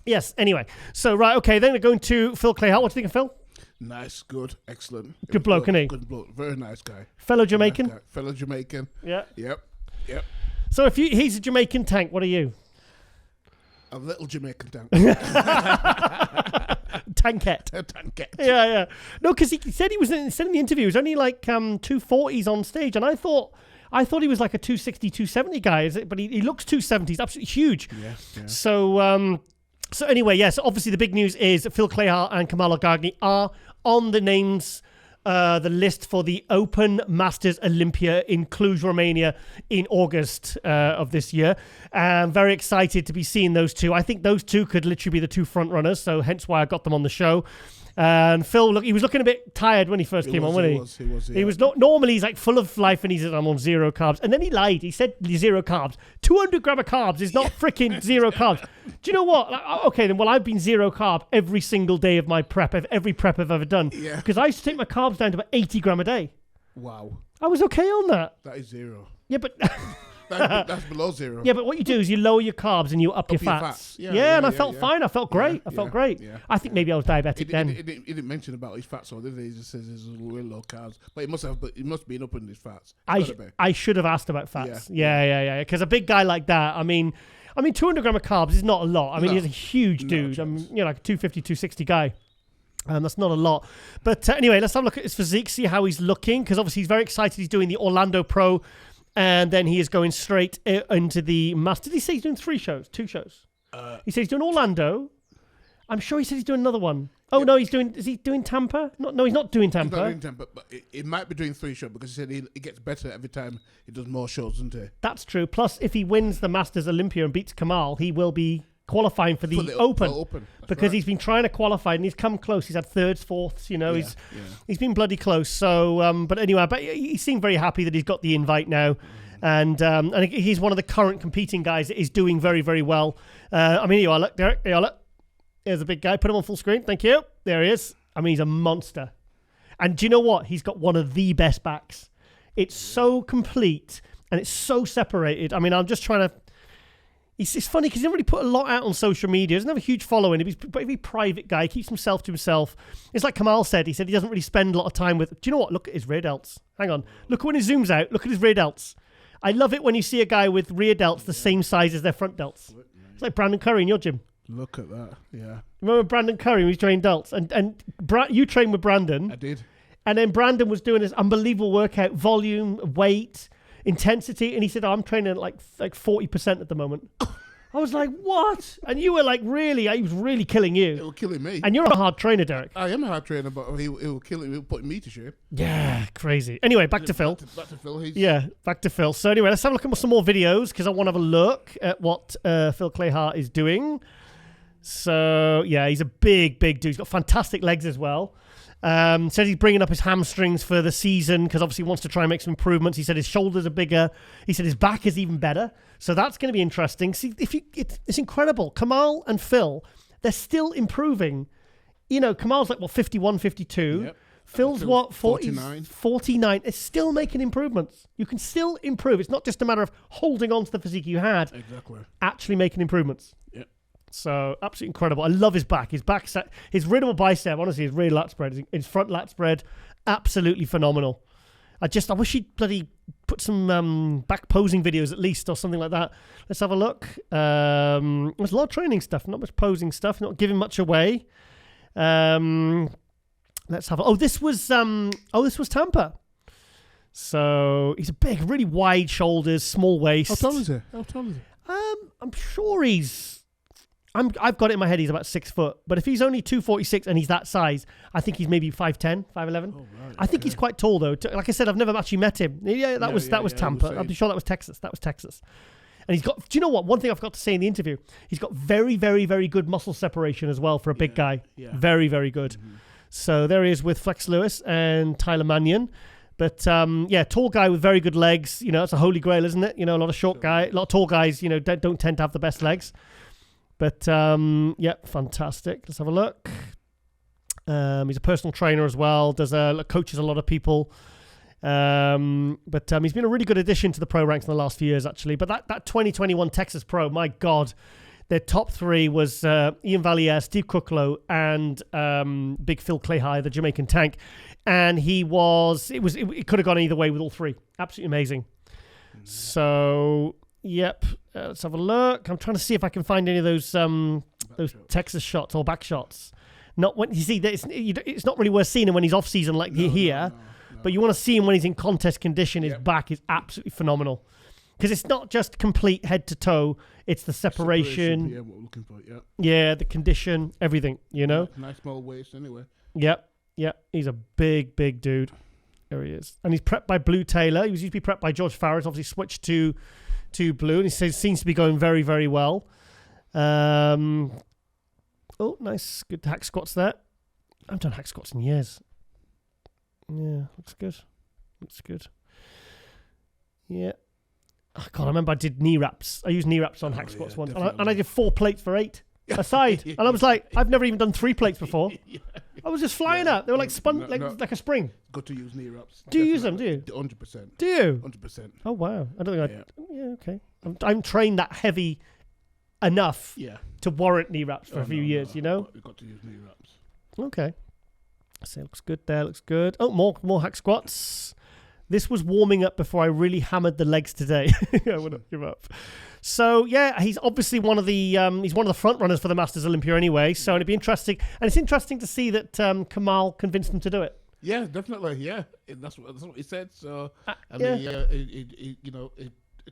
yes, anyway. So, right, okay, then we're going to Phil Clahar. What do you think of Phil? Nice, good, excellent. Good bloke, isn't he? Good bloke, very nice guy. Fellow Jamaican? Nice guy. Fellow Jamaican. Yeah. Yep. So if he's a Jamaican Tank, what are you? A little Jamaican Tank. Tankette. A tankette. Yeah. No, because he said he in the interview, he was only like 240s on stage, and I thought he was like a 260, 270 guy, but he looks 270. He's absolutely huge. Yeah. So anyway, yes, obviously the big news is Phil Clahar and Kamal Elgargni are on the list for the Open Masters Olympia in Cluj, Romania in August of this year. I'm very excited to be seeing those two. I think those two could literally be the two front runners, so hence why I got them on the show. And Phil, he was looking a bit tired when he first came on, wasn't he? He was not normally. He's like full of life, and he said, "I'm on zero carbs." And then he lied. He said zero carbs. 200 grams of carbs is not freaking zero carbs. Do you know what? Okay, then. Well, I've been zero carb every single day of my prep, every prep I've ever done. Yeah. Because I used to take my carbs down to about 80 grams a day. Wow. I was okay on that. That is zero. Yeah, but that's below zero. Yeah, but what you do is you lower your carbs and you up your fats. Yeah, and I felt fine. I felt great. I felt great. Yeah. I think maybe I was diabetic then. He didn't mention about his fats, or did he? He just says it's real low carbs. But he must have. But he must be up in his fats. I should have asked about fats. Yeah. Because a big guy like that, I mean, 200 grams of carbs is not a lot. I mean, he's a huge dude. I'm like a 250, 260 guy. That's not a lot. But anyway, let's have a look at his physique, see how he's looking, because obviously he's very excited. He's doing the Orlando Pro, and then he is going straight into the Masters. Did he say he's doing 2 shows? He said he's doing Orlando. I'm sure he said he's doing another one. Oh, no, is he doing Tampa? No, he's not doing Tampa. He's not doing Tampa, but it might be doing 3 shows, because he said he gets better every time he does more shows, doesn't he? That's true. Plus, if he wins the Masters Olympia and beats Kamal, he will be qualifying for the Open. Because he's been trying to qualify and he's come close. He's had 3rds, 4ths, he's been bloody close. So, but anyway, but he seemed very happy that he's got the invite now. And he's one of the current competing guys that is doing very, very well. Here you are, look, Derek. Here you are, look. There's a big guy. Put him on full screen. Thank you. There he is. I mean, he's a monster. And do you know what? He's got one of the best backs. It's so complete and it's so separated. I mean, I'm just trying to... It's funny because he doesn't really put a lot out on social media. He doesn't have a huge following. He's a very private guy. He keeps himself to himself. It's like Kamal said. He said he doesn't really spend a lot of time with... Do you know what? Look at his rear delts. Hang on. Look when he zooms out. Look at his rear delts. I love it when you see a guy with rear delts the same size as their front delts. It's like Brandon Curry in your gym. Look at that. Yeah. Remember Brandon Curry when he trained delts? And you trained with Brandon. I did. And then Brandon was doing this unbelievable workout, volume, weight, intensity. And he said, I'm training at like 40% at the moment. I was like, what? And you were like, really? He was really killing you. It was killing me. And you're a hard trainer, Derek. I am a hard trainer, but he will kill him. He will put me to shame. Yeah, crazy. Anyway, back to Phil. Back to Phil. Back to Phil. So anyway, let's have a look at some more videos because I want to have a look at what Phil Clahar is doing. So, yeah, he's a big, big dude. He's got fantastic legs as well. Says he's bringing up his hamstrings for the season because obviously he wants to try and make some improvements. He said his shoulders are bigger. He said his back is even better. So that's going to be interesting. See, it's incredible. Kamal and Phil, they're still improving. You know, Kamal's like, 51, 52. Yep. Phil's what, 49? 49. It's still making improvements. You can still improve. It's not just a matter of holding on to the physique you had. Exactly. Actually making improvements. Yep. So, absolutely incredible. I love his back. His back set, his rear bicep, honestly, his rear lat spread, his front lat spread, absolutely phenomenal. I wish he'd bloody put some back posing videos at least or something like that. Let's have a look. There's a lot of training stuff, not much posing stuff, not giving much away. Let's have this was Tampa. So he's a big, really wide shoulders, small waist. How tall is he? I'm sure I've got it in my head he's about 6 foot, but if he's only 246 and he's that size, I think he's maybe 5'10", 5'11". Oh, right, I think he's quite tall though. Like I said, I've never actually met him. Yeah, that was Tampa. I'm sure that was Texas. And he's got, do you know what? One thing I forgot to say in the interview, he's got very, very, very good muscle separation as well for a big guy. Yeah. Very, very good. Mm-hmm. So there he is with Flex Lewis and Tyler Mannion. But tall guy with very good legs. You know, that's a holy grail, isn't it? You know, a lot of tall guys, you know, don't tend to have the best legs. But fantastic. Let's have a look. He's a personal trainer as well. Coaches a lot of people. But he's been a really good addition to the pro ranks in the last few years, actually. But that 2021 Texas Pro, my God, their top three was Ian Valliere, Steve Kucklow, and big Phil Clahar, the Jamaican Tank. And it could have gone either way with all three. Absolutely amazing. So, yep. Let's have a look. I'm trying to see if I can find any of those Texas shots or back shots. Not when you see that it's not really worth seeing him when he's off season like here. No. But you want to see him when he's in contest condition. His back is absolutely phenomenal. Because it's not just complete head to toe. It's the separation. Yeah, what we're looking for, yeah. Yeah, the condition, everything, Nice small waist anyway. Yep. He's a big, big dude. There he is. And he's prepped by Blue Taylor. He was used to be prepped by George Farris. Obviously switched to Blue. And he seems to be going very, very well. Nice. Good hack squats there. I've done hack squats in years. Yeah, looks good. Yeah. Oh, God, I remember I did knee wraps. I used knee wraps on hack squats once. And I did 4 plates for 8 aside. And I was like, I've never even done 3 plates before. I was just flying up. They were like spun, like a spring. Got to use knee wraps. Do you use them, do you? 100%. Do you? 100%. Oh, wow. I don't think okay. I'm trained that heavy enough to warrant knee wraps for a few years, You've got to use knee wraps. Okay. So it looks good there, looks good. Oh, more hack squats. This was warming up before I really hammered the legs today. I wouldn't give up. So yeah, he's obviously one of the front runners for the Masters Olympia anyway. So it'd be interesting, and it's interesting to see that Kamal convinced him to do it. Yeah, definitely. Yeah, that's what he said. So he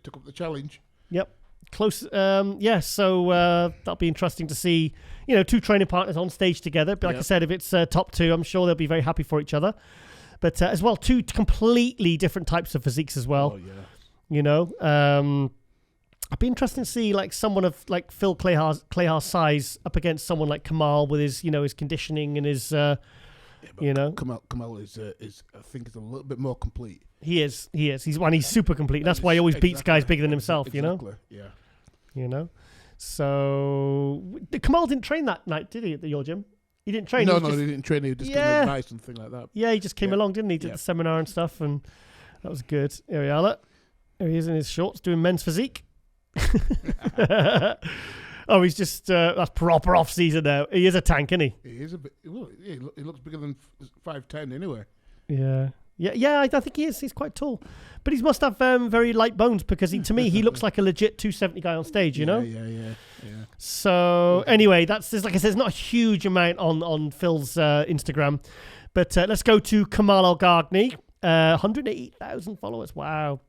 took up the challenge. Yep. Close. So that'll be interesting to see. 2 training partners on stage together. But like I said, if it's top 2, I'm sure they'll be very happy for each other. But as well, 2 completely different types of physiques as well. Oh yeah. It'd be interesting to see like someone of like Phil Clahar's size up against someone like Kamal with his his conditioning and his Kamal is I think is a little bit more complete. He is. He's super complete. That's why he always beats guys bigger than himself. Exactly. Yeah. So Kamal didn't train that night, did he? At your gym? He didn't train. No, he didn't train. He was just giving advice and things like that. Yeah, he just came along, didn't he? Did the seminar and stuff, and that was good. Here we are. There he is in his shorts doing men's physique. Oh, he's just that's proper off season now. He is a tank, isn't he? He is a bit. Well, he looks bigger than 5'10" anyway. Yeah. I think he is. He's quite tall, but he must have very light bones because to me he looks like a legit 270 guy on stage. Yeah. So anyway, there's like I said, there's not a huge amount on Phil's Instagram, but let's go to Kamal Elgargni, 180,000 followers. Wow.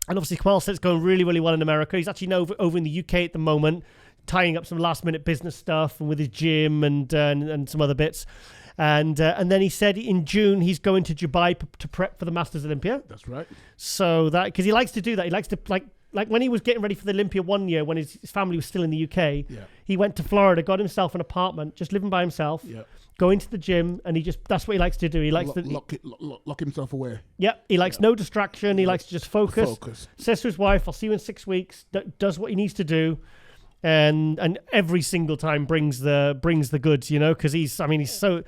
And obviously Kamal said it's going really, really well in America. He's actually over in the UK at the moment, tying up some last-minute business stuff and with his gym and some other bits. And then he said in June he's going to Dubai to prep for the Masters Olympia. That's right. So that because he likes to do that. He likes to like when he was getting ready for the Olympia one year when his family was still in the UK. Yeah. He went to Florida, got himself an apartment, just living by himself. Yeah. Going to the gym, and that's what he likes to do. He likes to lock himself away. Yeah, he likes no distraction. He likes to just focus. Says to his wife, "I'll see you in 6 weeks." Does what he needs to do, and every single time brings the goods. Because he's so.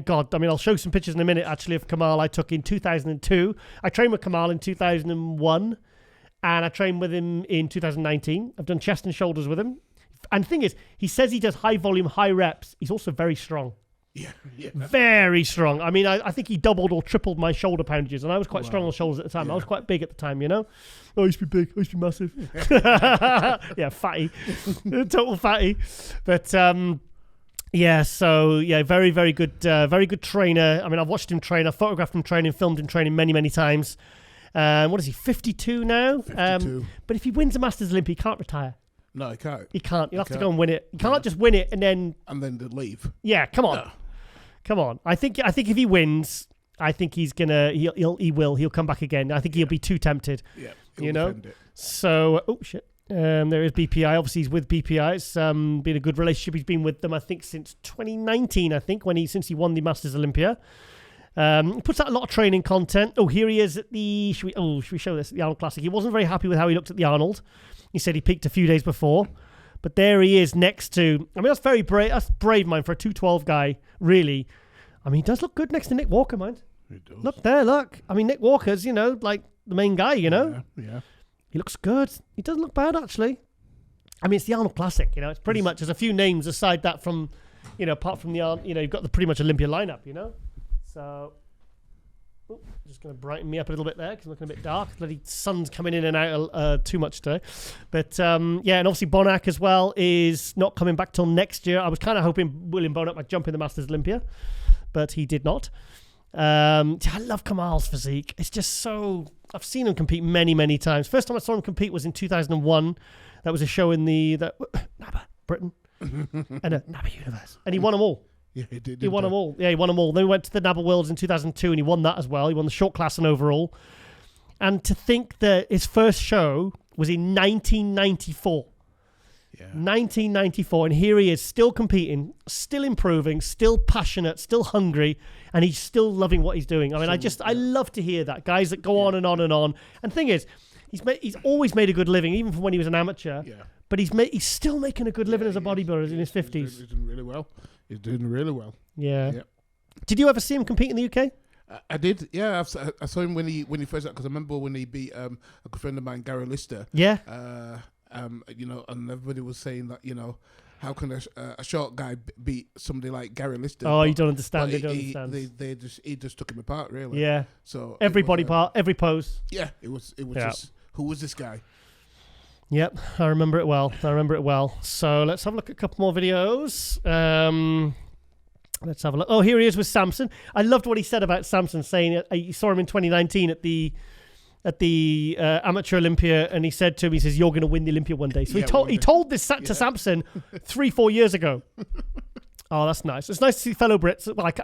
God. I'll show some pictures in a minute. Actually, of Kamal, I took in 2002. I trained with Kamal in 2001, and I trained with him in 2019. I've done chest and shoulders with him. And the thing is, he says he does high volume, high reps. He's also very strong. Yeah. Very strong. I think he doubled or tripled my shoulder poundages, and I was quite strong on shoulders at the time. Yeah. I was quite big at the time, I used to be big. I used to be massive. Yeah, fatty. Total fatty. But, very, very good trainer. I've watched him train. I've photographed him training, filmed him training many, many times. What is he, 52 now? 52. But if he wins a Masters Olympia, he can't retire. No, he can't. He can't. You'll have to go and win it. You can't just win it and then leave. Yeah, come on. No. Come on. I think if he wins, I think he's gonna. He'll come back again. I think he'll be too tempted. Yeah. Defend it. So shit. There is BPI. Obviously, he's with BPI. It's been a good relationship. He's been with them, I think, since 2019. I think since he won the Masters Olympia. He puts out a lot of training content. Oh, here he is at the. Should we show this at the Arnold Classic? He wasn't very happy with how he looked at the Arnold. He said he peaked a few days before. But there he is next to, I mean, that's very brave. That's brave, mind, for a 212 guy, really. I mean, he does look good next to Nick Walker, mind. He does. Look there, look. I mean, Nick Walker's, like the main guy, Yeah. He looks good. He doesn't look bad, actually. I mean, it's the Arnold Classic, it's pretty much, there's a few names aside that from, apart from the Arnold, you've got the pretty much Olympia lineup, So, just going to brighten me up a little bit there because I'm looking a bit dark. Bloody sun's coming in and out too much today. But, and obviously Bonac as well is not coming back till next year. I was kind of hoping William Bonac might jump in the Masters Olympia, but he did not. I love Kamal's physique. It's just so... I've seen him compete many, many times. First time I saw him compete was in 2001. That was a show in the NABBA, Britain, and NABBA Universe. And he won them all. Yeah, he did. He won them all. Yeah, he won them all. Then we went to the NABBA Worlds in 2002 and he won that as well. He won the short class and overall. And to think that his first show was in 1994. Yeah. 1994, and here he is, still competing, still improving, still passionate, still hungry, and he's still loving what he's doing. I mean, I love to hear that. Guys that go on and on and on. And the thing is, he's always made a good living, even from when he was an amateur. Yeah. But he's still making a good living as a bodybuilder in his 50s. He's doing really well. He's doing really well. Yeah. Yep. Did you ever see him compete in the UK? I did. Yeah, I saw him when he first, because I remember when he beat a good friend of mine, Gary Lister. Yeah. And everybody was saying that, how can a short guy beat somebody like Gary Lister? Oh, you don't understand. They don't understand. He just took him apart, really. Yeah. So every body part, every pose. Yeah, it was just, who was this guy? Yep, I remember it well. So let's have a look at a couple more videos. Let's have a look. Oh, here he is with Samson. I loved what he said about Samson, saying you saw him in 2019 at the Amateur Olympia, and he said to him, he says, "You're going to win the Olympia one day." So he told this to Samson 3-4 years ago. Oh, that's nice. It's nice to see fellow Brits. Well, I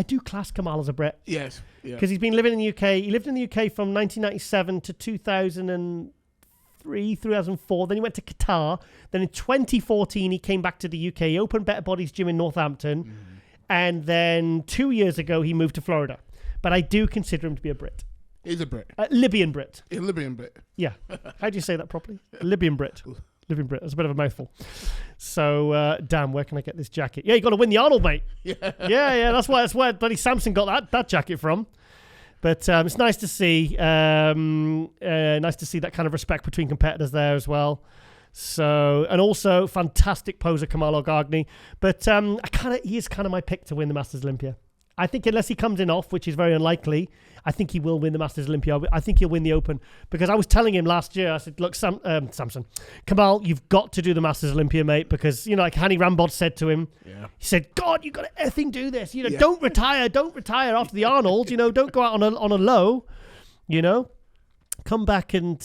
do class Kamal as a Brit. Yes. Because he's been living in the UK. He lived in the UK from 1997 to 2003, 2004. Then he went to Qatar. Then in 2014, he came back to the UK. He opened Better Bodies Gym in Northampton. And then 2 years ago, he moved to Florida. But I do consider him to be a Brit. He's a Brit. Libyan Brit. A Libyan Brit. Yeah. How do you say that properly? Libyan Brit. Libyan Brit. That's a bit of a mouthful. So, damn, where can I get this jacket? Yeah, you got to win the Arnold, mate. Yeah. That's where bloody Samson got that jacket from. But it's nice to see. Nice to see that kind of respect between competitors there as well. So, and also fantastic poser Kamal Elgargni. But he is kind of my pick to win the Masters Olympia. I think unless he comes in off, which is very unlikely, I think he will win the Masters Olympia. I think he'll win the Open. Because I was telling him last year, I said, look, Samson, Kamal, you've got to do the Masters Olympia, mate. Because, like Hani Rambod said to him, he said, God, you've got to effing do this. Don't retire after the Arnold. Don't go out on a low. Come back and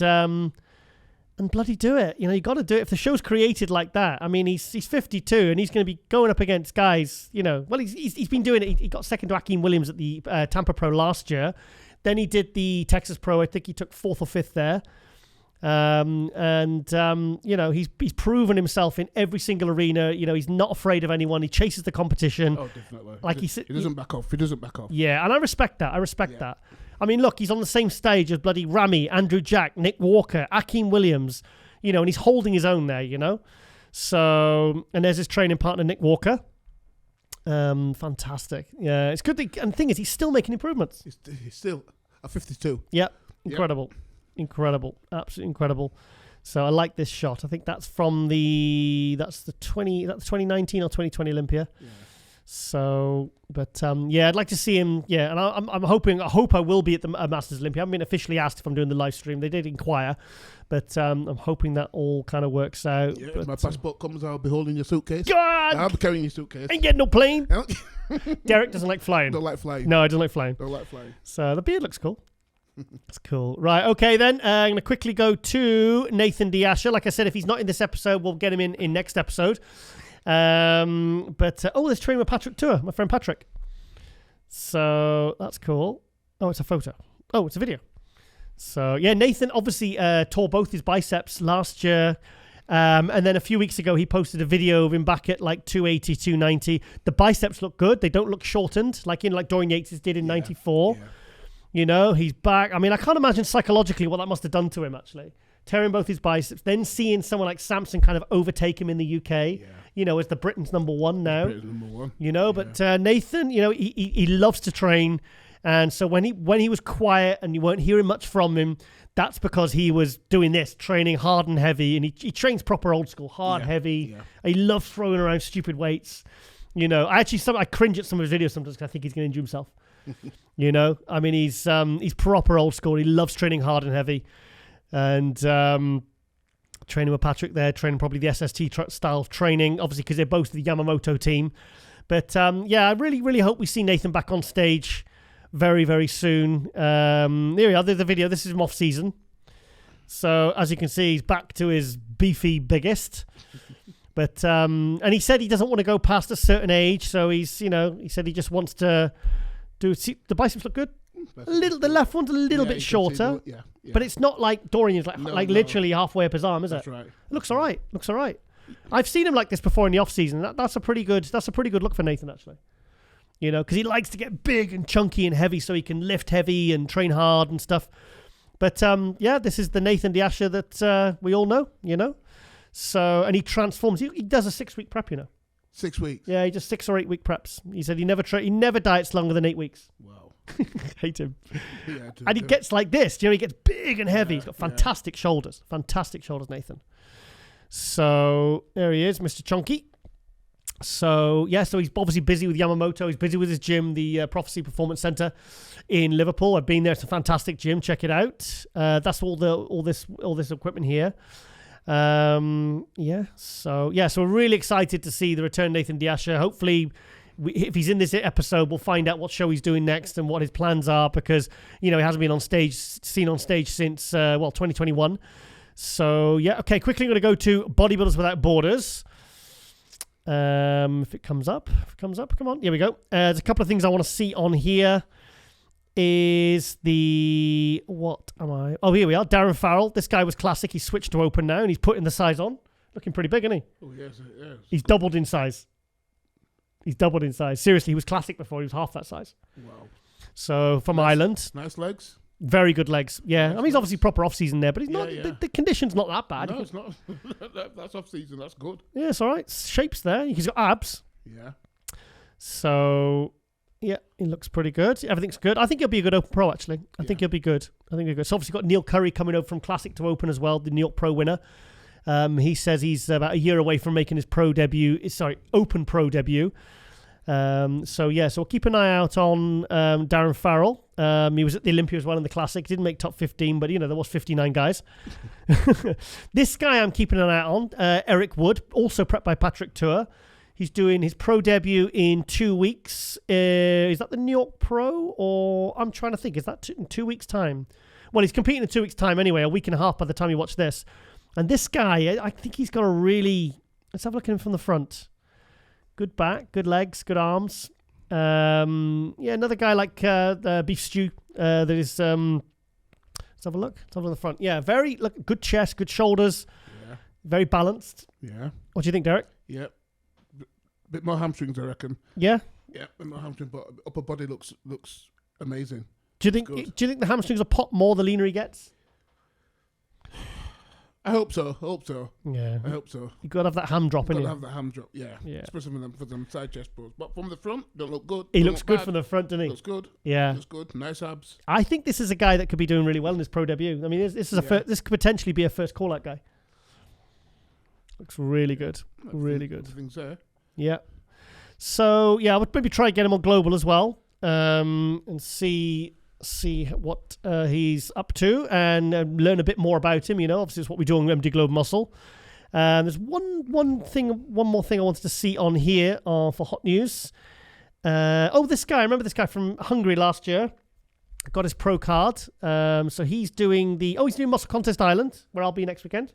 bloody do it. You got to do it. If the show's created like that, I mean, he's 52 and he's going to be going up against guys, well, he's been doing it. He got second to Akeem Williams at the Tampa Pro last year. Then he did the Texas Pro. I think he took 4th or 5th there. He's proven himself in every single arena. He's not afraid of anyone. He chases the competition. Oh, definitely. He doesn't back off. He doesn't back off. Yeah, and I respect that. that. I mean, look, he's on the same stage as bloody Ramy, Andrew Jack, Nick Walker, Akeem Williams, and he's holding his own there, So, and there's his training partner, Nick Walker. Fantastic. Yeah, it's good. And the thing is, he's still making improvements. He's still at 52. Yep. Incredible. Absolutely incredible. So I like this shot. I think that's from the 2019 or 2020 Olympia. Yeah. So, but I'd like to see him. Yeah, and I hope I will be at the Masters Olympia. I haven't been officially asked if I'm doing the live stream. They did inquire, but I'm hoping that all kind of works out. Yeah, but, if my passport comes, I'll be holding your suitcase. God! I'll be carrying your suitcase. Ain't getting no plane. Derek doesn't like flying. Don't like flying. No, I don't like flying. Don't like flying. So the beard looks cool. That's cool. Right, okay then. I'm going to quickly go to Nathan De Asha. Like I said, if he's not in this episode, we'll get him in next episode. There's training with Patrick Tour, my friend Patrick. So that's cool. Oh, it's a photo. Oh, it's a video. So yeah, Nathan obviously tore both his biceps last year. And then a few weeks ago, he posted a video of him back at like 280, 290. The biceps look good. They don't look shortened like Dorian Yates did in 94. Yeah. He's back. I mean, I can't imagine psychologically what that must have done to him, actually. tearing both his biceps, then seeing someone like Samson kind of overtake him in the UK, as the Britain's number one now. But Nathan, he loves to train. And so when he was quiet and you weren't hearing much from him, that's because he was doing this, training hard and heavy. And he trains proper old school, hard, heavy. Yeah. He loves throwing around stupid weights. I cringe at some of his videos sometimes because I think he's going to injure himself. I mean, he's proper old school. He loves training hard and heavy. And training with Patrick there, training probably the SST style of training, obviously because they're both the Yamamoto team. But I really, really hope we see Nathan back on stage very, very soon. Here we are, there's the video. This is him off season. So as you can see, he's back to his beefy biggest. But and he said he doesn't want to go past a certain age. So he said he just wants to see the biceps look good. The left one's a little bit shorter, but it's not like Dorian's literally halfway up his arm, is it? That's right. It looks all right. I've seen him like this before in the off season. That's a pretty good look for Nathan actually. Because he likes to get big and chunky and heavy so he can lift heavy and train hard and stuff. But this is the Nathan De Asha that we all know. So and he transforms. He does a 6-week prep. 6 weeks. Yeah, he does 6 or 8 week preps. He said he never diets longer than 8 weeks. Wow. Hate him. And he gets like this. He gets big and heavy. He's got fantastic shoulders. Fantastic shoulders, Nathan. So there he is, Mr. Chunky. So he's obviously busy with Yamamoto. He's busy with his gym, the Prophecy Performance Center in Liverpool. I've been there. It's a fantastic gym. Check it out. That's all this equipment here. So we're really excited to see the return Nathan De Asha. Hopefully, if he's in this episode, we'll find out what show he's doing next and what his plans are because he hasn't been seen on stage since 2021. So okay. Quickly, I'm going to go to Bodybuilders Without Borders. If it comes up, come on. Here we go. There's a couple of things I want to see on here. Is what am I? Oh, here we are. Darren Farrell. This guy was classic. He's switched to open now and he's putting the size on. Looking pretty big, isn't he? Oh, yes. He's doubled in size. Seriously, he was classic before. He was half that size. Wow. So from Ireland. Nice legs. Very good legs. Yeah. Nice he's obviously proper off season there, but he's not. Yeah. The condition's not that bad. No, it's not. That's off season. That's good. Yeah, it's all right. Shapes there. He's got abs. Yeah. So. Yeah, he looks pretty good. Everything's good. I think he'll be a good Open Pro, actually. I think he'll be good. So obviously got Neil Curry coming over from Classic to Open as well, the New York Pro winner. He says he's about a year away from making his Open Pro debut. So we'll keep an eye out on Darren Farrell. He was at the Olympia as well in the Classic. Didn't make top 15, but there was 59 guys. This guy I'm keeping an eye on, Eric Wood, also prepped by Patrick Tour. He's doing his pro debut in 2 weeks. Is that the New York Pro? Or I'm trying to think. Is that in 2 weeks' time? Well, he's competing in 2 weeks' time anyway, a week and a half by the time you watch this. And this guy, I think he's got a really... Let's have a look at him from the front. Good back, good legs, good arms. Another guy like Beef Stew that is... let's have a look. Let's have a look at the front. Yeah, good chest, good shoulders. Yeah. Very balanced. Yeah. What do you think, Derek? Yeah. Bit more hamstrings, I reckon. Yeah. Yeah, bit more hamstrings, but upper body looks amazing. Do you think the hamstrings will pop more the leaner he gets? I hope so. Yeah. I hope so. You got to have that ham drop in you. Got to have the ham drop. Yeah. Especially for them side chest pulls. But from the front, don't look good. He looks good from the front, doesn't he? Looks good. Yeah. Looks good. Nice abs. I think this is a guy that could be doing really well in his pro debut. I mean, this could potentially be a first call out guy. Looks really good. Really good. Everything's there. Yeah. So I would maybe try and get him on global as well, and see what he's up to and learn a bit more about him. Obviously it's what we do on MD Globe Muscle. There's one more thing I wanted to see on here for hot news. This guy. I remember this guy from Hungary last year. Got his pro card. So he's doing Muscle Contest Island, where I'll be next weekend.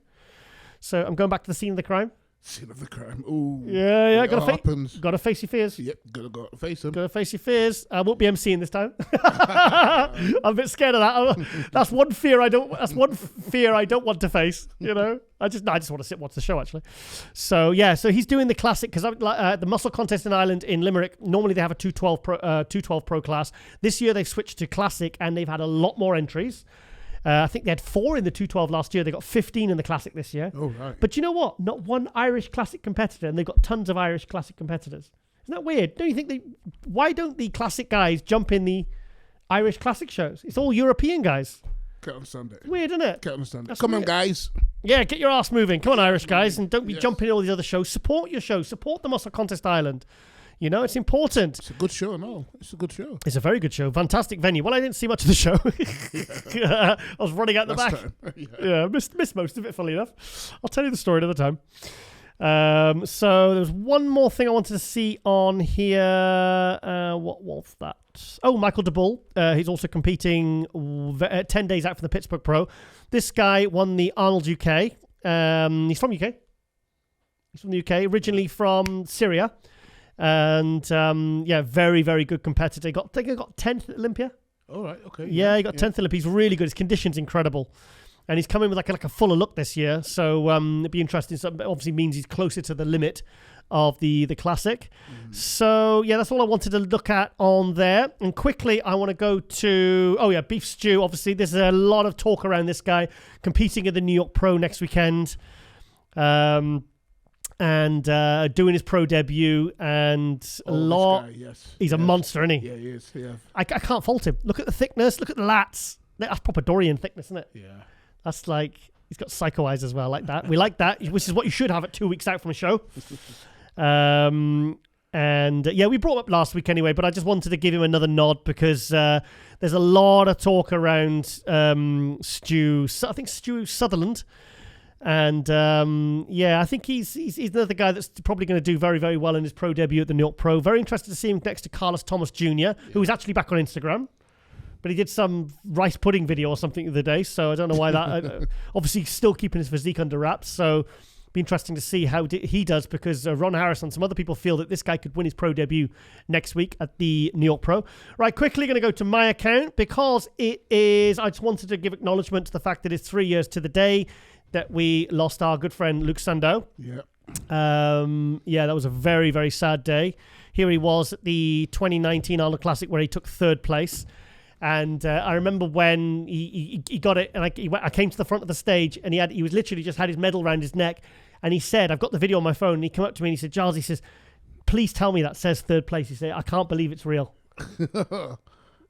So I'm going back to the scene of the crime. Scene of the crime. Ooh. Yeah. Gotta face your fears. Yep, gotta face them. Gotta face your fears. I won't be emceeing this time. I'm a bit scared of that. That's one fear I don't want to face. I just want to sit and watch the show actually. So he's doing the classic because the Muscle Contest in Ireland in Limerick. Normally they have a 212 pro class. This year they've switched to classic and they've had a lot more entries. I think they had 4 in the 212 last year. They got 15 in the Classic this year. Oh, right. But you know what? Not one Irish Classic competitor, and they've got tons of Irish Classic competitors. Isn't that weird? Don't you think why don't the Classic guys jump in the Irish Classic shows? It's all European guys. Can't understand it. It's weird, isn't it? Can't understand it. That's Come on, weird. guys. Yeah, get your ass moving. Come on, Irish guys, and don't be jumping in all these other shows. Support your show. Support the Muscle Contest Island. You know, it's important. It's a good show, no? It's a good show. It's a very good show. Fantastic venue. Well, I didn't see much of the show. I was running out the back. Yeah, missed most of it, funnily enough. I'll tell you the story another time. So there's one more thing I wanted to see on here. What was that? Oh, Michael DeBull. He's also competing 10 days out from the Pittsburgh Pro. This guy won the Arnold UK. He's from UK. He's from the UK, originally from Syria. And very, very good competitor. I think he got 10th at Olympia. All right, okay. Yeah, he got 10th at Olympia. He's really good. His condition's incredible. And he's coming with like a fuller look this year. So it'd be interesting. So obviously means he's closer to the limit of the Classic. So, yeah, that's all I wanted to look at on there. And quickly, I want to go to, Beef Stew. Obviously, there's a lot of talk around this guy competing at the New York Pro next weekend. And doing his pro debut, and he's a monster, isn't he? Yeah, he is. Yeah, I can't fault him. Look at the thickness. Look at the lats. That's proper Dorian thickness, isn't it? Yeah. That's like he's got psycho eyes as well, like that. We like that, which is what you should have at 2 weeks out from a show. We brought him up last week anyway, but I just wanted to give him another nod because there's a lot of talk around Stu Sutherland. And I think he's another guy that's probably going to do very, very well in his pro debut at the New York Pro. Very interested to see him next to Carlos Thomas Jr., who is actually back on Instagram. But he did some rice pudding video or something the other day, so I don't know why that. Obviously, still keeping his physique under wraps, so be interesting to see how he does, because Ron Harris and some other people feel that this guy could win his pro debut next week at the New York Pro. Right, quickly going to go to my account because it is. I just wanted to give acknowledgement to the fact that it's 3 years to the day that we lost our good friend Luke Sandow. Yeah. That was a very, very sad day. Here he was at the 2019 Arnold Classic where he took 3rd place. And I remember when he got it, and I came to the front of the stage, and he was literally just had his medal around his neck, and he said, "I've got the video on my phone." And he came up to me and he said, "Giles," he says, "please tell me that says 3rd place." He said, "I can't believe it's real."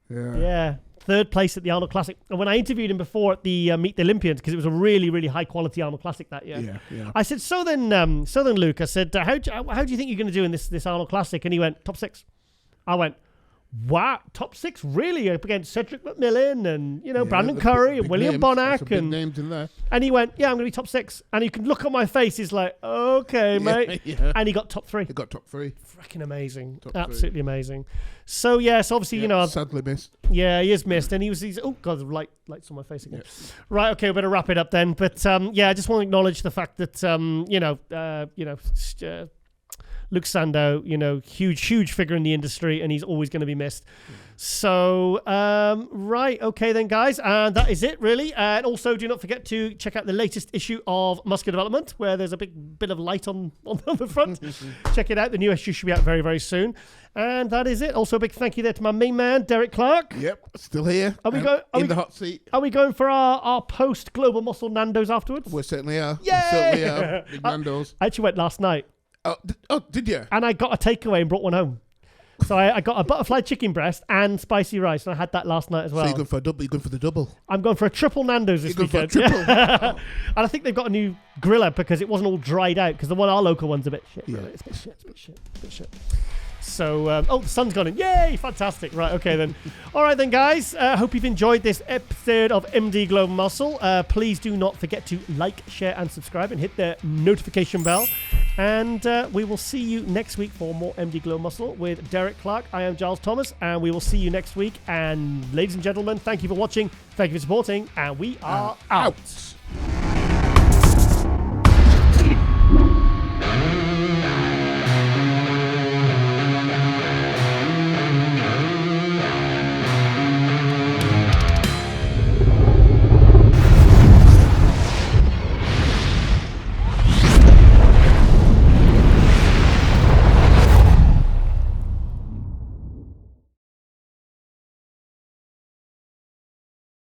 Yeah. 3rd place at the Arnold Classic. And when I interviewed him before at the Meet the Olympians, because it was a really, really high quality Arnold Classic that year, I said, so then Luke, I said, how do you think you're going to do in this Arnold Classic? And he went, top 6. I went, wow, top 6, really? Up against Cedric McMillan and Brandon Curry and William Bonac and names in there. And he went, yeah, I'm going to be top 6. And you can look at my face. He's like, okay, mate. Yeah. And he got top 3. He got top 3. Freaking amazing, absolutely amazing. So so obviously sadly missed. Yeah, he is missed, and he's oh god, the lights on my face again. Yeah. Right, okay, we better wrap it up then. But I just want to acknowledge the fact that Luke Sandow, huge figure in the industry, and he's always going to be missed. So, right, okay then, guys, and that is it, really. And also, do not forget to check out the latest issue of Muscular Development, where there's a big bit of light on the front. Check it out. The new issue should be out very, very soon. And that is it. Also, a big thank you there to my main man, Derrick Clarke. Yep, still here. Are we in the hot seat? Are we going for our post Global Muscle Nando's afterwards? We certainly are. Yay! We certainly are. Big Nando's. I actually went last night. Oh, did you? And I got a takeaway and brought one home. So I got a butterfly chicken breast and spicy rice, and I had that last night as well. So you're going for a double? You're going for the double? I'm going for a triple Nando's this weekend. For a triple? And I think they've got a new griller because it wasn't all dried out, because our local one's a bit shit. Yeah. It's a bit shit. So, the sun's gone in. Yay! Fantastic. Right, okay then. All right then, guys. Hope you've enjoyed this episode of MD Global Muscle. Please do not forget to like, share, and subscribe, and hit the notification bell. And we will see you next week for more MD Global Muscle with Derrick Clarke. I am Giles Thomas, and we will see you next week. And ladies and gentlemen, thank you for watching. Thank you for supporting. And we are out.